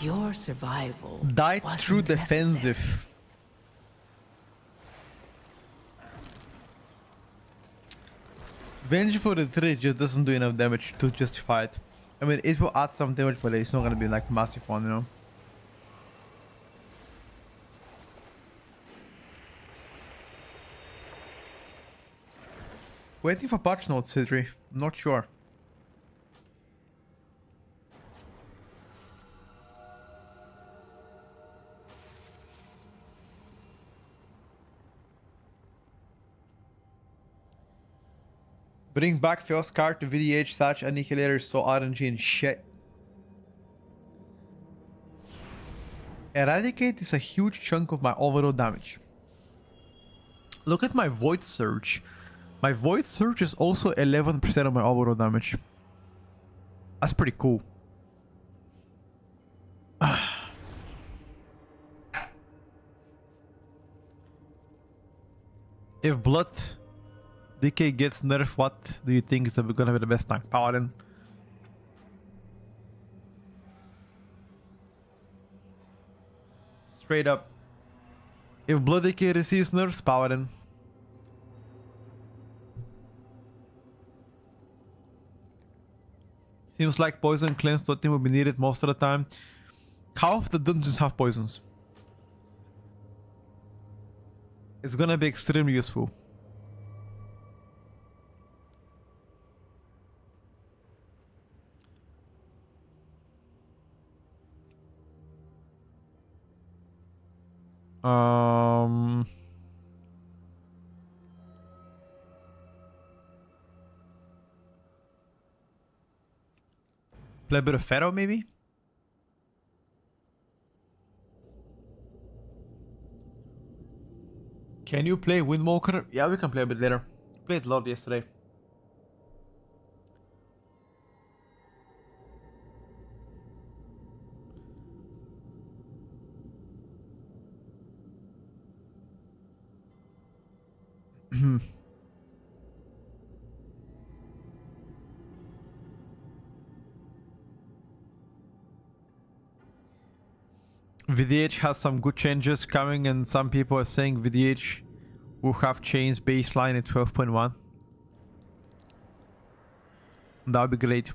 Your survival died wasn't through necessary. defensive. Vengeful Retreat just doesn't do enough damage to justify it. I mean, it will add some damage, but it's not gonna be like massive one, you know? Waiting for patch notes, Citri. Not sure. Bring back first card to VDH such Annihilator so RNG and shit. Eradicate is a huge chunk of my overall damage. Look at my Void Surge. My Void Surge is also 11% of my overall damage. That's pretty cool. If Blood Decay gets nerfed, what do you think is gonna be the best tank? Paladin. Straight up. If Blood Decay receives nerfs, Paladin. Seems like poison cleanse totem will be needed most of the time. Half of the dungeons have poisons. It's gonna be extremely useful. Play a bit of Pharaoh, maybe? Can you play Windwalker? Yeah, we can play a bit later. Played a lot yesterday. VDH has some good changes coming, and some people are saying VDH will have changed baseline at 12.1. That would be great.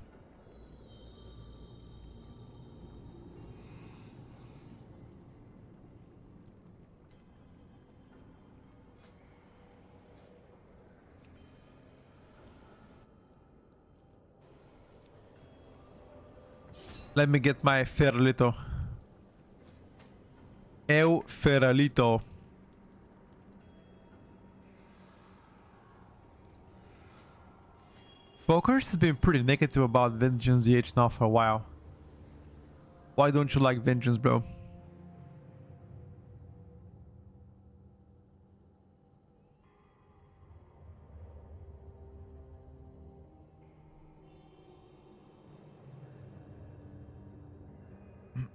Let me get my Feralito. El Feralito. Focus has been pretty negative about Vengeance EH now for a while. Why don't you like Vengeance, bro?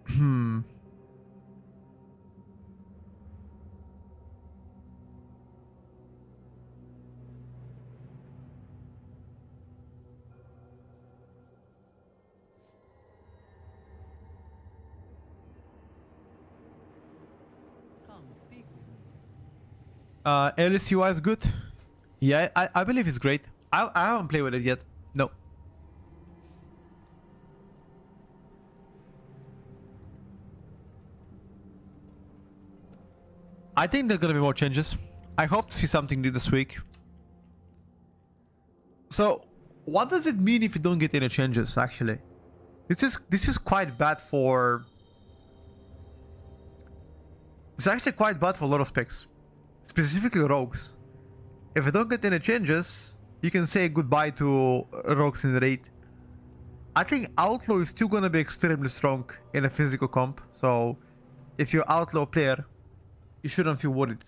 Hmm. Come, speak with me. LSUI is good. Yeah, I believe it's great. I haven't played with it yet. No. I think there's gonna be more changes. I hope to see something new this week. So, what does it mean if you don't get any changes? Actually, this is quite bad for. It's actually quite bad for a lot of specs, specifically rogues. If you don't get any changes, you can say goodbye to rogues in the raid. I think outlaw is still gonna be extremely strong in a physical comp. So, if you're outlaw player, you shouldn't feel worried.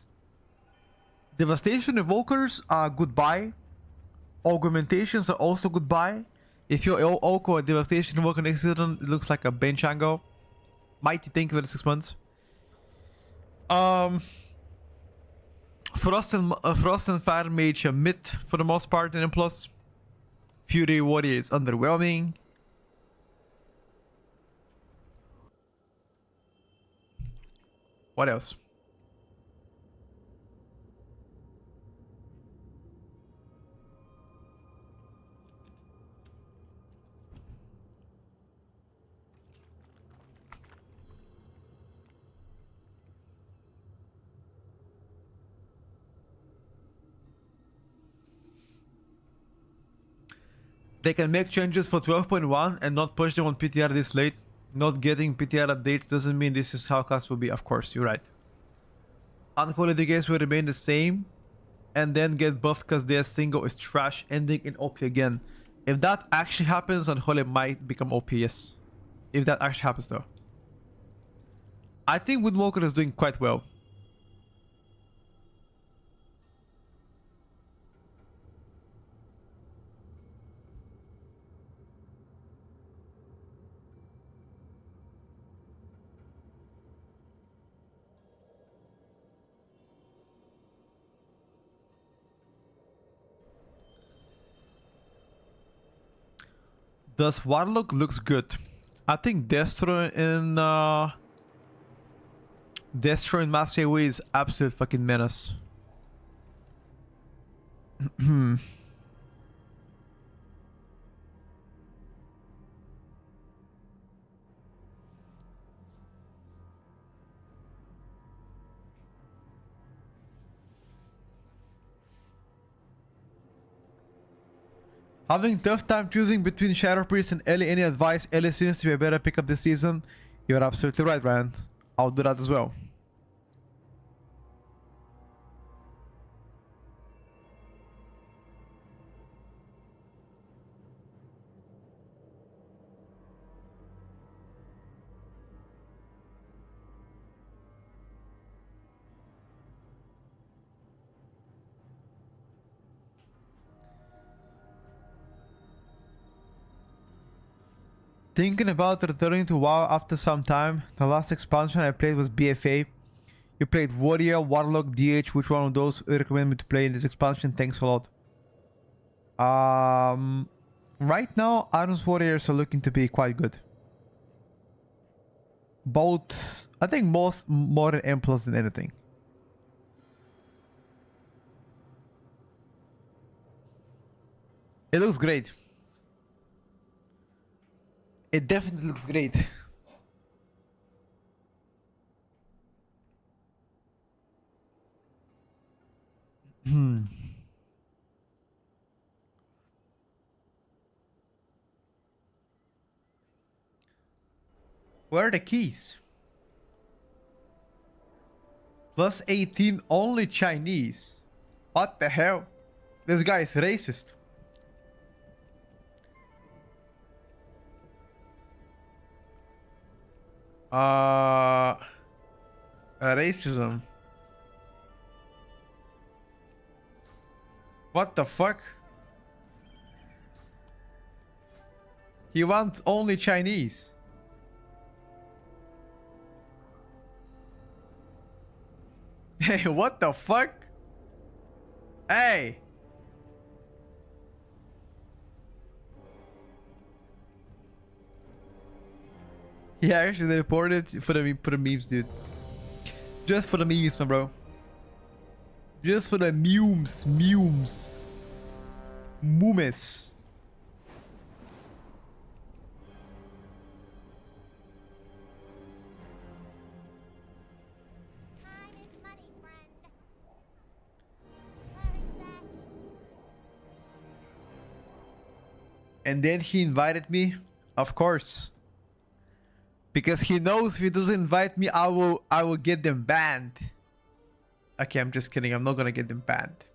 Devastation Evokers are goodbye. Augmentations are also goodbye. If you're Oko or Devastation Evoker next season, it looks like a bench angle. Mighty, thank you for the 6 months. Frost and Fire Mage are mid for the most part in M+. Fury Warrior is underwhelming. What else? They can make changes for 12.1 and not push them on PTR this late. Not getting PTR updates doesn't mean this is how class will be. Of course, you're right. Unquality games will remain the same and then get buffed because their single is trash, ending in OP again. If that actually happens, Unholy might become OP, yes. If that actually happens though. I think Windwalker is doing quite well. Does Warlock looks good? I think Destro in Master AoE is absolute fucking menace. Having tough time choosing between Shadow Priest and Ellie. Any advice? Ellie seems to be a better pickup this season. You're absolutely right, Ryan. I'll do that as well. Thinking about returning to WoW after some time. The last expansion I played was BFA. You played Warrior, Warlock, DH. Which one of those you recommend me to play in this expansion? Thanks a lot. Right now, Iron's Warriors are looking to be quite good. Both, I think more than M+ than anything. It looks great. It definitely looks great. Where are the keys? Plus 18 only Chinese. What the hell? This guy is racist. Uh, racism. What the fuck? He wants only Chinese. Hey, what the fuck? Hey. He actually reported for the memes, dude. Just for the memes, my bro. Just for the memes. Mumes. Mumes. Time is money, friend. Very sad. And then he invited me, of course. Because he knows if he doesn't invite me, I will get them banned. Okay, I'm just kidding. I'm not gonna get them banned.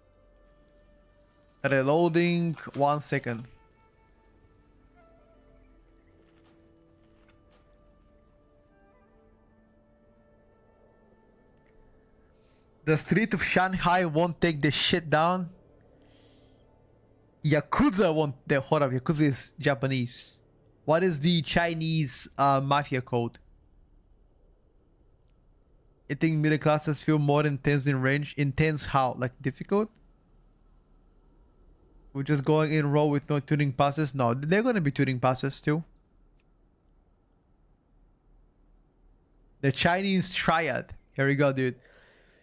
Reloading, 1 second. The street of Shanghai won't take the shit down. Yakuza won't. Hold up, Yakuza is Japanese. What is the Chinese mafia code? I think middle classes feel more intense in range. Intense how? Like difficult? We're just going in raw with no tuning passes? No, they're gonna be tuning passes too. The Chinese triad. Here we go, dude.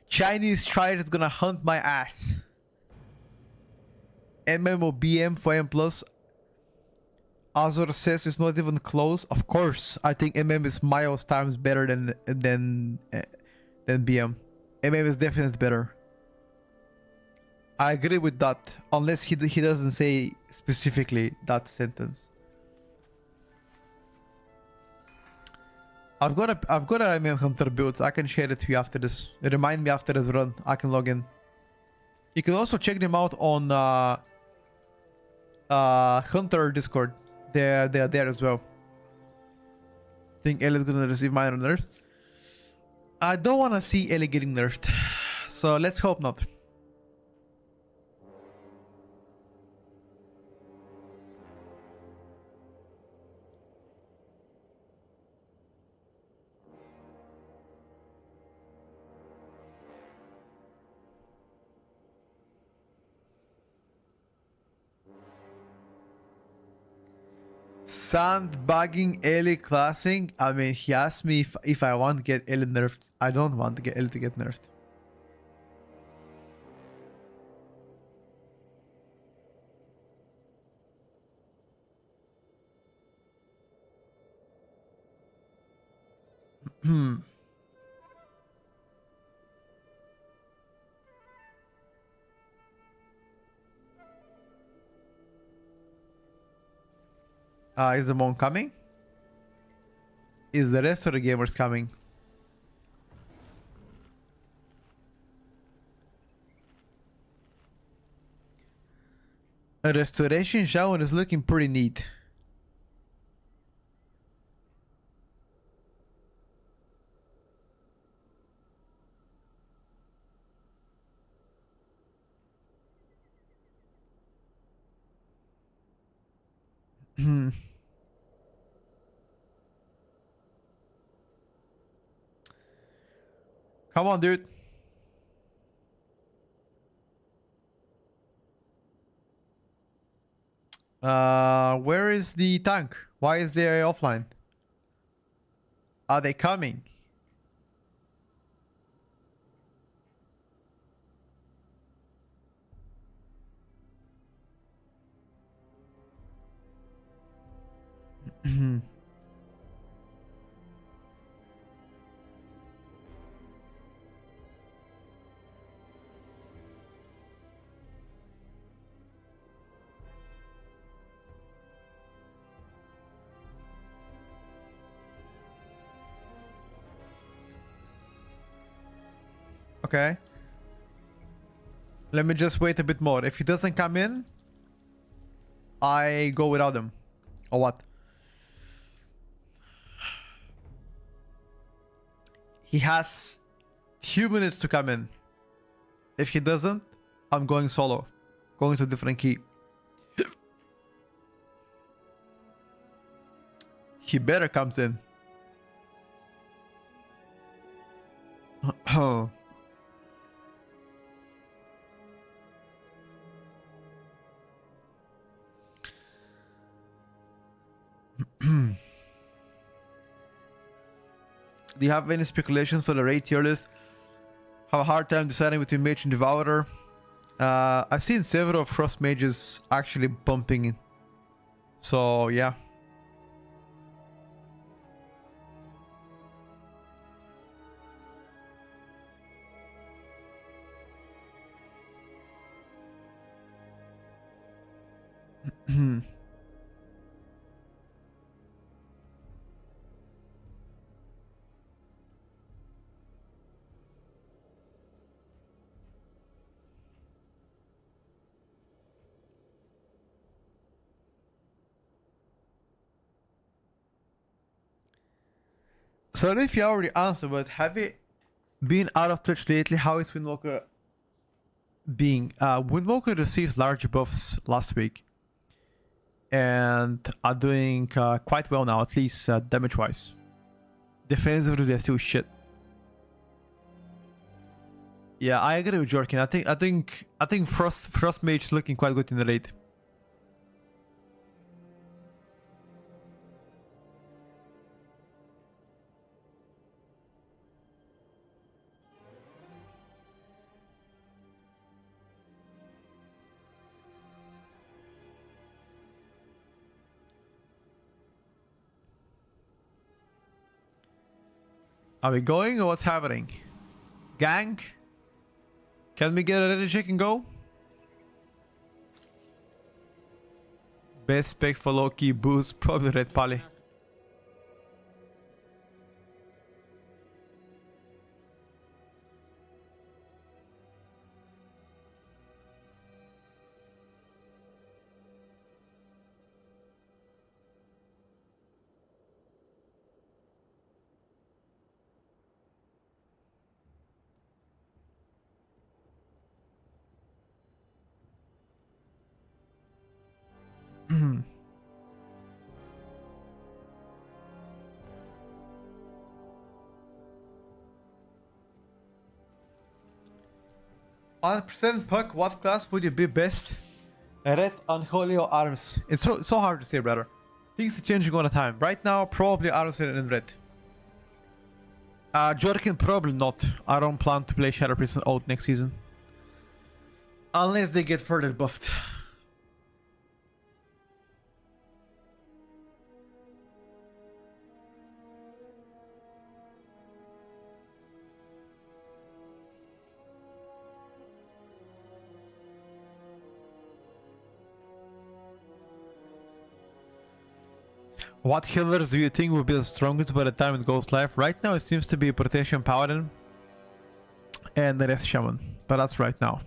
Chinese triad is gonna hunt my ass. MM or BM for M+. Azor says it's not even close. Of course, I think MM is miles times better than BM. MM is definitely better. I agree with that, unless he doesn't say specifically that sentence. I've got a MM Hunter build. I can share it to you after this. Remind me after this run. I can log in. You can also check them out on Hunter Discord. They're there as well. Think Ellie's gonna receive minor nerf. I don't want to see Ellie getting nerfed, so let's hope not. Sandbagging Ellie classing. I mean, he asked me if I want to get Ellie nerfed. I don't want to get Ellie to get nerfed. Is the monk coming? Is the rest of the gamers coming? A restoration shower is looking pretty neat. Come on, dude. Where is the tank? Why is they offline? Are they coming? Okay. Let me just wait a bit more. If he doesn't come in, I go without him. Or what? He has 2 minutes to come in. If he doesn't, I'm going solo. Going to a different key. He better comes in. Do you have any speculations for the raid tier list? Have a hard time deciding between Mage and Devourer. I've seen several Frost Mages actually bumping in. So, yeah. So if you already answered, but have you been out of touch lately? How is Windwalker being? Windwalker received large buffs last week and are doing quite well now, at least damage wise. Defensively, they're still shit. Yeah, I agree with Jorkin. I think Frost Mage is looking quite good in the raid. Are we going or what's happening? Gang? Can we get a ready check and go? Best pick for low-key boost, probably Red Pally. %, Puck, what class would you be best? Red, Unholy, or Arms? It's so hard to say, brother. Things are changing all the time. Right now, probably Arms and Red. Jorkin, probably not. I don't plan to play Shadow Priest and Oath next season. Unless they get further buffed. What healers do you think will be the strongest by the time it goes live? Right now it seems to be Protection Paladin and the rest Shaman, but that's right now.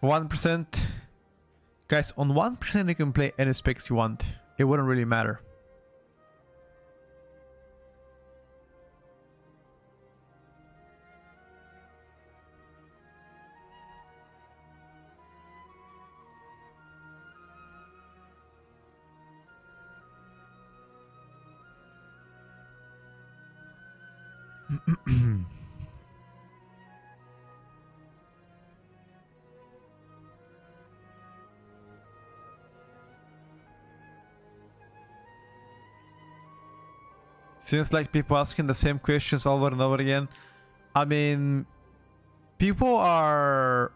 For 1%, guys, on 1% you can play any specs you want. It wouldn't really matter. Seems like people asking the same questions over and over again. I mean, people are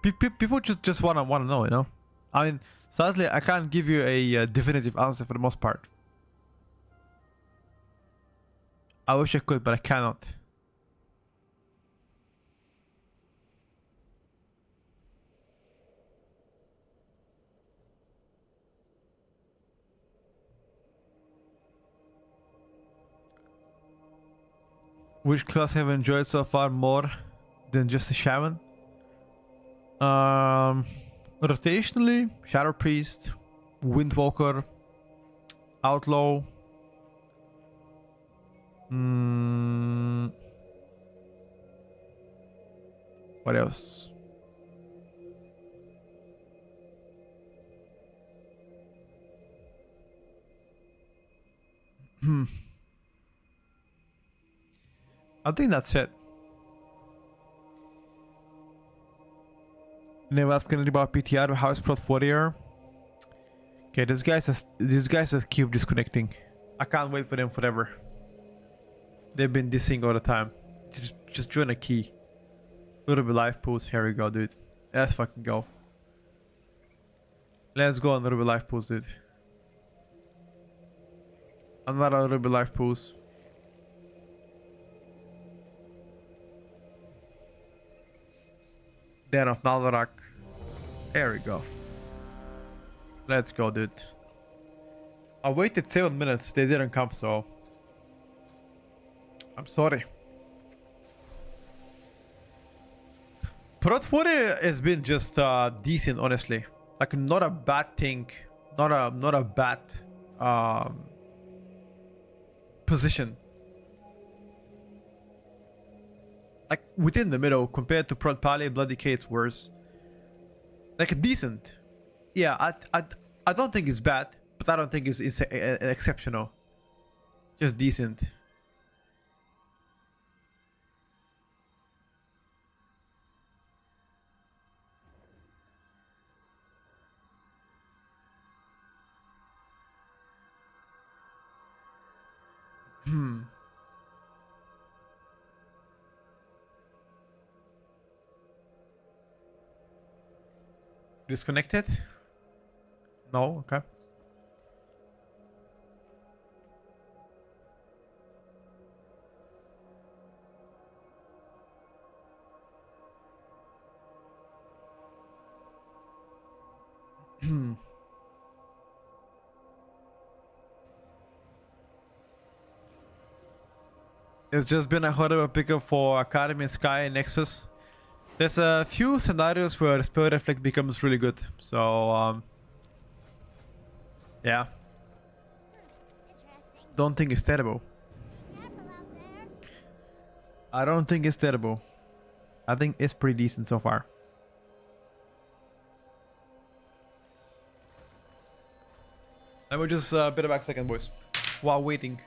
people just wanna know, you know. I mean, sadly, I can't give you a definitive answer for the most part. I wish I could, but I cannot. Which class have you enjoyed so far more than just a shaman? Rotationally, Shadow Priest, Windwalker, Outlaw. What else? I think that's it. Never asked anything about PTR, House Prot Warrior. Okay, these guys just keep disconnecting. I can't wait for them forever. They've been dissing all the time. Just join a key. Little bit life pools. Here we go, dude. Let's fucking go. Let's go on little bit life pools, dude. Another little bit life pools. Den of Nalvarak. There we go. Let's go, dude. I waited 7 minutes. They didn't come, so I'm sorry. Protwood has been just decent, honestly. Like, not a bad thing. Not a bad position. Like, within the middle compared to Prot Pally, Bloody K, it's worse. Like, decent. Yeah, I don't think it's bad, but I don't think it's exceptional. Just decent. Disconnected? No, okay. It's just been a horrible pickup for Academy, Sky, and Nexus. There's a few scenarios where Spell Reflect becomes really good. So, yeah. Interesting. Don't think it's terrible. Careful out there. I don't think it's terrible. I think it's pretty decent so far. Let me just bit back a second, boys. While waiting.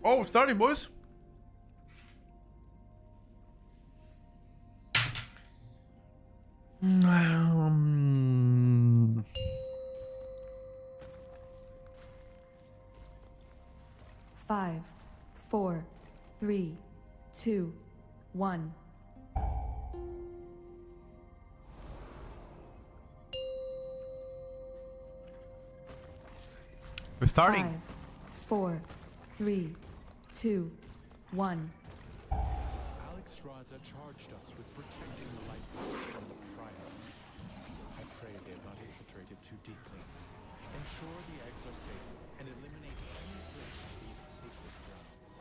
Oh, starting, boys. Five, four, three, two, one. We're starting. 5, 4, 3, 2, 1. Alex Raza charged us with protecting the light force from the Primus. I pray they have not infiltrated too deeply. Ensure the eggs are safe and eliminate any threat of these sacred grounds.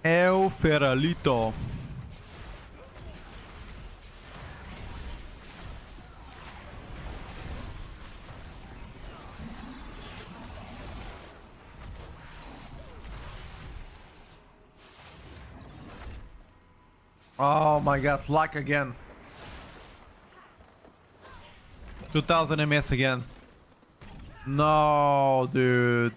El Feralito. Oh my god, luck again. 2000 MS again. No, dude.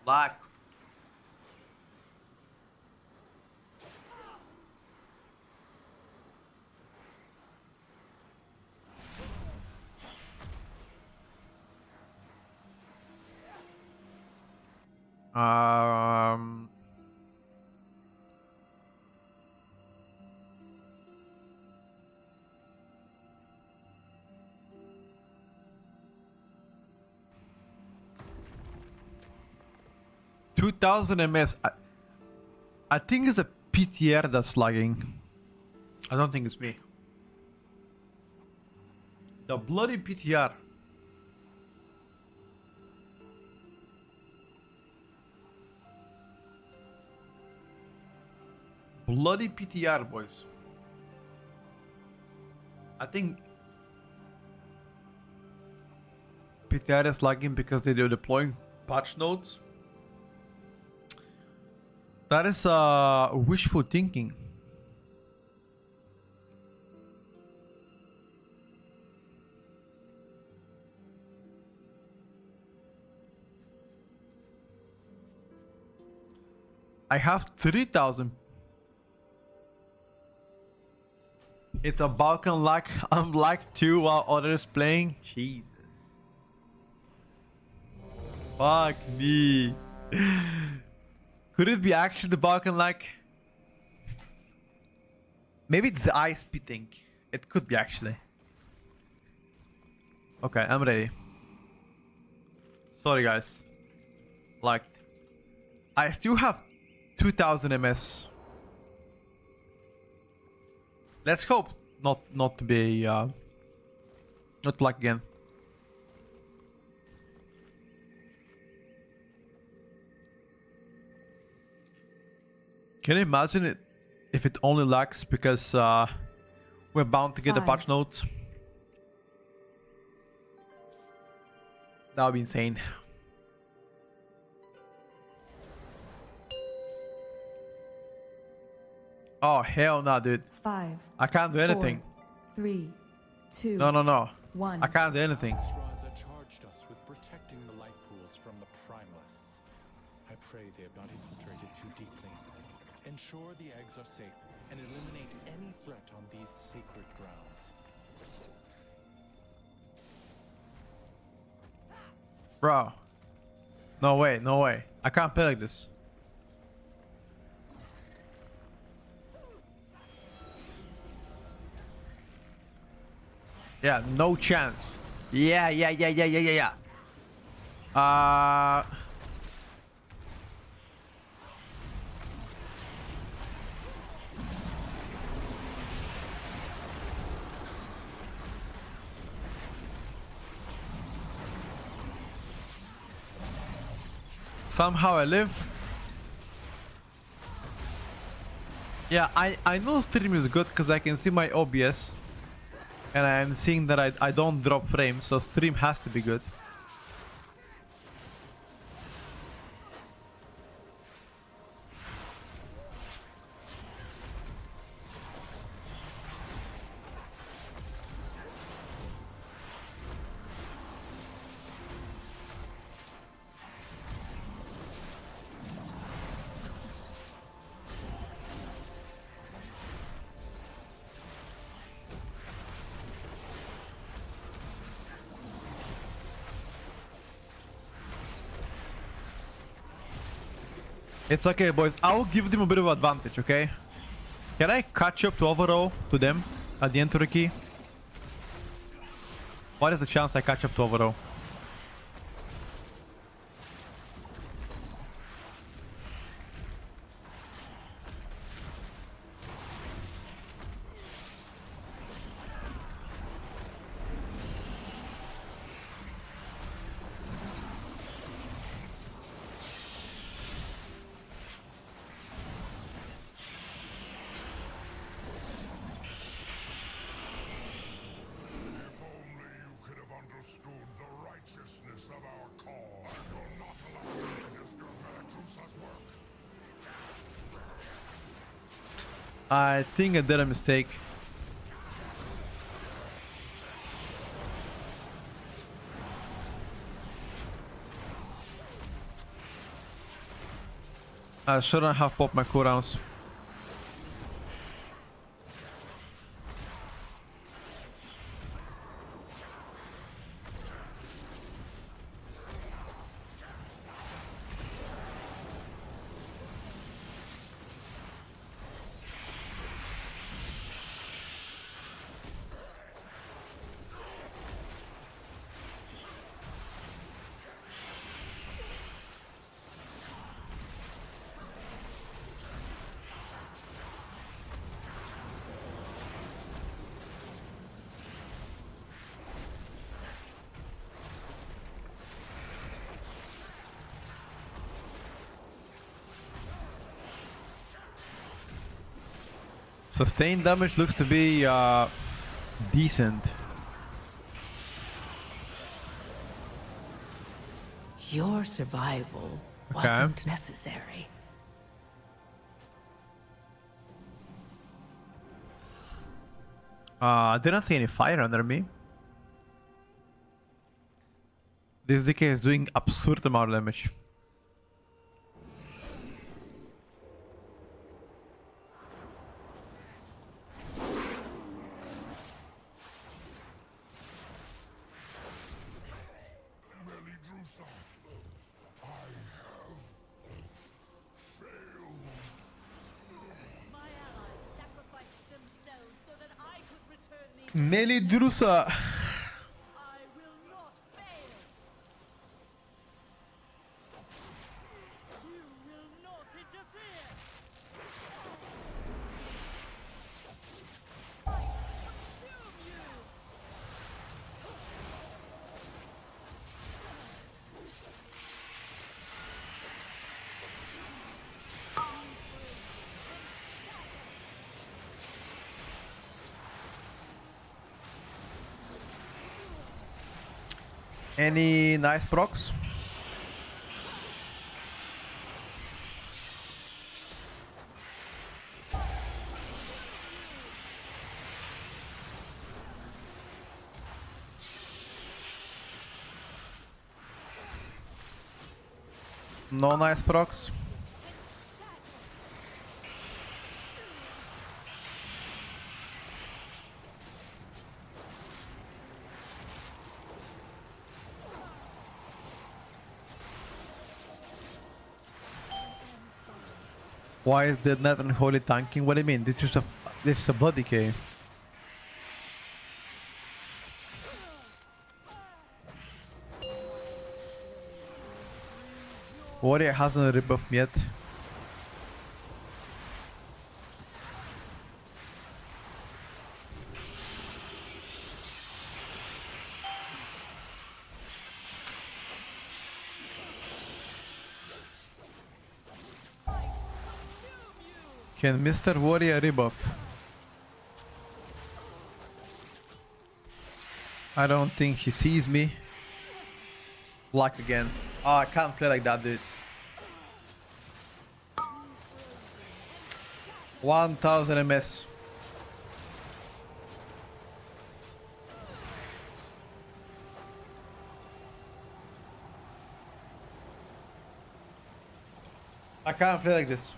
Luck. Um 2000 MS. I think it's the PTR that's lagging. I don't think it's me. The bloody PTR. Bloody PTR, boys. I think PTR is lagging because they're deploying patch notes. That is wishful thinking. I have 3000. It's a Balkan lag. I'm lag too while others playing. Jesus. Fuck me. Could it be actually the Balkan lag? Maybe it's the ISP thing. It could be actually. Okay, I'm ready. Sorry guys. Like, I still have 2000 MS. Let's hope not to be not lag again. Can you imagine it if it only lags because we're bound to get the patch notes? That would be insane. Oh hell no, dude. 5. I can't do anything. 3, 2. No. 1. I can't do anything. Alex Raza charged us with protecting the life pools from the Primalists. I pray they have not infiltrated too deeply. Ensure the eggs are safe and eliminate any threat on these sacred grounds. Bro. No way. I can't play like this. Yeah, no chance. Yeah. Somehow I live. Yeah, I know stream is good because I can see my OBS. And I'm seeing that I don't drop frames, so stream has to be good. It's okay, boys. I'll give them a bit of advantage, okay? Can I catch up to overall to them at the entry key? What is the chance I catch up to overall? If only you could have understood the righteousness of our call, and you're not allowed to disturb Meladrusa's work. I think I did a mistake. I shouldn't have popped my cooldowns. Sustained damage looks to be decent. Your survival Okay. wasn't necessary. I didn't see any fire under me. This DK is doing absurd amount of damage. Meladrusa, I have failed. My allies sacrificed themselves so that I could return these. Meladrusa. I will not fail. You will not interfere. I consume you. Any nice procs? No nice procs. Why is Dead Knight Unholy tanking? What do you mean? This is a body K. Warrior hasn't rebuffed me yet. Can Mr. Warrior rebuff? I don't think he sees me. Luck again. Oh, I can't play like that, dude. 1000 MS. I can't play like this.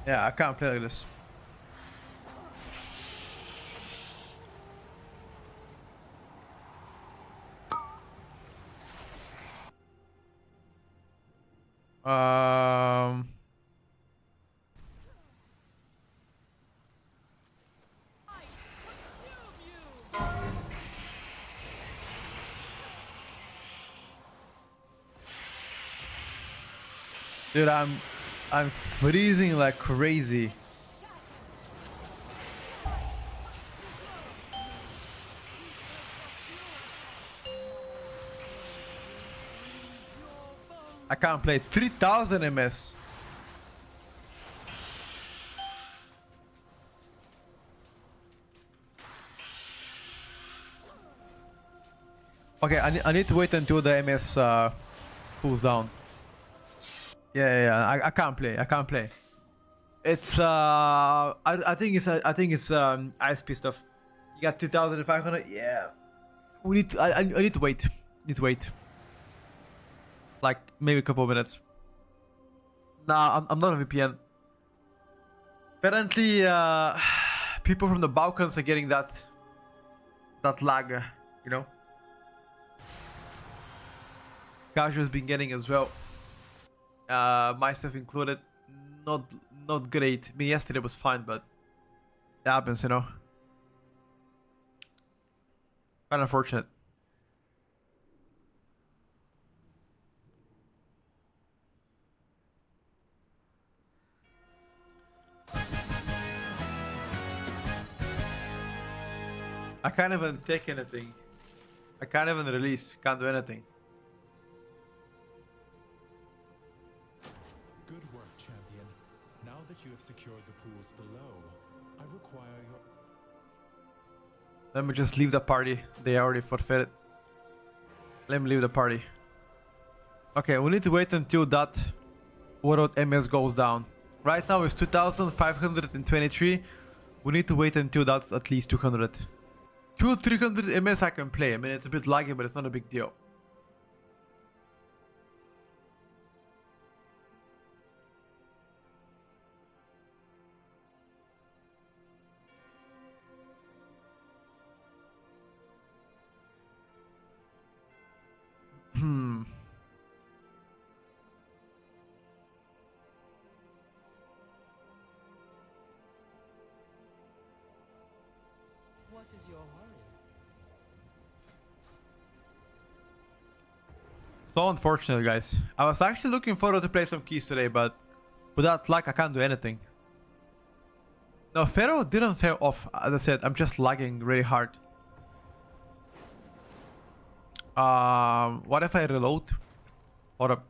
Yeah, I can't play like this. Um, Dude, I'm freezing like crazy. I can't play 3000 MS. Okay, I need to wait until the MS cools down. Yeah. I can't play. I can't play. It's I think it's ISP stuff. You got 2500. Yeah. We need to, I need to wait. Need to wait. Like maybe a couple of minutes. Nah, I'm not a VPN. Apparently, people from the Balkans are getting that lag, you know. Casual's been getting as well. Myself included. Not great. I mean, yesterday was fine, but it happens, you know. Kind of unfortunate. I can't even take anything. I can't even release. Can't do anything. Good work, champion. Now that you have secured the pools below, I require your... Let me just leave the party. They already forfeited. Let me leave the party. Okay, we need to wait until that World MS goes down. Right now it's 2523. We need to wait until that's at least 200. 300 MS I can play. I mean, it's a bit laggy, but it's not a big deal. What is your hurry? So unfortunate, guys. I was actually looking forward to play some keys today, but without luck, I can't do anything. No, Pharaoh didn't fail off. As I said, I'm just lagging really hard. What if I reload? Hold up.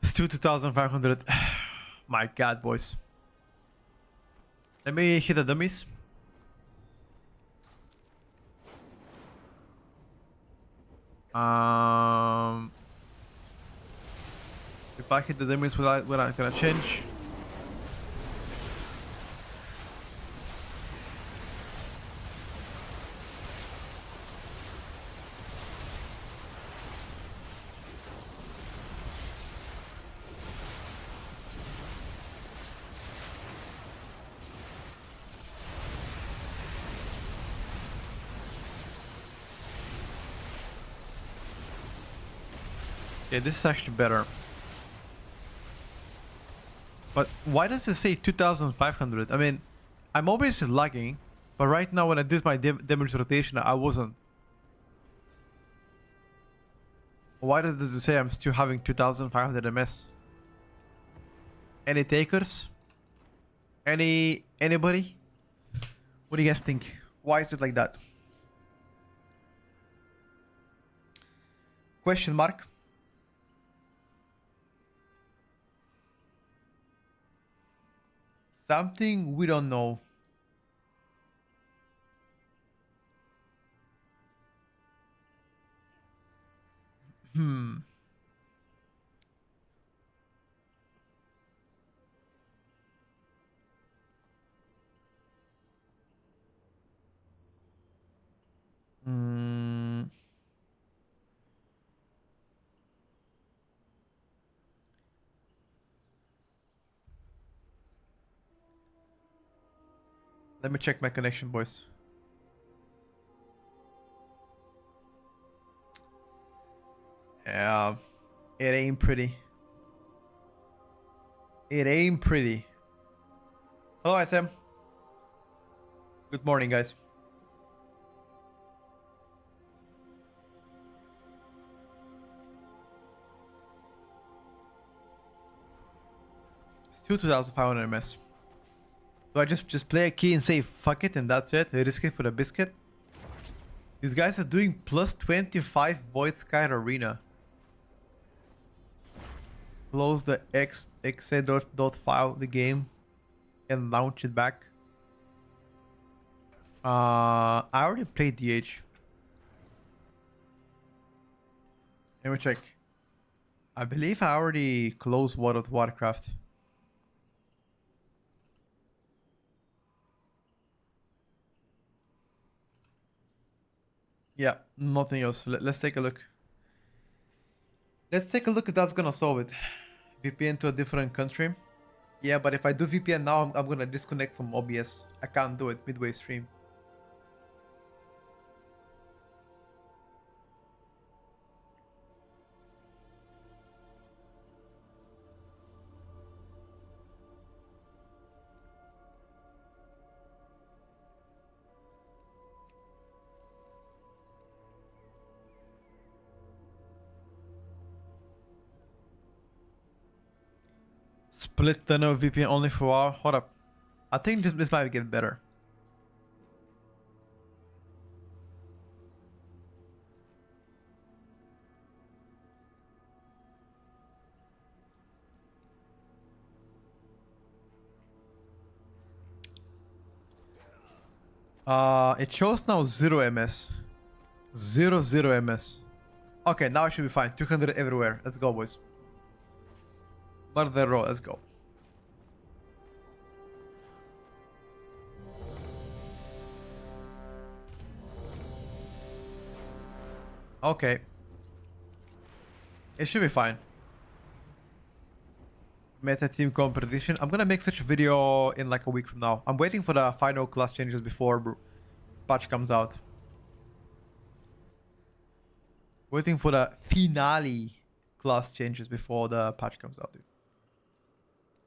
Still 2,500. My god, boys. Let me hit the dummies. If I hit the damage without gonna change. Yeah, this is actually better. But why does it say 2500? I mean, I'm obviously lagging, but right now when I did my damage rotation, I wasn't. Why does it say I'm still having 2500 MS? Any takers? Anybody? What do you guys think? Why is it like that? Question mark. Something we don't know. Hmm. Hmm. Let me check my connection, boys. Yeah, it ain't pretty. It ain't pretty. Hello, SM. Good morning, guys. Still 2500 MS. Do I just play a key and say fuck it and that's it? Risk it for the biscuit? These guys are doing plus 25 Void Sky Arena. Close the exe.file the game and launch it back. I already played DH. Let me check. I believe I already closed World of Warcraft. Yeah, nothing else. Let's take a look. Let's take a look if that's gonna solve it. VPN to a different country. Yeah, but if I do VPN now, I'm gonna disconnect from OBS. I can't do it midway stream. Split tunnel VPN only for a while. Hold up. I think this might get better. It shows now 0 MS. 0 MS. Okay, now it should be fine. 200 everywhere. Let's go, boys. Murder row, let's go. Okay. It should be fine. Meta team competition. I'm gonna make such a video in like a week from now. I'm waiting for the final class changes before patch comes out. Waiting for the finale class changes before the patch comes out, dude.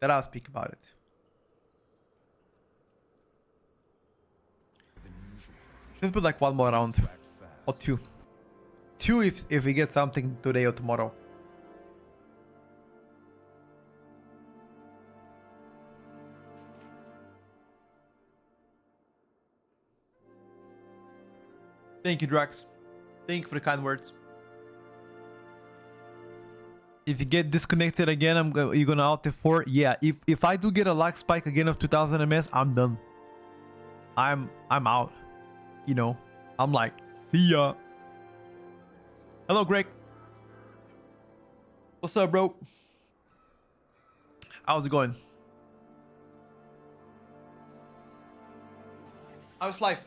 Then I'll speak about it. Let's put like one more round. Or two. Two if we get something today or tomorrow. Thank you, Drax. Thank you for the kind words. If you get disconnected again, you're gonna alt F4. Yeah, if I do get a lag spike again of 2000 ms, I'm done. I'm out. You know, I'm like, see ya. Hello, Greg. What's up, bro? How's it going? How's life?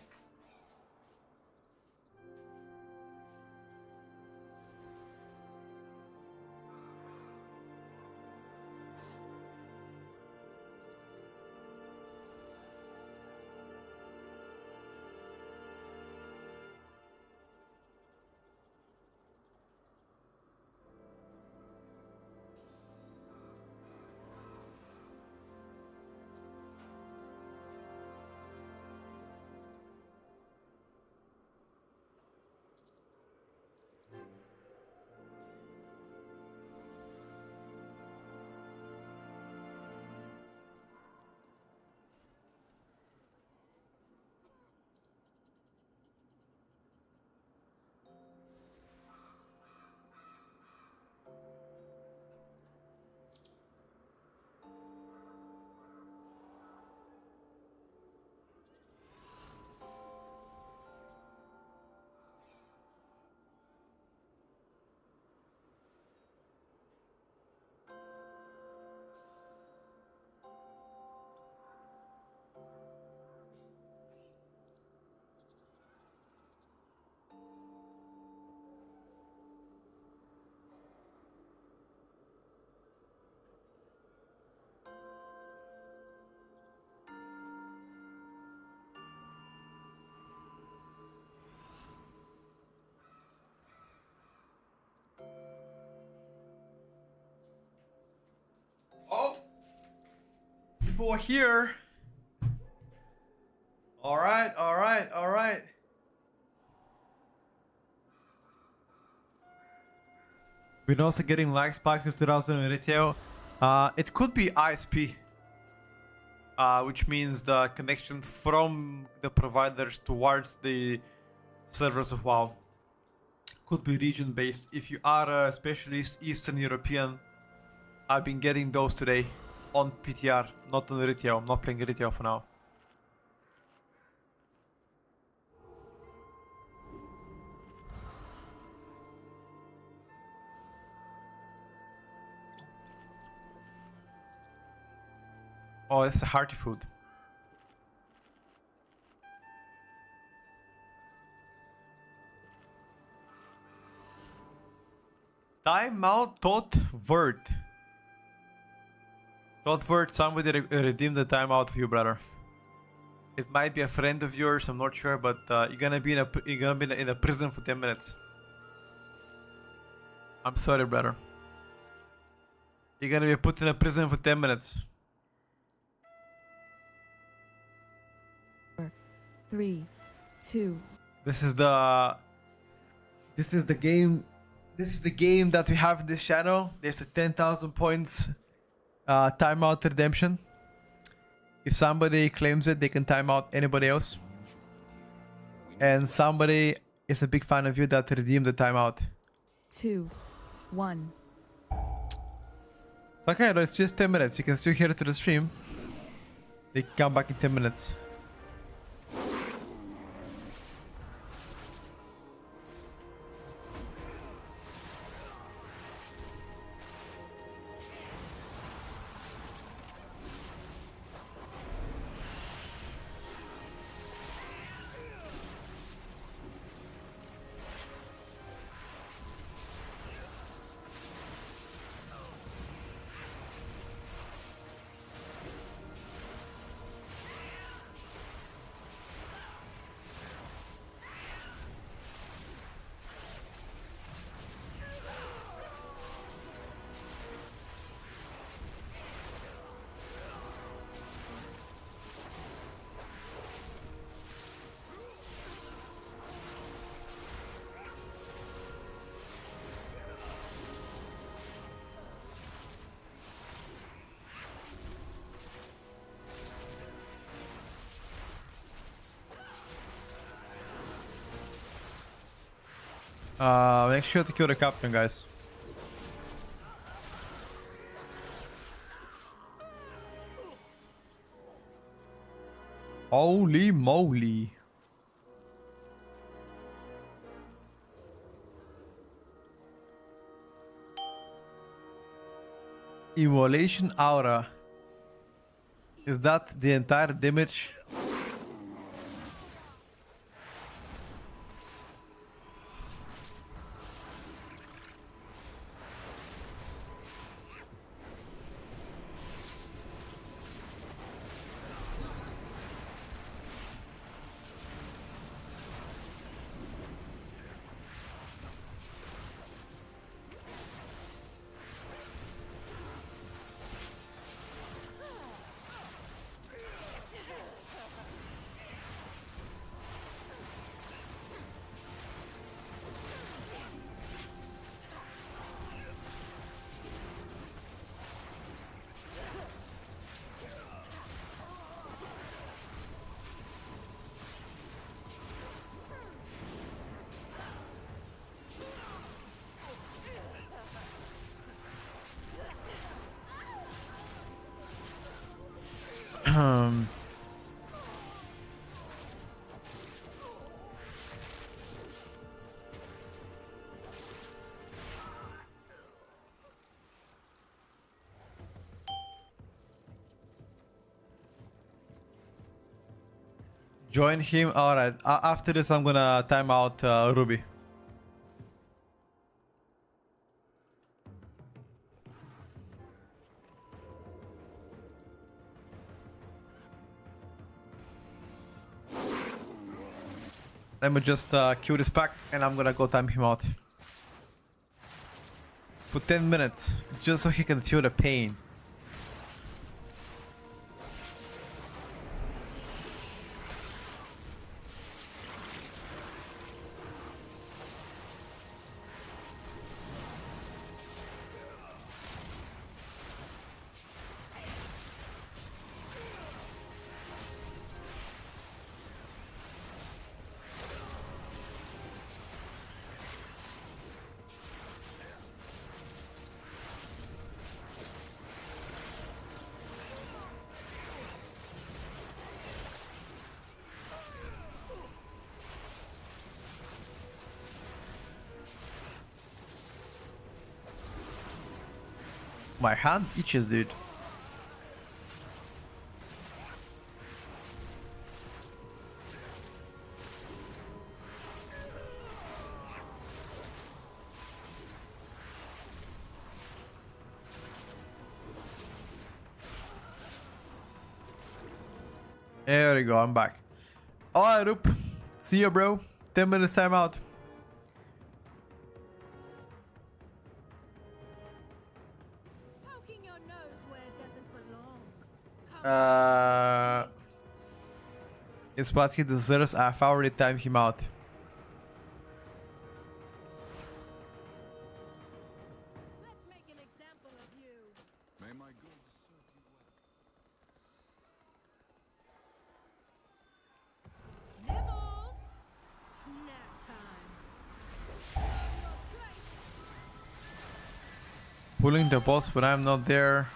Oh, people are here. All right, all right, all right. We're also getting lag spikes with 2000 in retail. It could be ISP, which means the connection from the providers towards the servers of WoW. Could be region based. If you are a specialist Eastern European, I've been getting those today on PTR, not on retail. I'm not playing retail for now. Oh, it's a hearty food. Timeout Tot Word. Tot Word, somebody redeem the timeout for you, brother. It might be a friend of yours, I'm not sure, but you're gonna be in a prison for 10 minutes. I'm sorry, brother. You're gonna be put in a prison for 10 minutes. 3, 2. This is the game. This is the game that we have in this channel. There's a 10,000 points timeout redemption. If somebody claims it, they can time out anybody else. And somebody is a big fan of you that redeemed the timeout. 2, 1. Okay, no, it's just 10 minutes. You can still hear it to the stream. They can come back in 10 minutes. Make sure to kill the captain, guys. Holy moly. Immolation aura. Is that the entire damage? Join him. Alright. After this, I'm gonna time out Ruby. Let me just kill this pack and I'm gonna go time him out. For 10 minutes. Just so he can feel the pain. My hand itches, dude. There we go, I'm back. Alright, Roop. See ya, bro. 10 minutes time out. Poking your nose where it doesn't belong. It's what he deserves. I've already timed him out. Let's make an example of you. May my goods serve you well. Nibbles! Snack time. Your place. Pulling the boss when I'm not there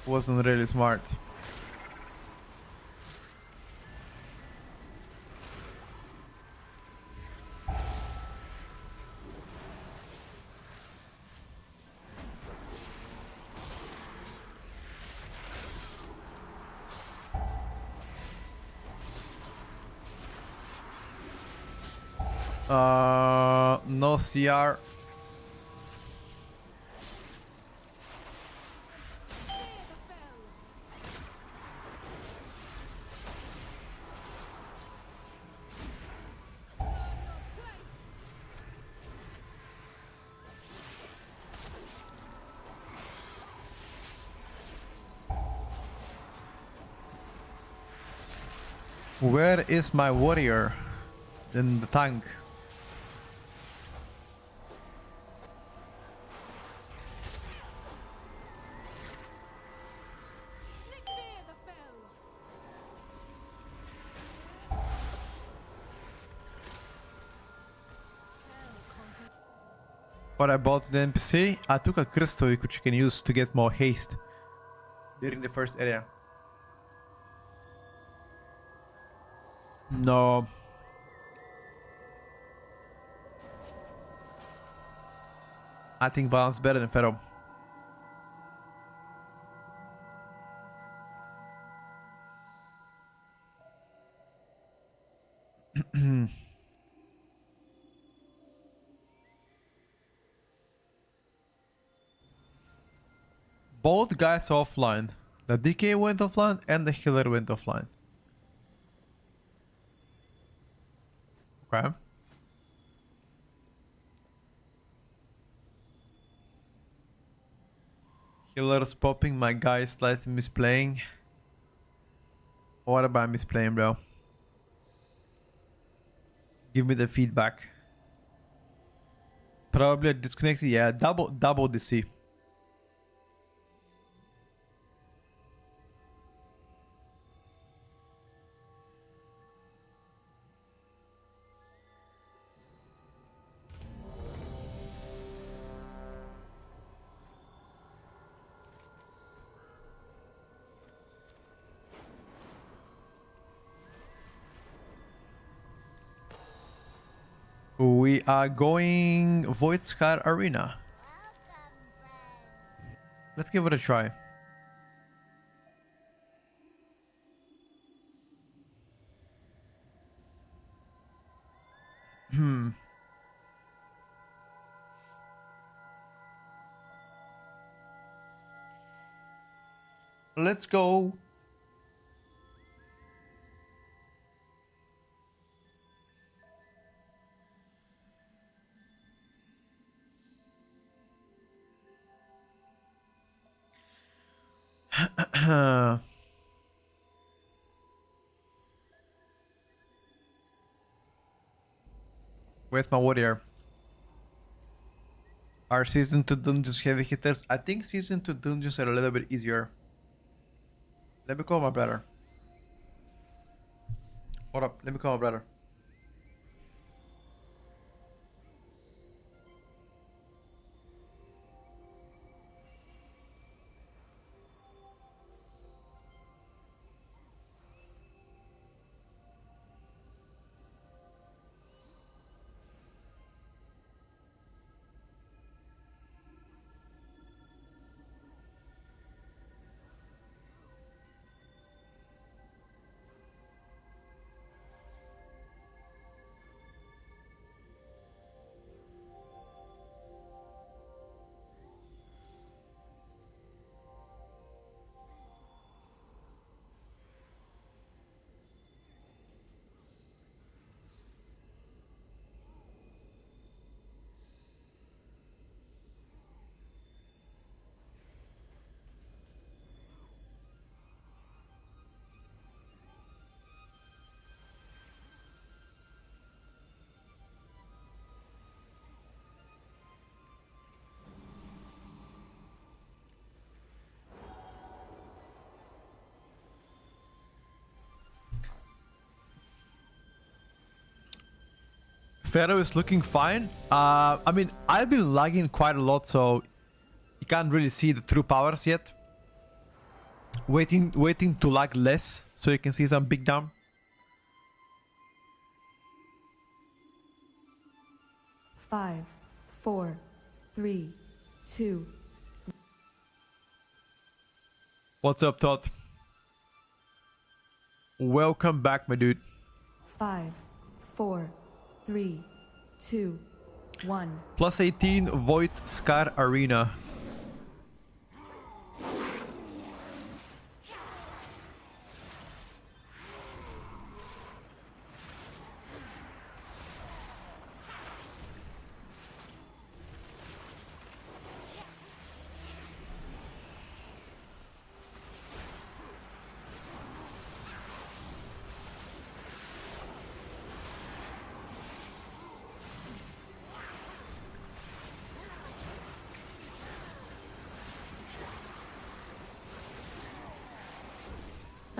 wasn't really smart. No CR. Where is my warrior in the tank? Lick near the fell. What I bought the NPC, I took a crystal which you can use to get more haste during the first area. No. I think balance better than Pharaoh. Both guys offline. The DK went offline and the healer went offline. Okay. Healer's popping, my guy is slightly misplaying. What about misplaying, bro? Give me the feedback. Probably disconnected, yeah, double DC. We are going Void Scar Arena. Let's give it a try. Let's go. Where's my warrior? Are season 2 dungeons heavy hitters? I think season 2 dungeons are a little bit easier. Let me call my brother. Hold up, let me call my brother. Pharaoh is looking fine. I mean, I've been lagging quite a lot, so you can't really see the true powers yet. Waiting to lag less, so you can see some big down. Five, four, three, two. What's up, Todd? Welcome back, my dude. 5, 4, 3, 2, 1. Plus 18 Void Scar Arena.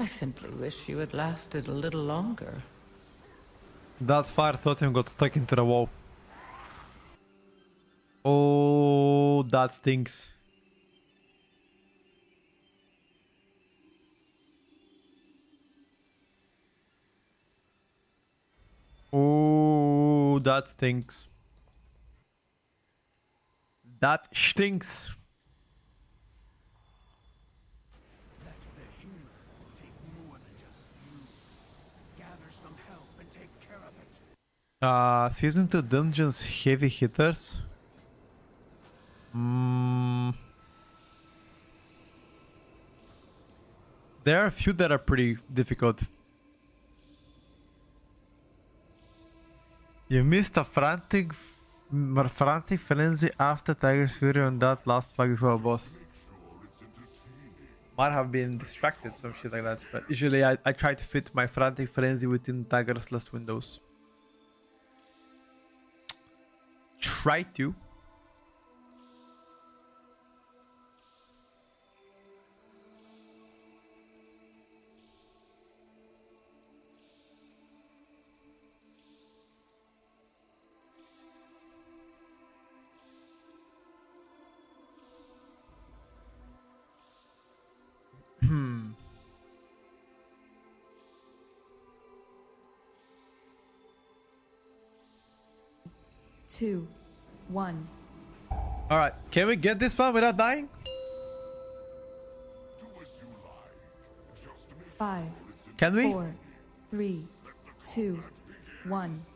I simply wish you had lasted a little longer. That fire totem got stuck into the wall. Oh, that stinks. Oh, that stinks. That stinks. Take more than just you. Gather some help and take care of it. Season 2 dungeons heavy hitters. There are a few that are pretty difficult. You missed a frantic frenzy after Tiger's Fury on that last fight before a boss. Might have been distracted, some shit like that. But usually I try to fit my frantic frenzy within Tiger's last windows. Try to. Two, one. All right, can we get this one without dying? Five, Can we? 4, 3, 2, 1.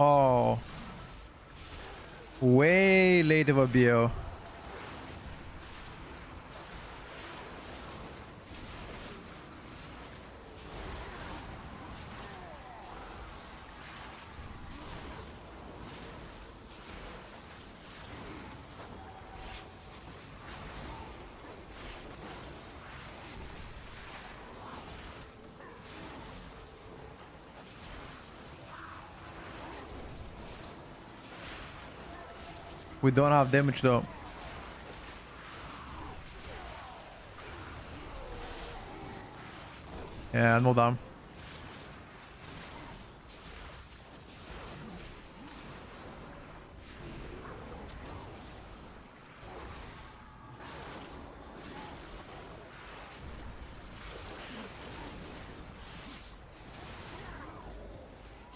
Oh. Way late of a BO. We don't have damage though. Yeah, no damn.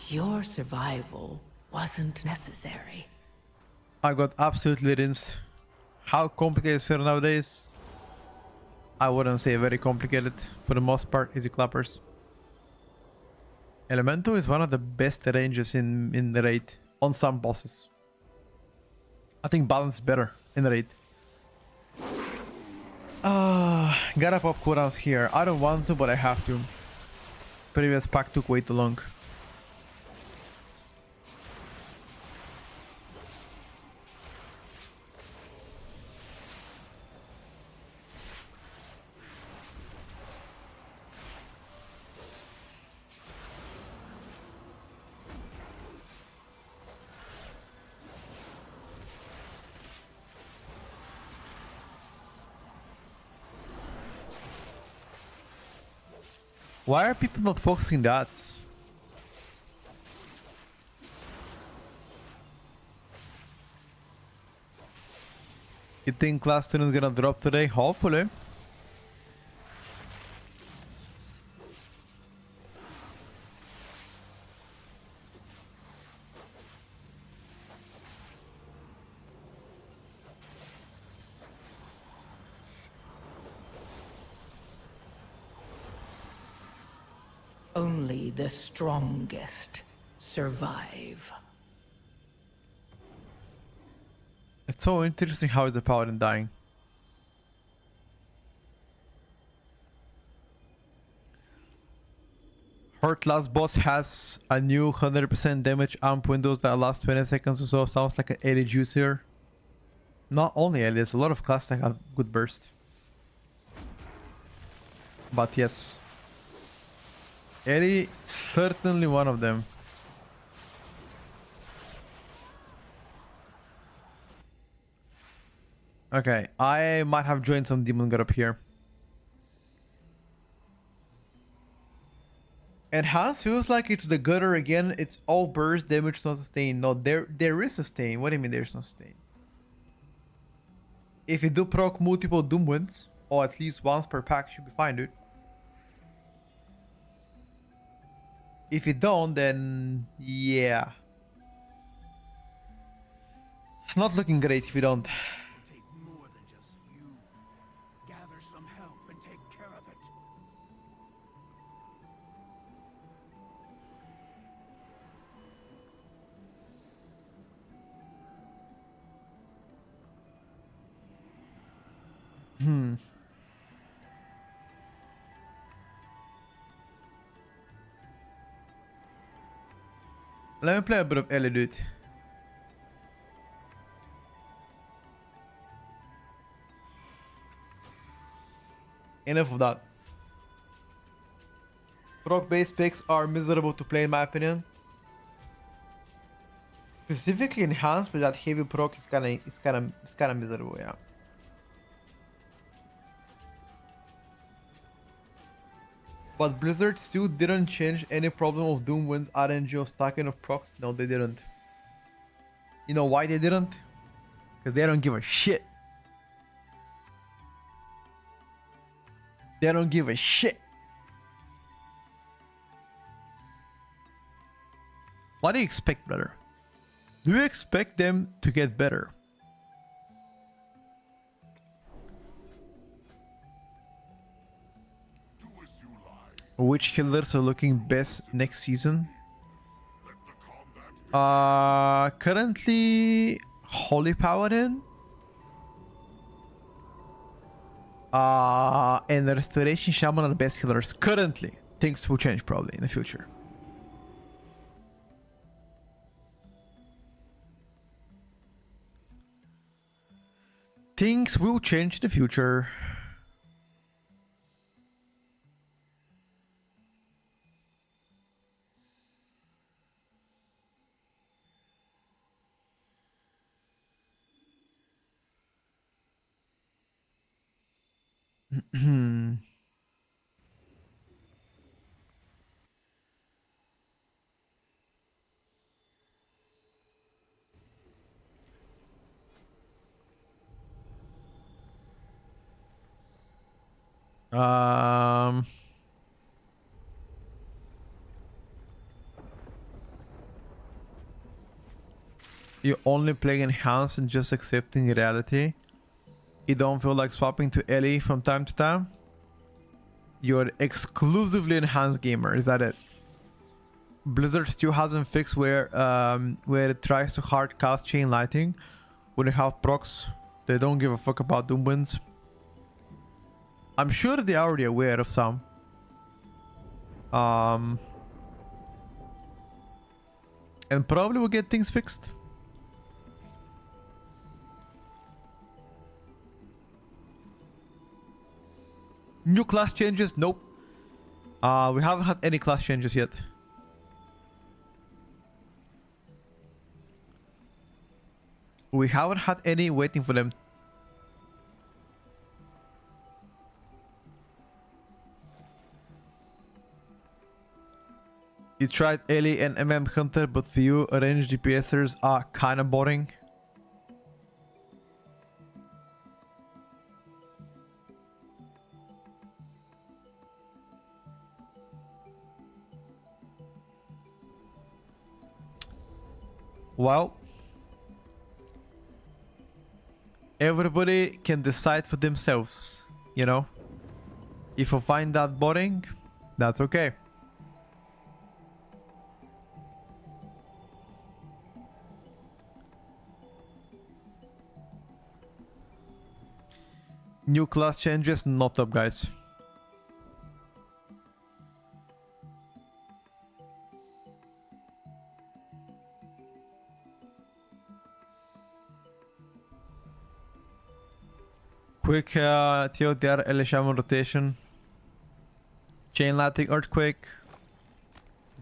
Your survival wasn't necessary. I got absolutely rinsed. How complicated is fair nowadays? I wouldn't say very complicated. For the most part, easy clappers. Elemento is one of the best ranges in the raid on some bosses. I think balance is better in the raid. Gotta pop cooldowns here. I don't want to, but I have to. Previous pack took way too long. Why are people not focusing that? You think class 2 is gonna drop today? Hopefully. Only the strongest survive. It's so interesting how is the paladin dying. Hurt last boss has a new 100% damage amp windows that last 20 seconds or so. Sounds like an Ellie juicier. Not only Ellie, there's a lot of classes that have good burst. But yes. Ellie, certainly one of them. Okay, I might have joined some demon god up here. Enhance feels like it's the gutter again. It's all burst, damage, not sustain. No, there is sustain. What do you mean there's no sustain? If you do proc multiple doom winds or at least once per pack should be fine, dude. If you don't, then yeah. Not looking great if you don't. It'll take more than just you. Gather some help and take care of it. Let me play a bit of Ellie, dude. Enough of that. Proc-based picks are miserable to play in my opinion. Specifically enhanced, but that heavy proc is kinda miserable, yeah. But Blizzard still didn't change any problem of Doomwind's RNG of stacking of procs. No, they didn't. You know why they didn't? Because they don't give a shit. They don't give a shit. What do you expect, brother? Do you expect them to get better? Which healers are looking best next season? Currently Holy Paladin. And the Restoration Shaman are the best healers currently. Things will change probably in the future. Things will change in the future. You only play enhanced and just accepting reality. You don't feel like swapping to Ellie from time to time. You're exclusively enhanced gamer, is that it? Blizzard still hasn't fixed where it tries to hard cast chain lighting when you have procs. They don't give a fuck about Doomwinds. I'm sure they're already aware of some. And probably will get things fixed. New class changes? Nope. We haven't had any class changes yet. We haven't had any, waiting for them. You tried Ellie and MM Hunter, but for you, ranged DPSers are kinda boring. Well, everybody can decide for themselves, you know? If you find that boring, that's okay. New class changes, not up, guys. Quick TOTR LSM rotation. Chain Lighting Earthquake.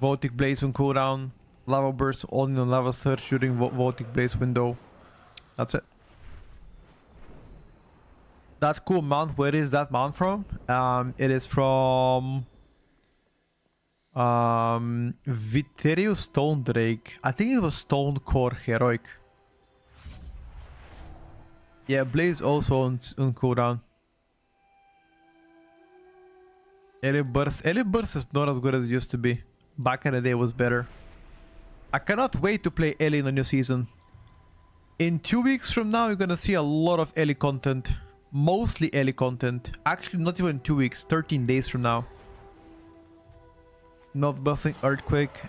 Voltic Blaze on cooldown. Lava Burst only on lava surge during Voltic Blaze window. That's it. That cool mount, where is that mount from? It is from Viterio Stone Drake. I think it was Stone Core Heroic. Yeah, Blaze also on cooldown. Ellie Burst is not as good as it used to be. Back in the day it was better. I cannot wait to play Ellie in the new season. In 2 weeks from now, you're gonna see a lot of Ellie content. Mostly Ellie content. Actually, not even 2 weeks, 13 days from now. Not buffing Earthquake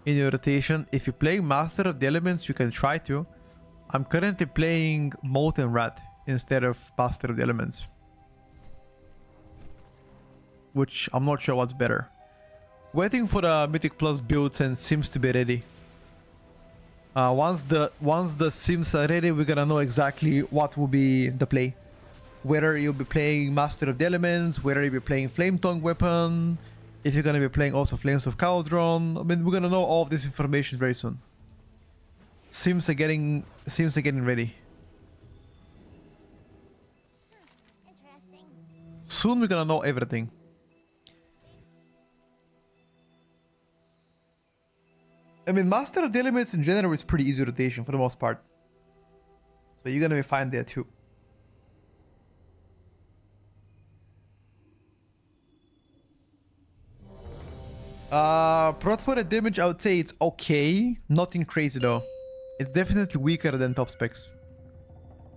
in your rotation. If you play Master of the Elements, you can try to. I'm currently playing Molten Rat instead of Master of the Elements. Which I'm not sure what's better. Waiting for the Mythic Plus builds and Sims to be ready. Once the Sims are ready, we're gonna know exactly what will be the play. Whether you'll be playing Master of the Elements, whether you'll be playing Flame Tongue Weapon, if you're gonna be playing also Flames of Cauldron. I mean, we're gonna know all of this information very soon. Sims are getting ready. Interesting. Soon we're gonna know everything. I mean, Master of the Elements in general is pretty easy rotation for the most part. So you're gonna be fine there too. Prot for the damage, I would say it's okay. Nothing crazy though. It's definitely weaker than top specs.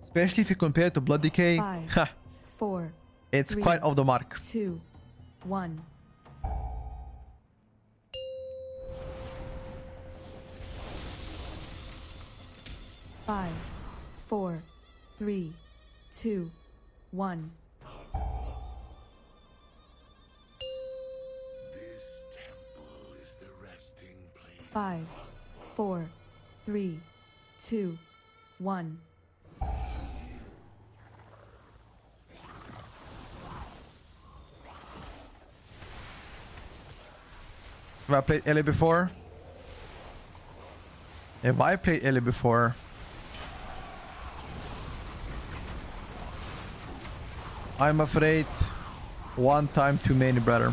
Especially if you compare it to Blood Decay. 5, 4, it's 3, quite off the mark. 2, 1. 5, 4, 3, 2, 1. This temple is the resting place. 5, 4, 3, 2, 1. Have I played Ellie before? Have I played Ellie before? I'm afraid one time too many, brother.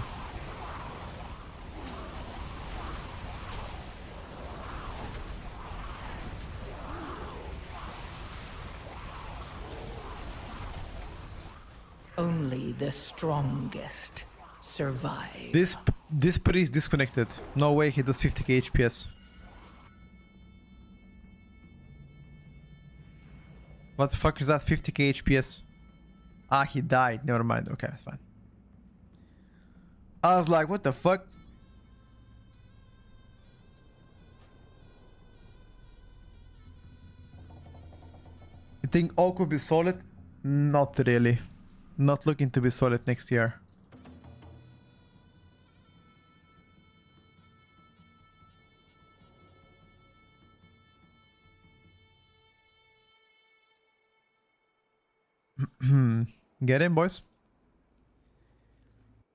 Only the strongest survive. This priest disconnected. No way he does 50k HPS. What the fuck is that 50k HPS? Ah, he died. Never mind. Okay, that's fine. I was like, what the fuck? You think Oak will be solid? Not really. Not looking to be solid next year. Get in, boys.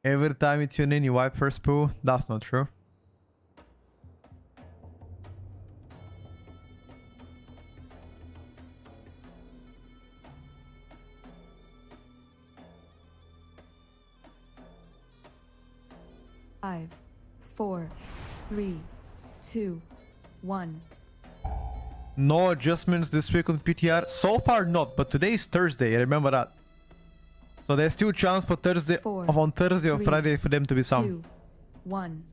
Every time you tune in, you wipe first poo. That's not true. Five, 4, 3, 2, 1. No adjustments this week on PTR. So far not, but today is Thursday. Remember that. So there's still chance for Thursday, Four, on Thursday or 3, Friday for them to be some. 2, 1.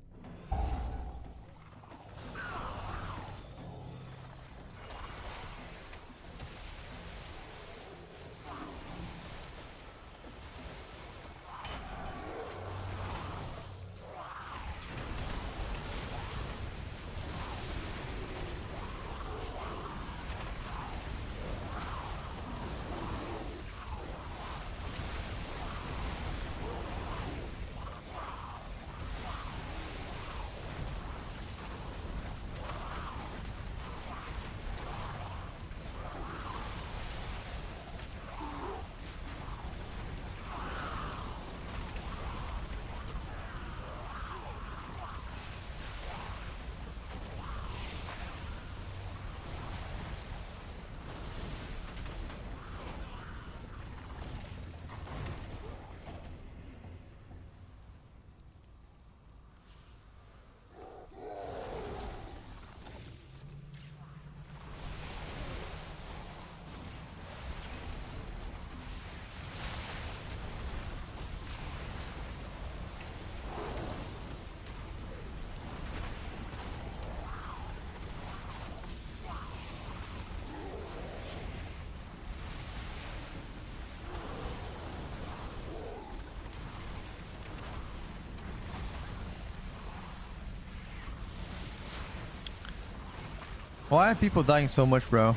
Why are people dying so much, bro?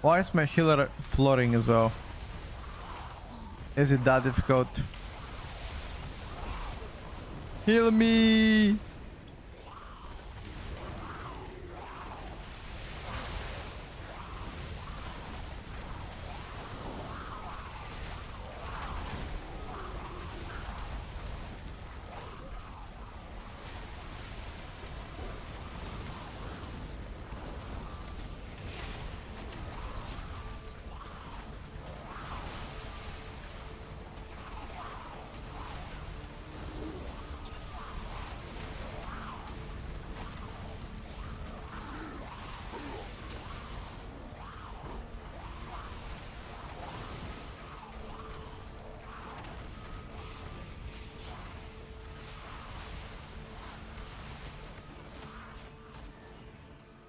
Why is my healer floating as well? Is it that difficult? Heal me!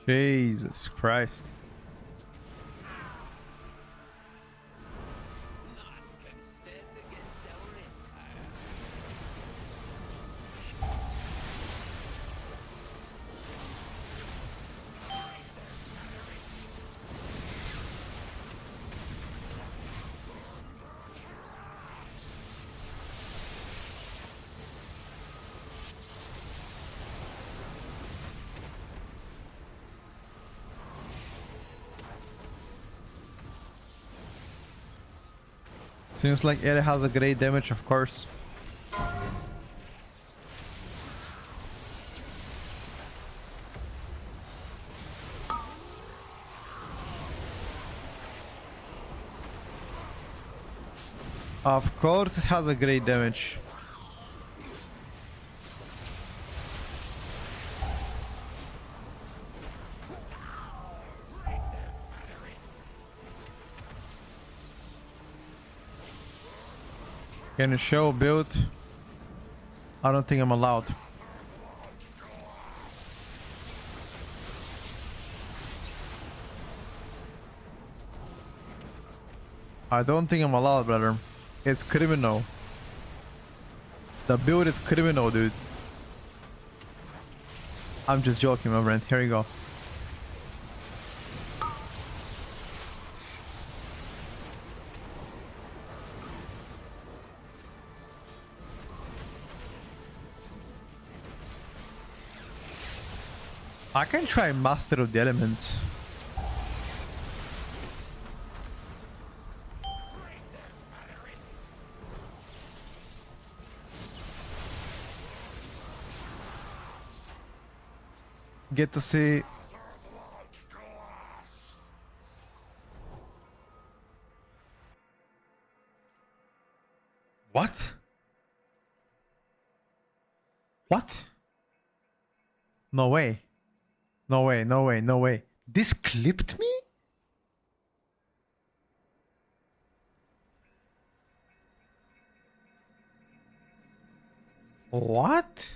Jesus Christ. Seems like it has a great damage, of course. Of course it has a great damage. Can you show build? I don't think I'm allowed. I don't think I'm allowed, brother. It's criminal. The build is criminal, dude. I'm just joking, my friend. Here you go. I can try Master of the Elements. Get to see. What? What? No way. No way, no way, no way. This clipped me? What?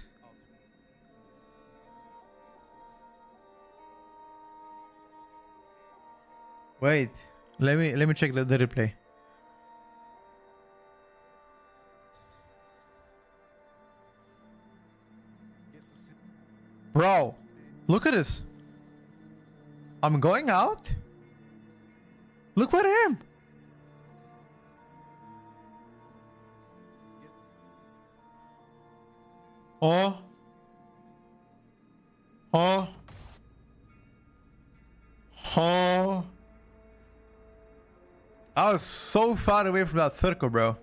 Wait, let me check the replay. Bro, look at this. I'm going out. Look what I am. Oh. Oh. Oh. I was so far away from that circle, bro.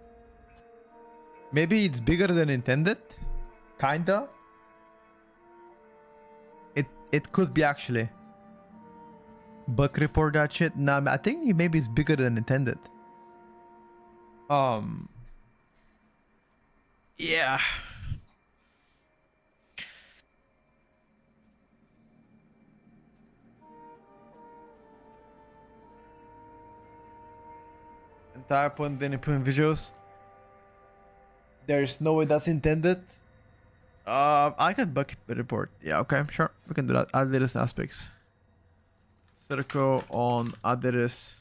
Maybe it's bigger than intended. Kinda. It could be actually. Bug report that shit. Nah, I think maybe it's bigger than intended. Yeah. Entire point then input visuals. There's no way that's intended. I can bug report. Yeah, okay, sure. We can do that. Address aspects. Circle on address.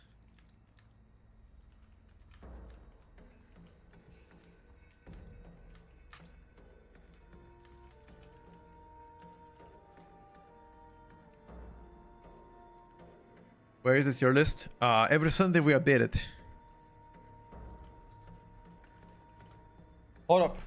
Where is the tier list? Every Sunday we update it. Hold up.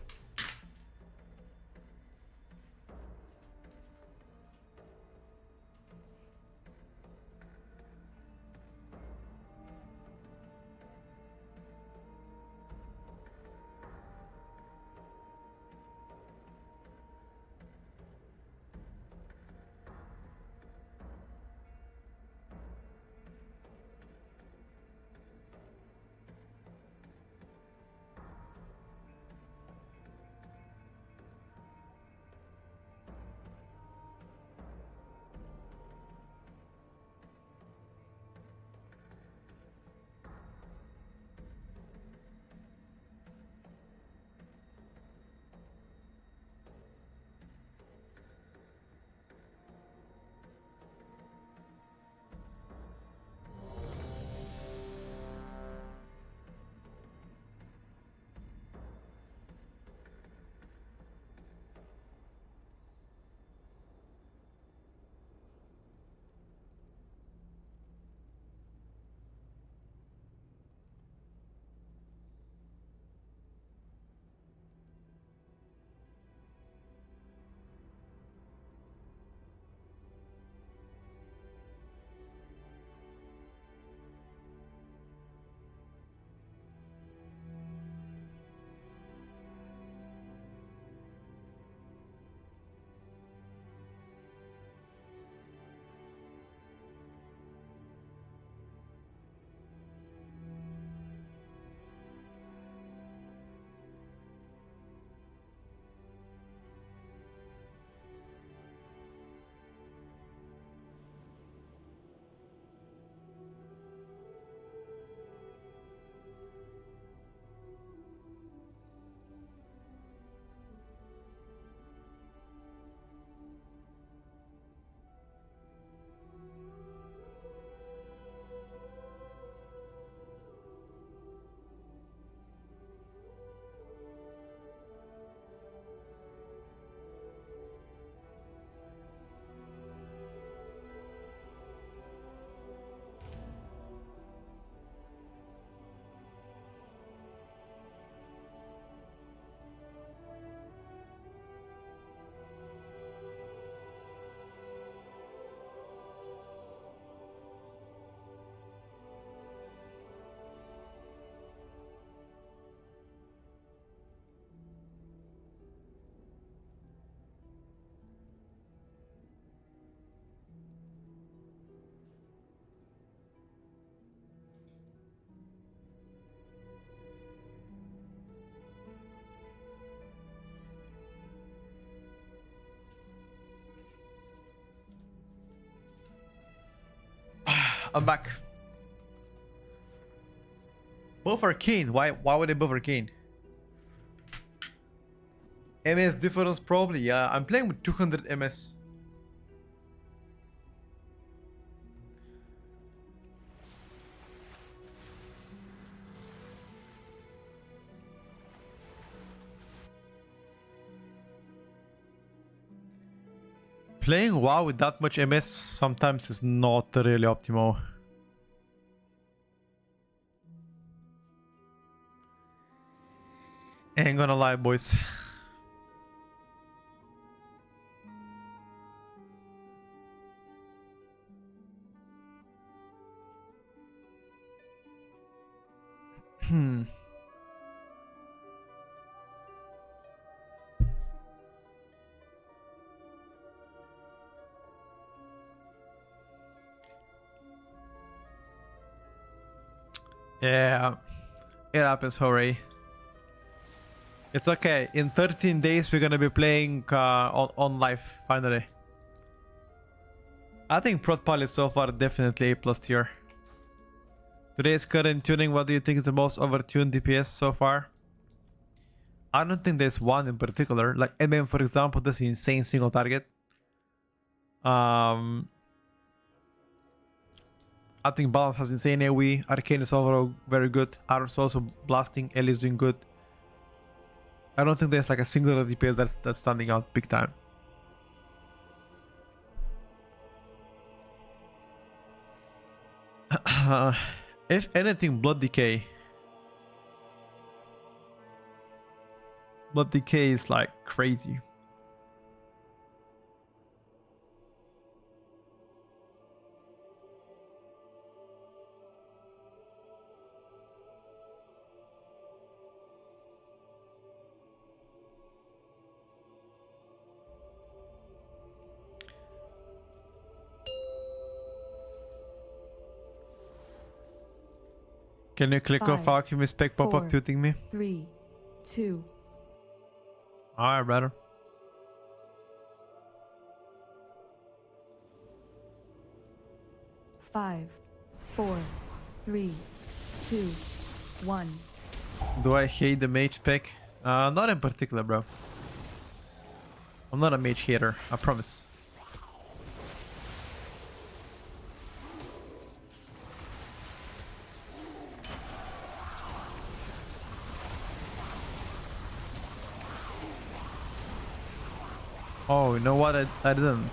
I'm back. Buff Arcane. Why would they buff Arcane? MS difference probably, yeah. I'm playing with 200 MS. Playing WoW with that much MS sometimes is not really optimal. Ain't gonna lie, boys. Yeah, it happens, Hooray. It's okay. In 13 days, we're gonna be playing on live, finally. I think Prot Pilot so far definitely A+ tier. Today's current tuning, what do you think is the most overtuned DPS so far? I don't think there's one in particular. Like MM, for example, that's an insane single target. I think Balance has insane AoE. Arcane is overall very good. Arrows also blasting. Ellie is doing good. I don't think there's like a single DPS that's standing out big time. If anything, blood decay. Blood decay is like crazy. Can you click off 5, Alchemist spec pop-up 4, tilting me? 3, 2, Alright, brother. five, 4, 3, 2, 1. Do I hate the mage spec? Not in particular, bro. I'm not a mage hater, I promise. Oh, you know what? I didn't.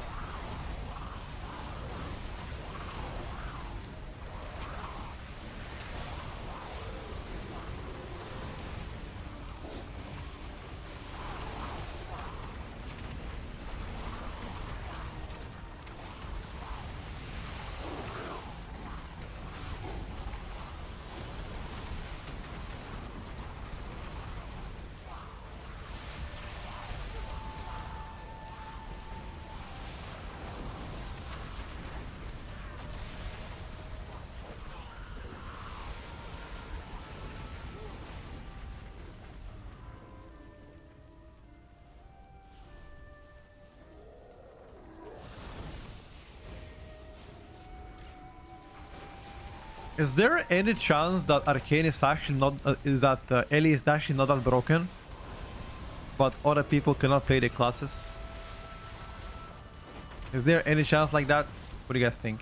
Is there any chance that Arcane is actually not Ellie is actually not that broken, but other people cannot play the classes? Is there any chance like that? What do you guys think?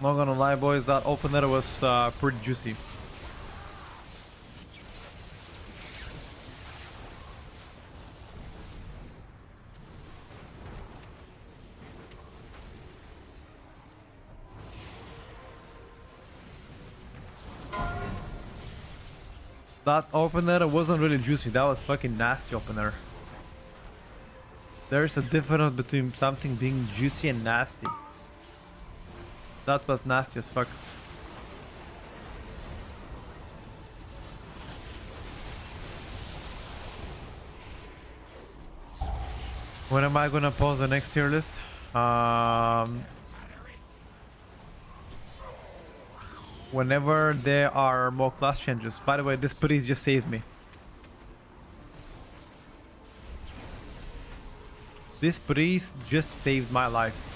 Not gonna lie, boys, that opener was pretty juicy. That opener wasn't really juicy, that was fucking nasty opener. There's a difference between something being juicy and nasty. That was nasty as fuck. When am I gonna post the next tier list? Whenever there are more class changes. By the way, this priest just saved me. This priest just saved my life.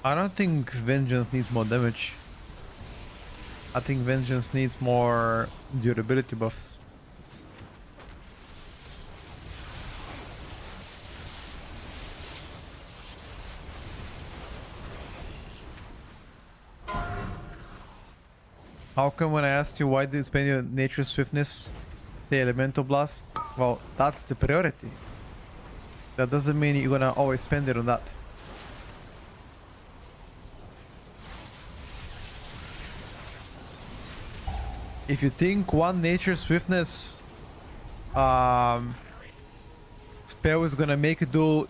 I don't think Vengeance needs more damage. I think Vengeance needs more durability buffs. How come when I asked you why do you spend your nature swiftness, say elemental blast? Well, that's the priority. That doesn't mean you're gonna always spend it on that. If you think one nature swiftness spell is gonna make it do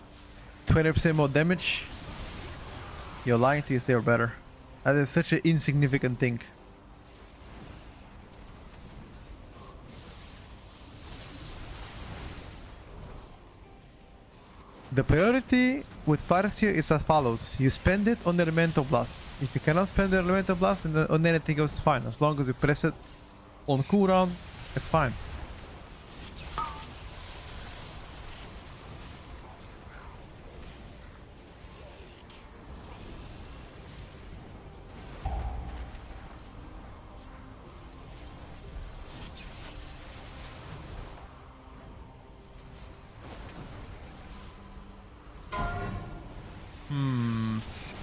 20% more damage, you're lying to yourself better. That is such an insignificant thing. The priority with Farseer is as follows. You spend it on the Elemental Blast. If you cannot spend the Elemental Blast on anything else, it's fine. As long as you press it on cooldown, it's fine.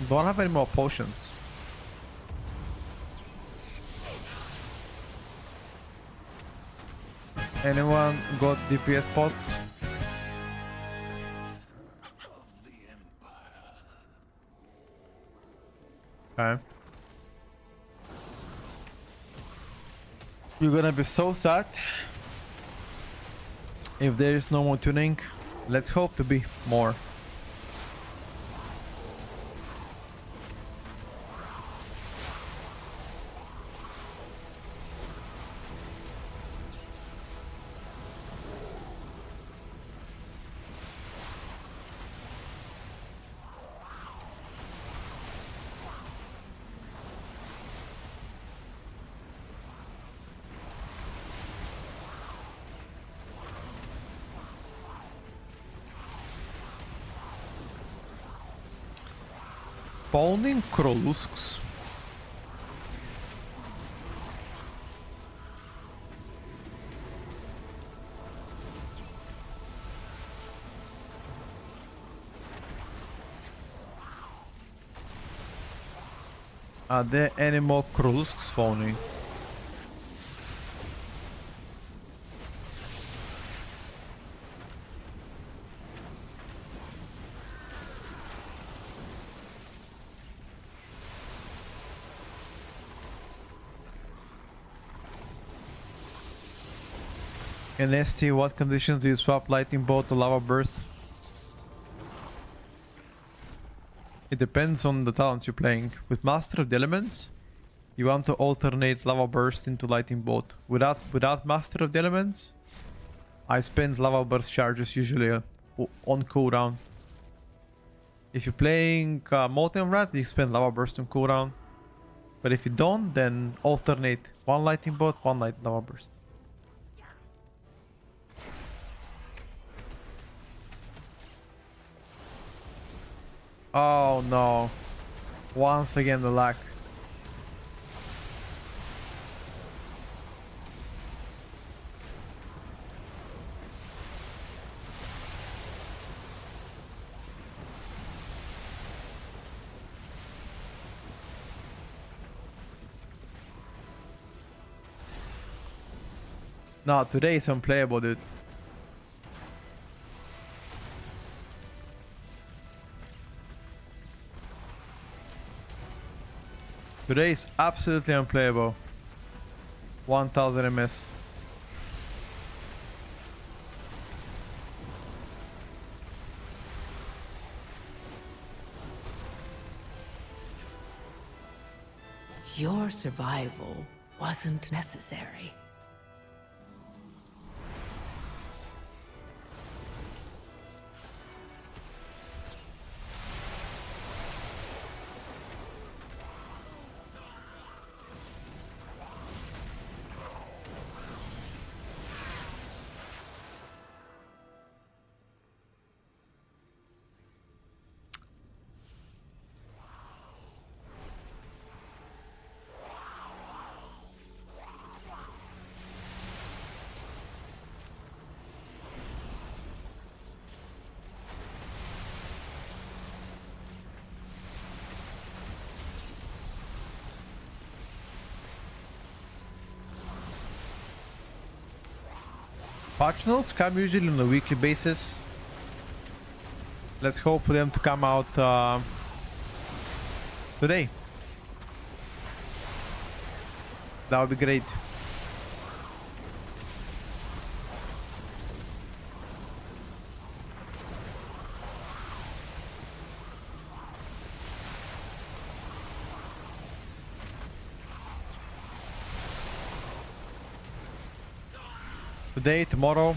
Don't have any more potions. Anyone got DPS pots? Okay. You're gonna be so sad if there is no more tuning. Let's hope to be more. Spawning Krollusks. Are there any more Krollusks spawning? In ST, what conditions do you swap lightning bolt to lava burst? It depends on the talents you're playing. With Master of the Elements, you want to alternate lava burst into lightning bolt. Without Master of the Elements, I spend lava burst charges usually on cooldown. If you're playing Molten Rat, you spend lava burst on cooldown. But if you don't, then alternate one lightning bolt, one lava burst. Oh no. Once again the lag. No, today is unplayable, dude. Today is absolutely unplayable. 1000 MS. Your survival wasn't necessary. Patch notes come usually on a weekly basis. Let's hope for them to come out today. That would be great. Today, tomorrow.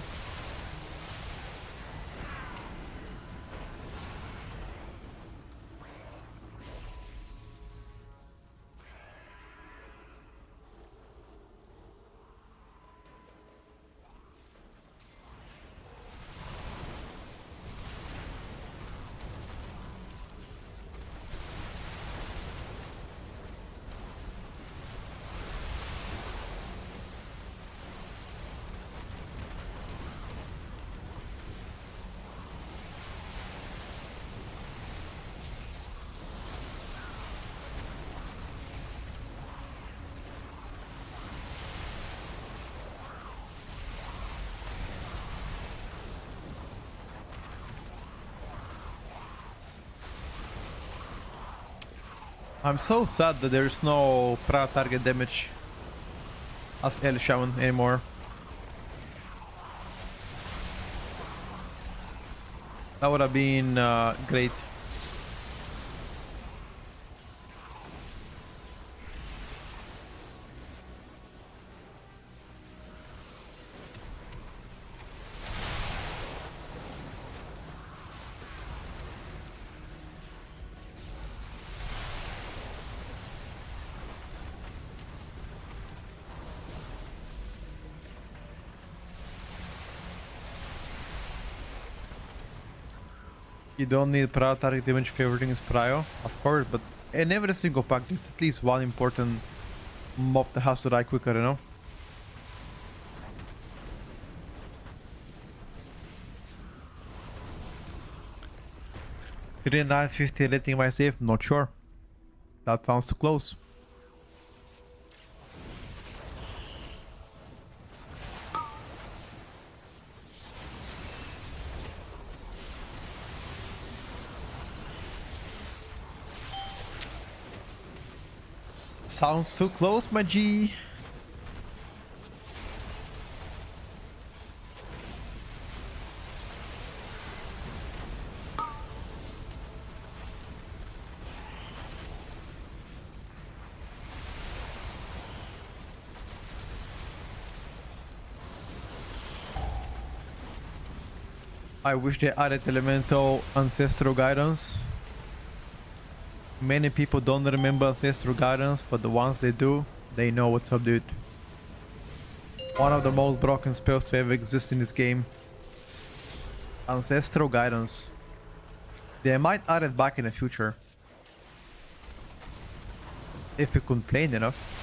I'm so sad that there's no proud target damage as El Shaman anymore. That would have been great. You don't need proud target damage if everything is prio, of course, but in every single pack there's at least one important mob that has to die quicker, you know? $39.50 letting my save? Not sure. That sounds too close. Sounds too close, my G. I wish they added elemental ancestral guidance. Many people don't remember ancestral guidance, but the ones they do, they know what's up, dude. One of the most broken spells to ever exist in this game. Ancestral guidance. They might add it back in the future. If we complain enough.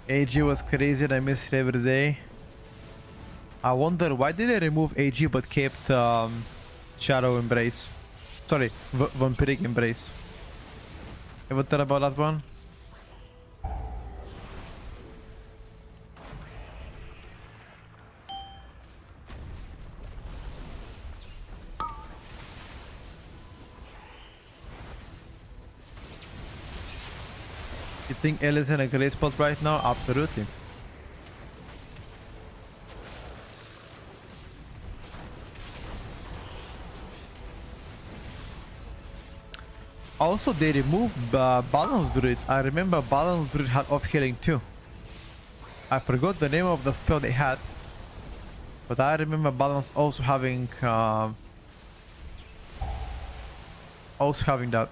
AG was crazy and I miss it every day. I wonder why did they remove AG but kept Shadow Embrace? Sorry, Vampiric Embrace. Ever thought about that one? You think L is in a great spot right now? Absolutely. Also, they removed Balance Druid. I remember Balance Druid had off healing too. I forgot the name of the spell they had, but I remember Balance also having that.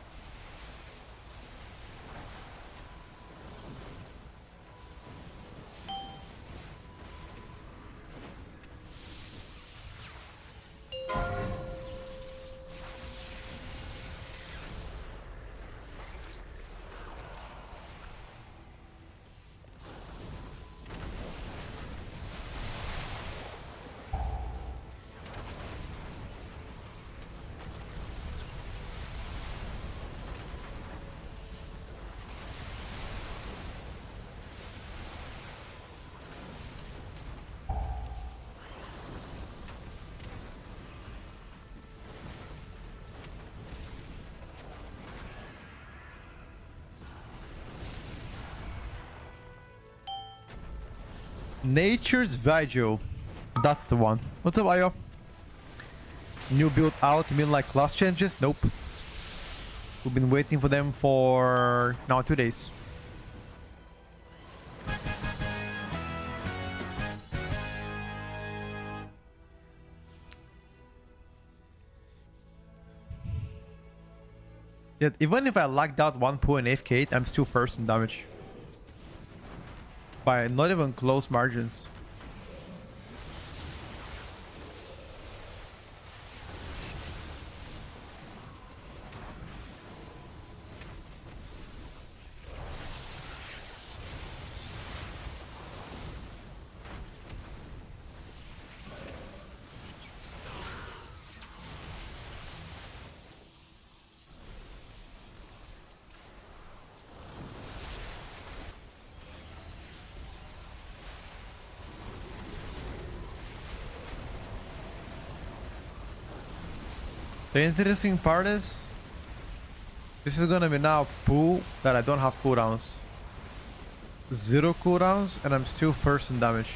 Nature's Vigil. That's the one. What's up, Ayo? New build out, you mean like class changes? Nope. We've been waiting for them for now 2 days. Yet even if I lagged out 1 point AFK, I'm still first in damage. By not even close margins. The interesting part is, this is gonna be now pool that I don't have cooldowns. 0 cooldowns and I'm still first in damage.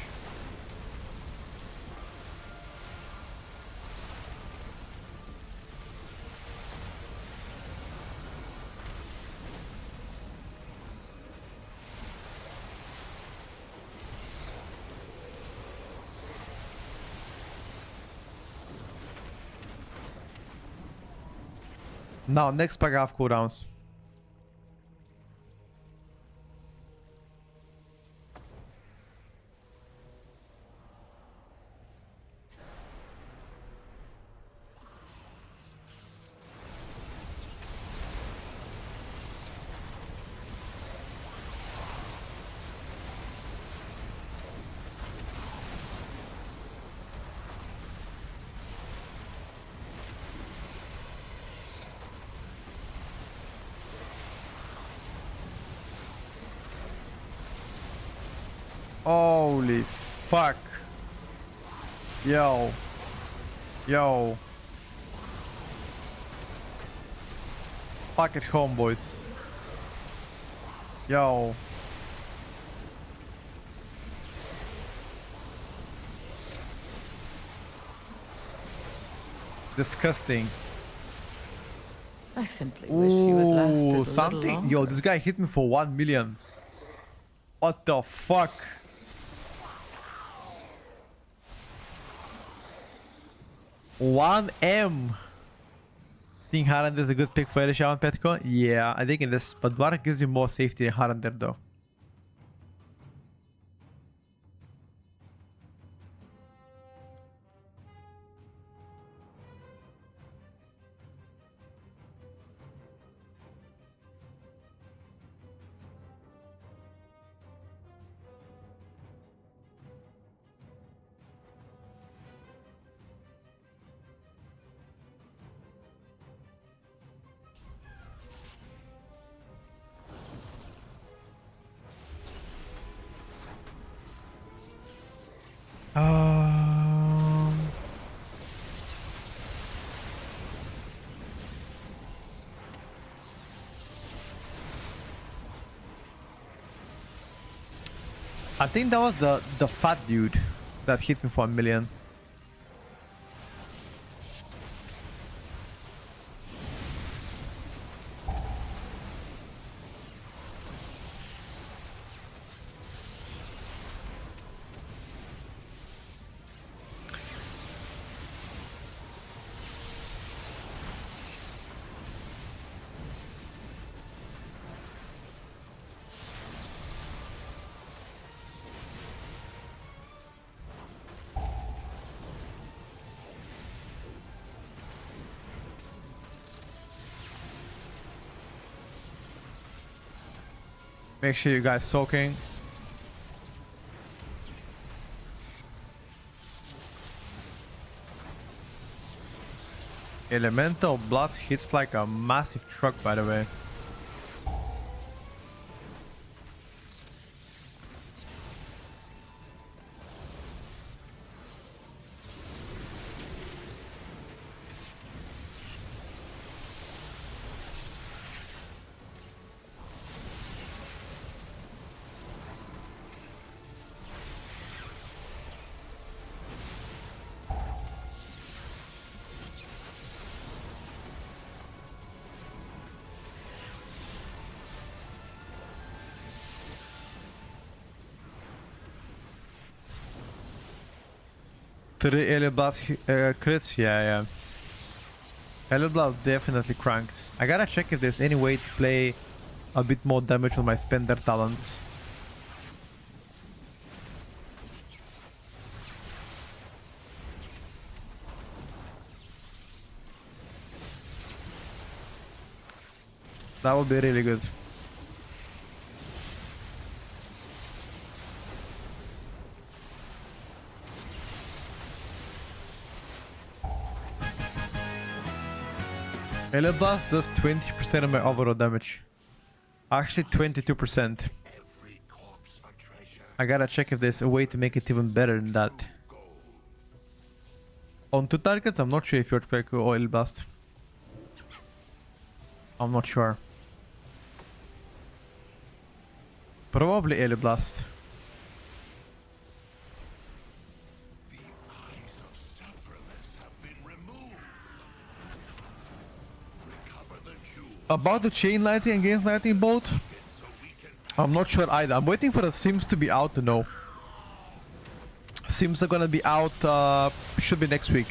Now, next pack I have cooldowns. Holy fuck. Yo. Yo. Fuck at home, boys. Yo. Disgusting. I simply wish you had lasted a Ooh, little something. longer. Yo, this guy hit me for 1 million. What the fuck? $1M. Think Highlander is a good pick for Elisha on Petco? Yeah, I think it is. But Dwarf gives you more safety than Highlander though. Um, I think that was the fat dude that hit me for 1 million. Make sure you guys soaking. Elemental Blast hits like a massive truck, by the way. 3 Elite Blast crits? Yeah. Elite Blast definitely cranks. I gotta check if there's any way to play a bit more damage on my spender talents. That would be really good. Elite Blast does 20% of my overall damage. Actually 22%. I gotta check if there's a way to make it even better than that. On 2 targets, I'm not sure if Earthquake or Elite Blast. I'm not sure. Probably Elite Blast. About the chain lighting and gaze lighting bolt, I'm not sure either. I'm waiting for the Sims to be out to know. Sims are gonna be out, should be next week.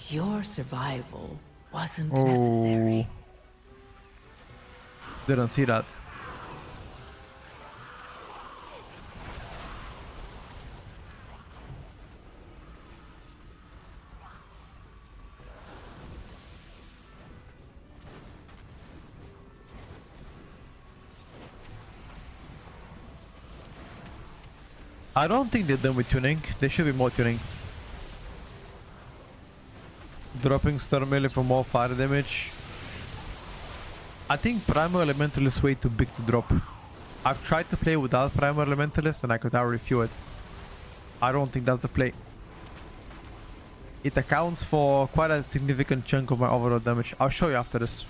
Your survival wasn't necessary. Didn't see that. I don't think they're done with tuning. There should be more tuning. Dropping Storm Melee for more fire damage. I think Primal Elemental is way too big to drop. I've tried to play without Primal Elementalist and I could now refuel it. I don't think that's the play. It accounts for quite a significant chunk of my overall damage. I'll show you after this.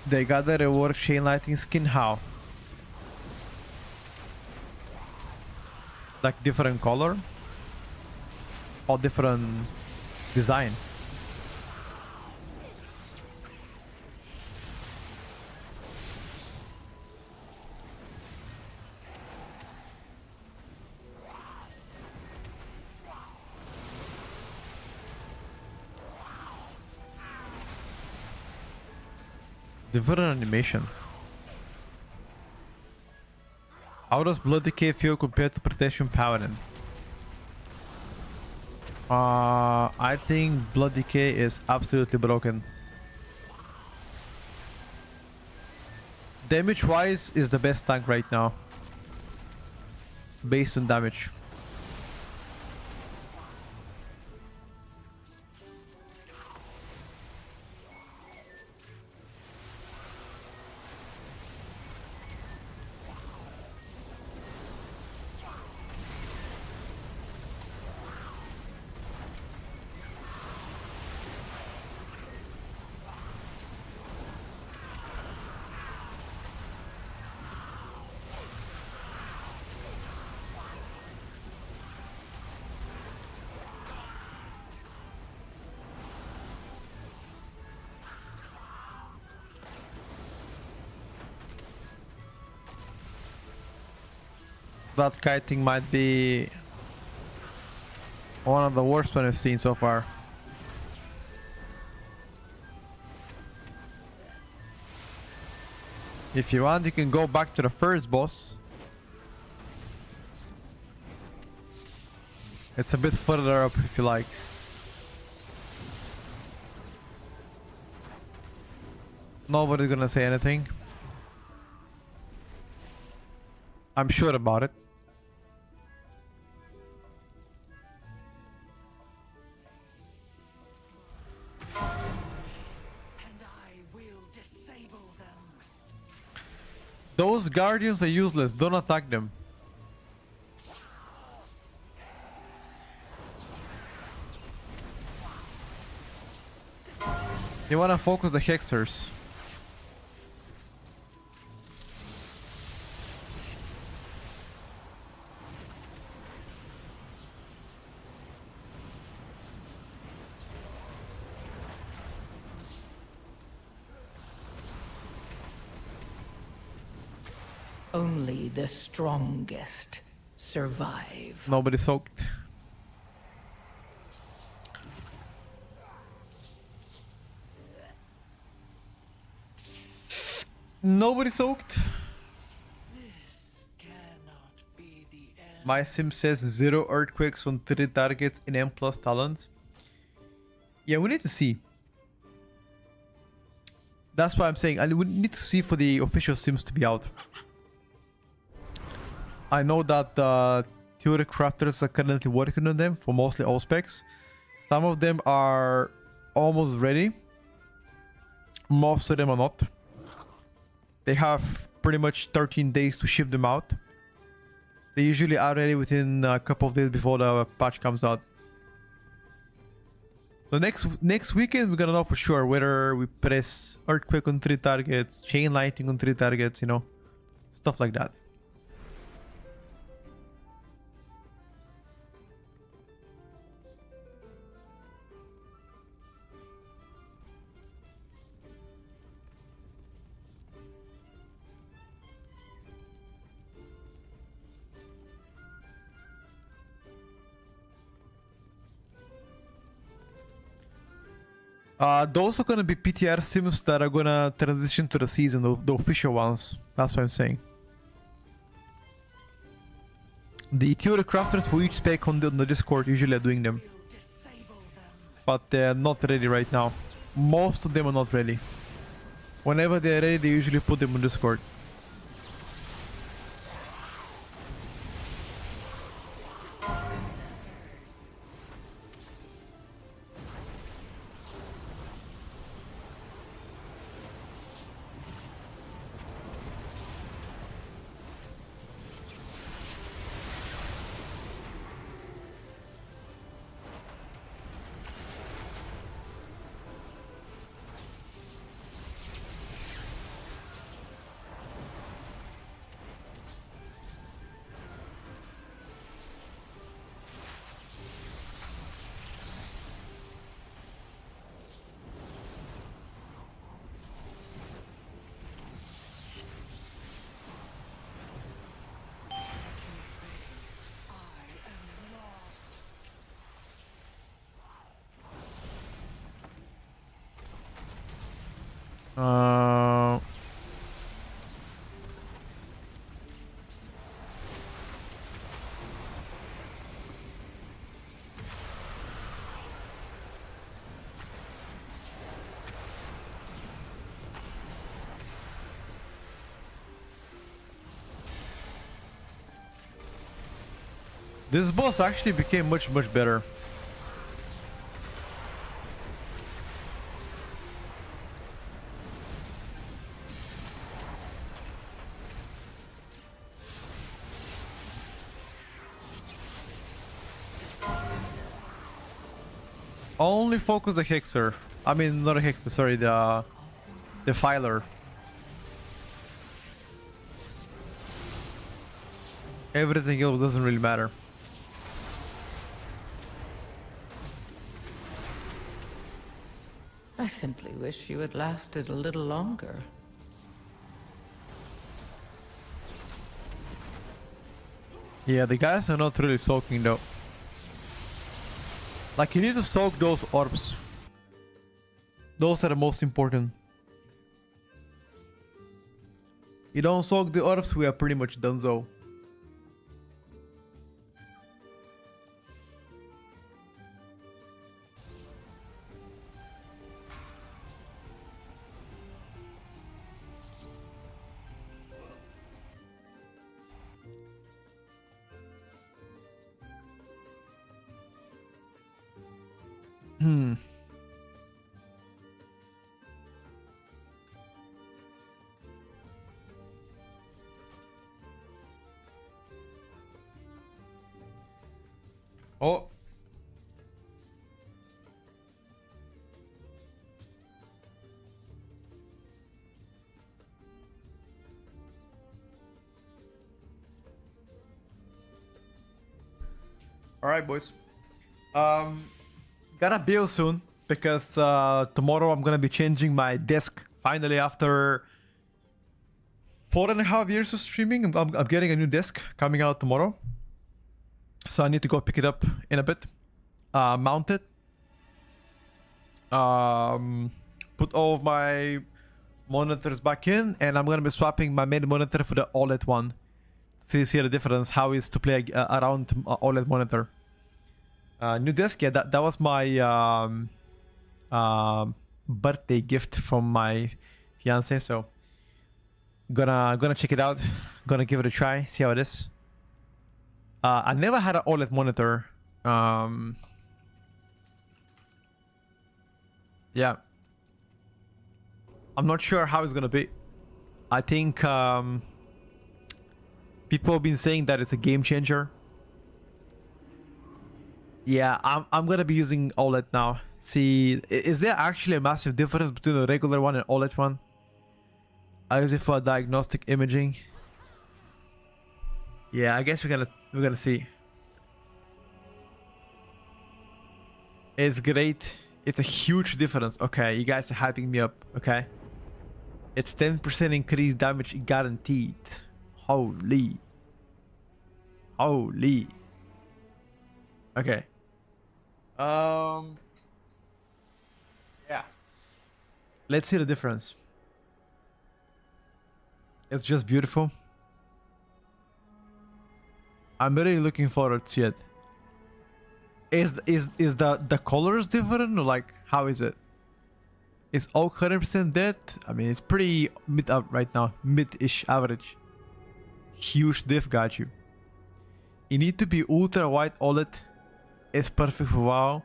They got the reward chain lighting skin. How? Like different color? Or different design? Different animation. How does Blood Decay feel compared to Protection Paladin? I think Blood Decay is absolutely broken. Damage wise is the best tank right now. Based on damage. That kiting might be One of the worst one I've seen so far. If you want, you can go back to the first boss. It's a bit further up if you like. Nobody's gonna say anything. I'm sure about it. And I will disable them. Those guardians are useless. Don't attack them. You wanna focus the hexers. Only the strongest survive. Nobody soaked. Nobody soaked. This cannot be the end. My sim says 0 earthquakes on 3 targets in M plus talents. Yeah, we need to see. That's why I'm saying we need to see for the official sims to be out. I know that theory crafters are currently working on them for mostly all specs. Some of them are almost ready. Most of them are not. They have pretty much 13 days to ship them out. They usually are ready within a couple of days before the patch comes out. So next weekend we're gonna know for sure whether we press earthquake on 3 targets, chain lightning on 3 targets, you know, stuff like that. Those are gonna be PTR sims that are gonna transition to the season, the official ones. That's what I'm saying. The theory crafters for each spec on the Discord usually are doing them. But they're not ready right now. Most of them are not ready. Whenever they're ready, they usually put them on Discord. This boss actually became much better. Only focus the Hexer. I mean, not a Hexer, sorry, the Filer. Everything else doesn't really matter. I simply wish you had lasted a little longer. Yeah, the guys are not really soaking though. Like, you need to soak those orbs. Those are the most important. You don't soak the orbs, we are pretty much donezo. Oh. All right, boys. Gotta build soon because tomorrow I'm gonna be changing my desk. Finally, after 4.5 years of streaming, I'm getting a new desk coming out tomorrow. So I need to go pick it up in a bit. Mount it. Put all of my monitors back in, and I'm gonna be swapping my main monitor for the OLED one. See the difference, how is to play around OLED monitor. New desk, yeah, that was my birthday gift from my fiance, so gonna check it out, gonna give it a try, see how it is. I never had an OLED monitor. Yeah, I'm not sure how it's gonna be. I think people have been saying that it's a game changer. Yeah, I'm gonna be using OLED now. See, is there actually a massive difference between a regular one and OLED one? I use it for diagnostic imaging. Yeah, I guess we're gonna see. It's great. It's a huge difference. Okay, you guys are hyping me up. Okay, it's 10% increased damage guaranteed. Holy. Okay. Yeah. Let's see the difference. It's just beautiful. I'm really looking forward to it. Is the colors different, or like how is it? Is all 100% dead? I mean, it's pretty mid up right now, mid-ish average. Huge diff got you. You need to be ultra wide OLED. It's perfect for WoW.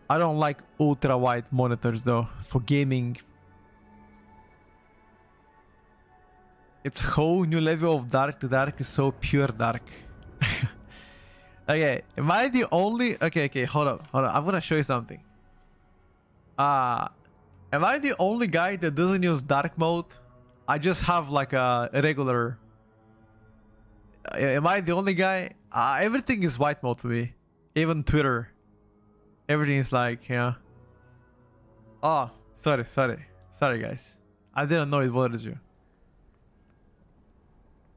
I don't like ultra wide monitors though for gaming. It's a whole new level of dark. The dark is so pure dark. Okay, am I the only... Okay, hold up. I'm gonna show you something. Am I the only guy that doesn't use dark mode? I just have like a regular... Am I the only guy? Everything is white mode for me. Even Twitter. Everything is like, yeah. Oh, sorry guys. I didn't know it bothers you.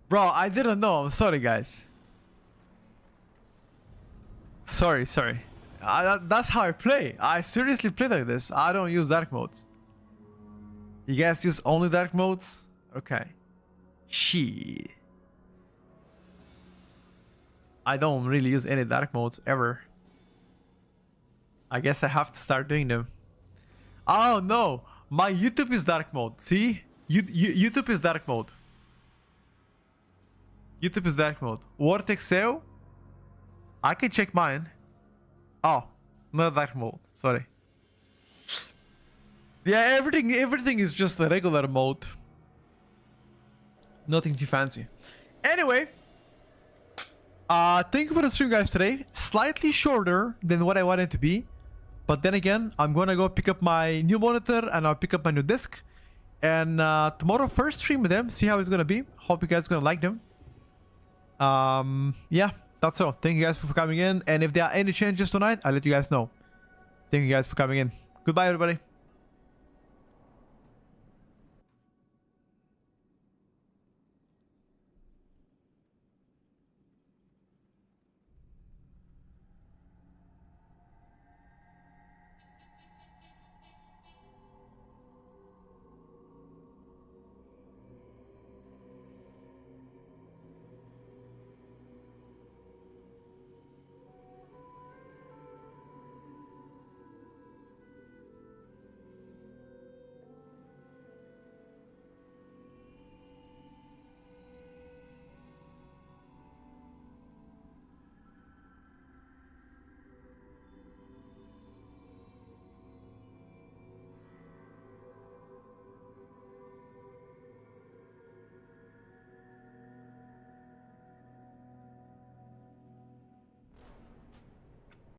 Bro, I didn't know. I'm sorry, guys. Sorry. That's how I play. I seriously play like this. I don't use dark modes. You guys use only dark modes? Okay. Shit. I don't really use any dark modes ever. I guess I have to start doing them. Oh no! My YouTube is dark mode. See? YouTube is dark mode. YouTube is dark mode. Vortex SEO? I can check mine. Oh, not dark mode. Sorry. Yeah, everything is just a regular mode. Nothing too fancy. Anyway, thank you for the stream, guys, today. Slightly shorter than what I wanted it to be. But then again, I'm gonna go pick up my new monitor and I'll pick up my new disc. And tomorrow, first stream with them. See how it's gonna be. Hope you guys are gonna like them. Yeah, that's all. Thank you guys for coming in. And if there are any changes tonight, I'll let you guys know. Thank you guys for coming in. Goodbye, everybody.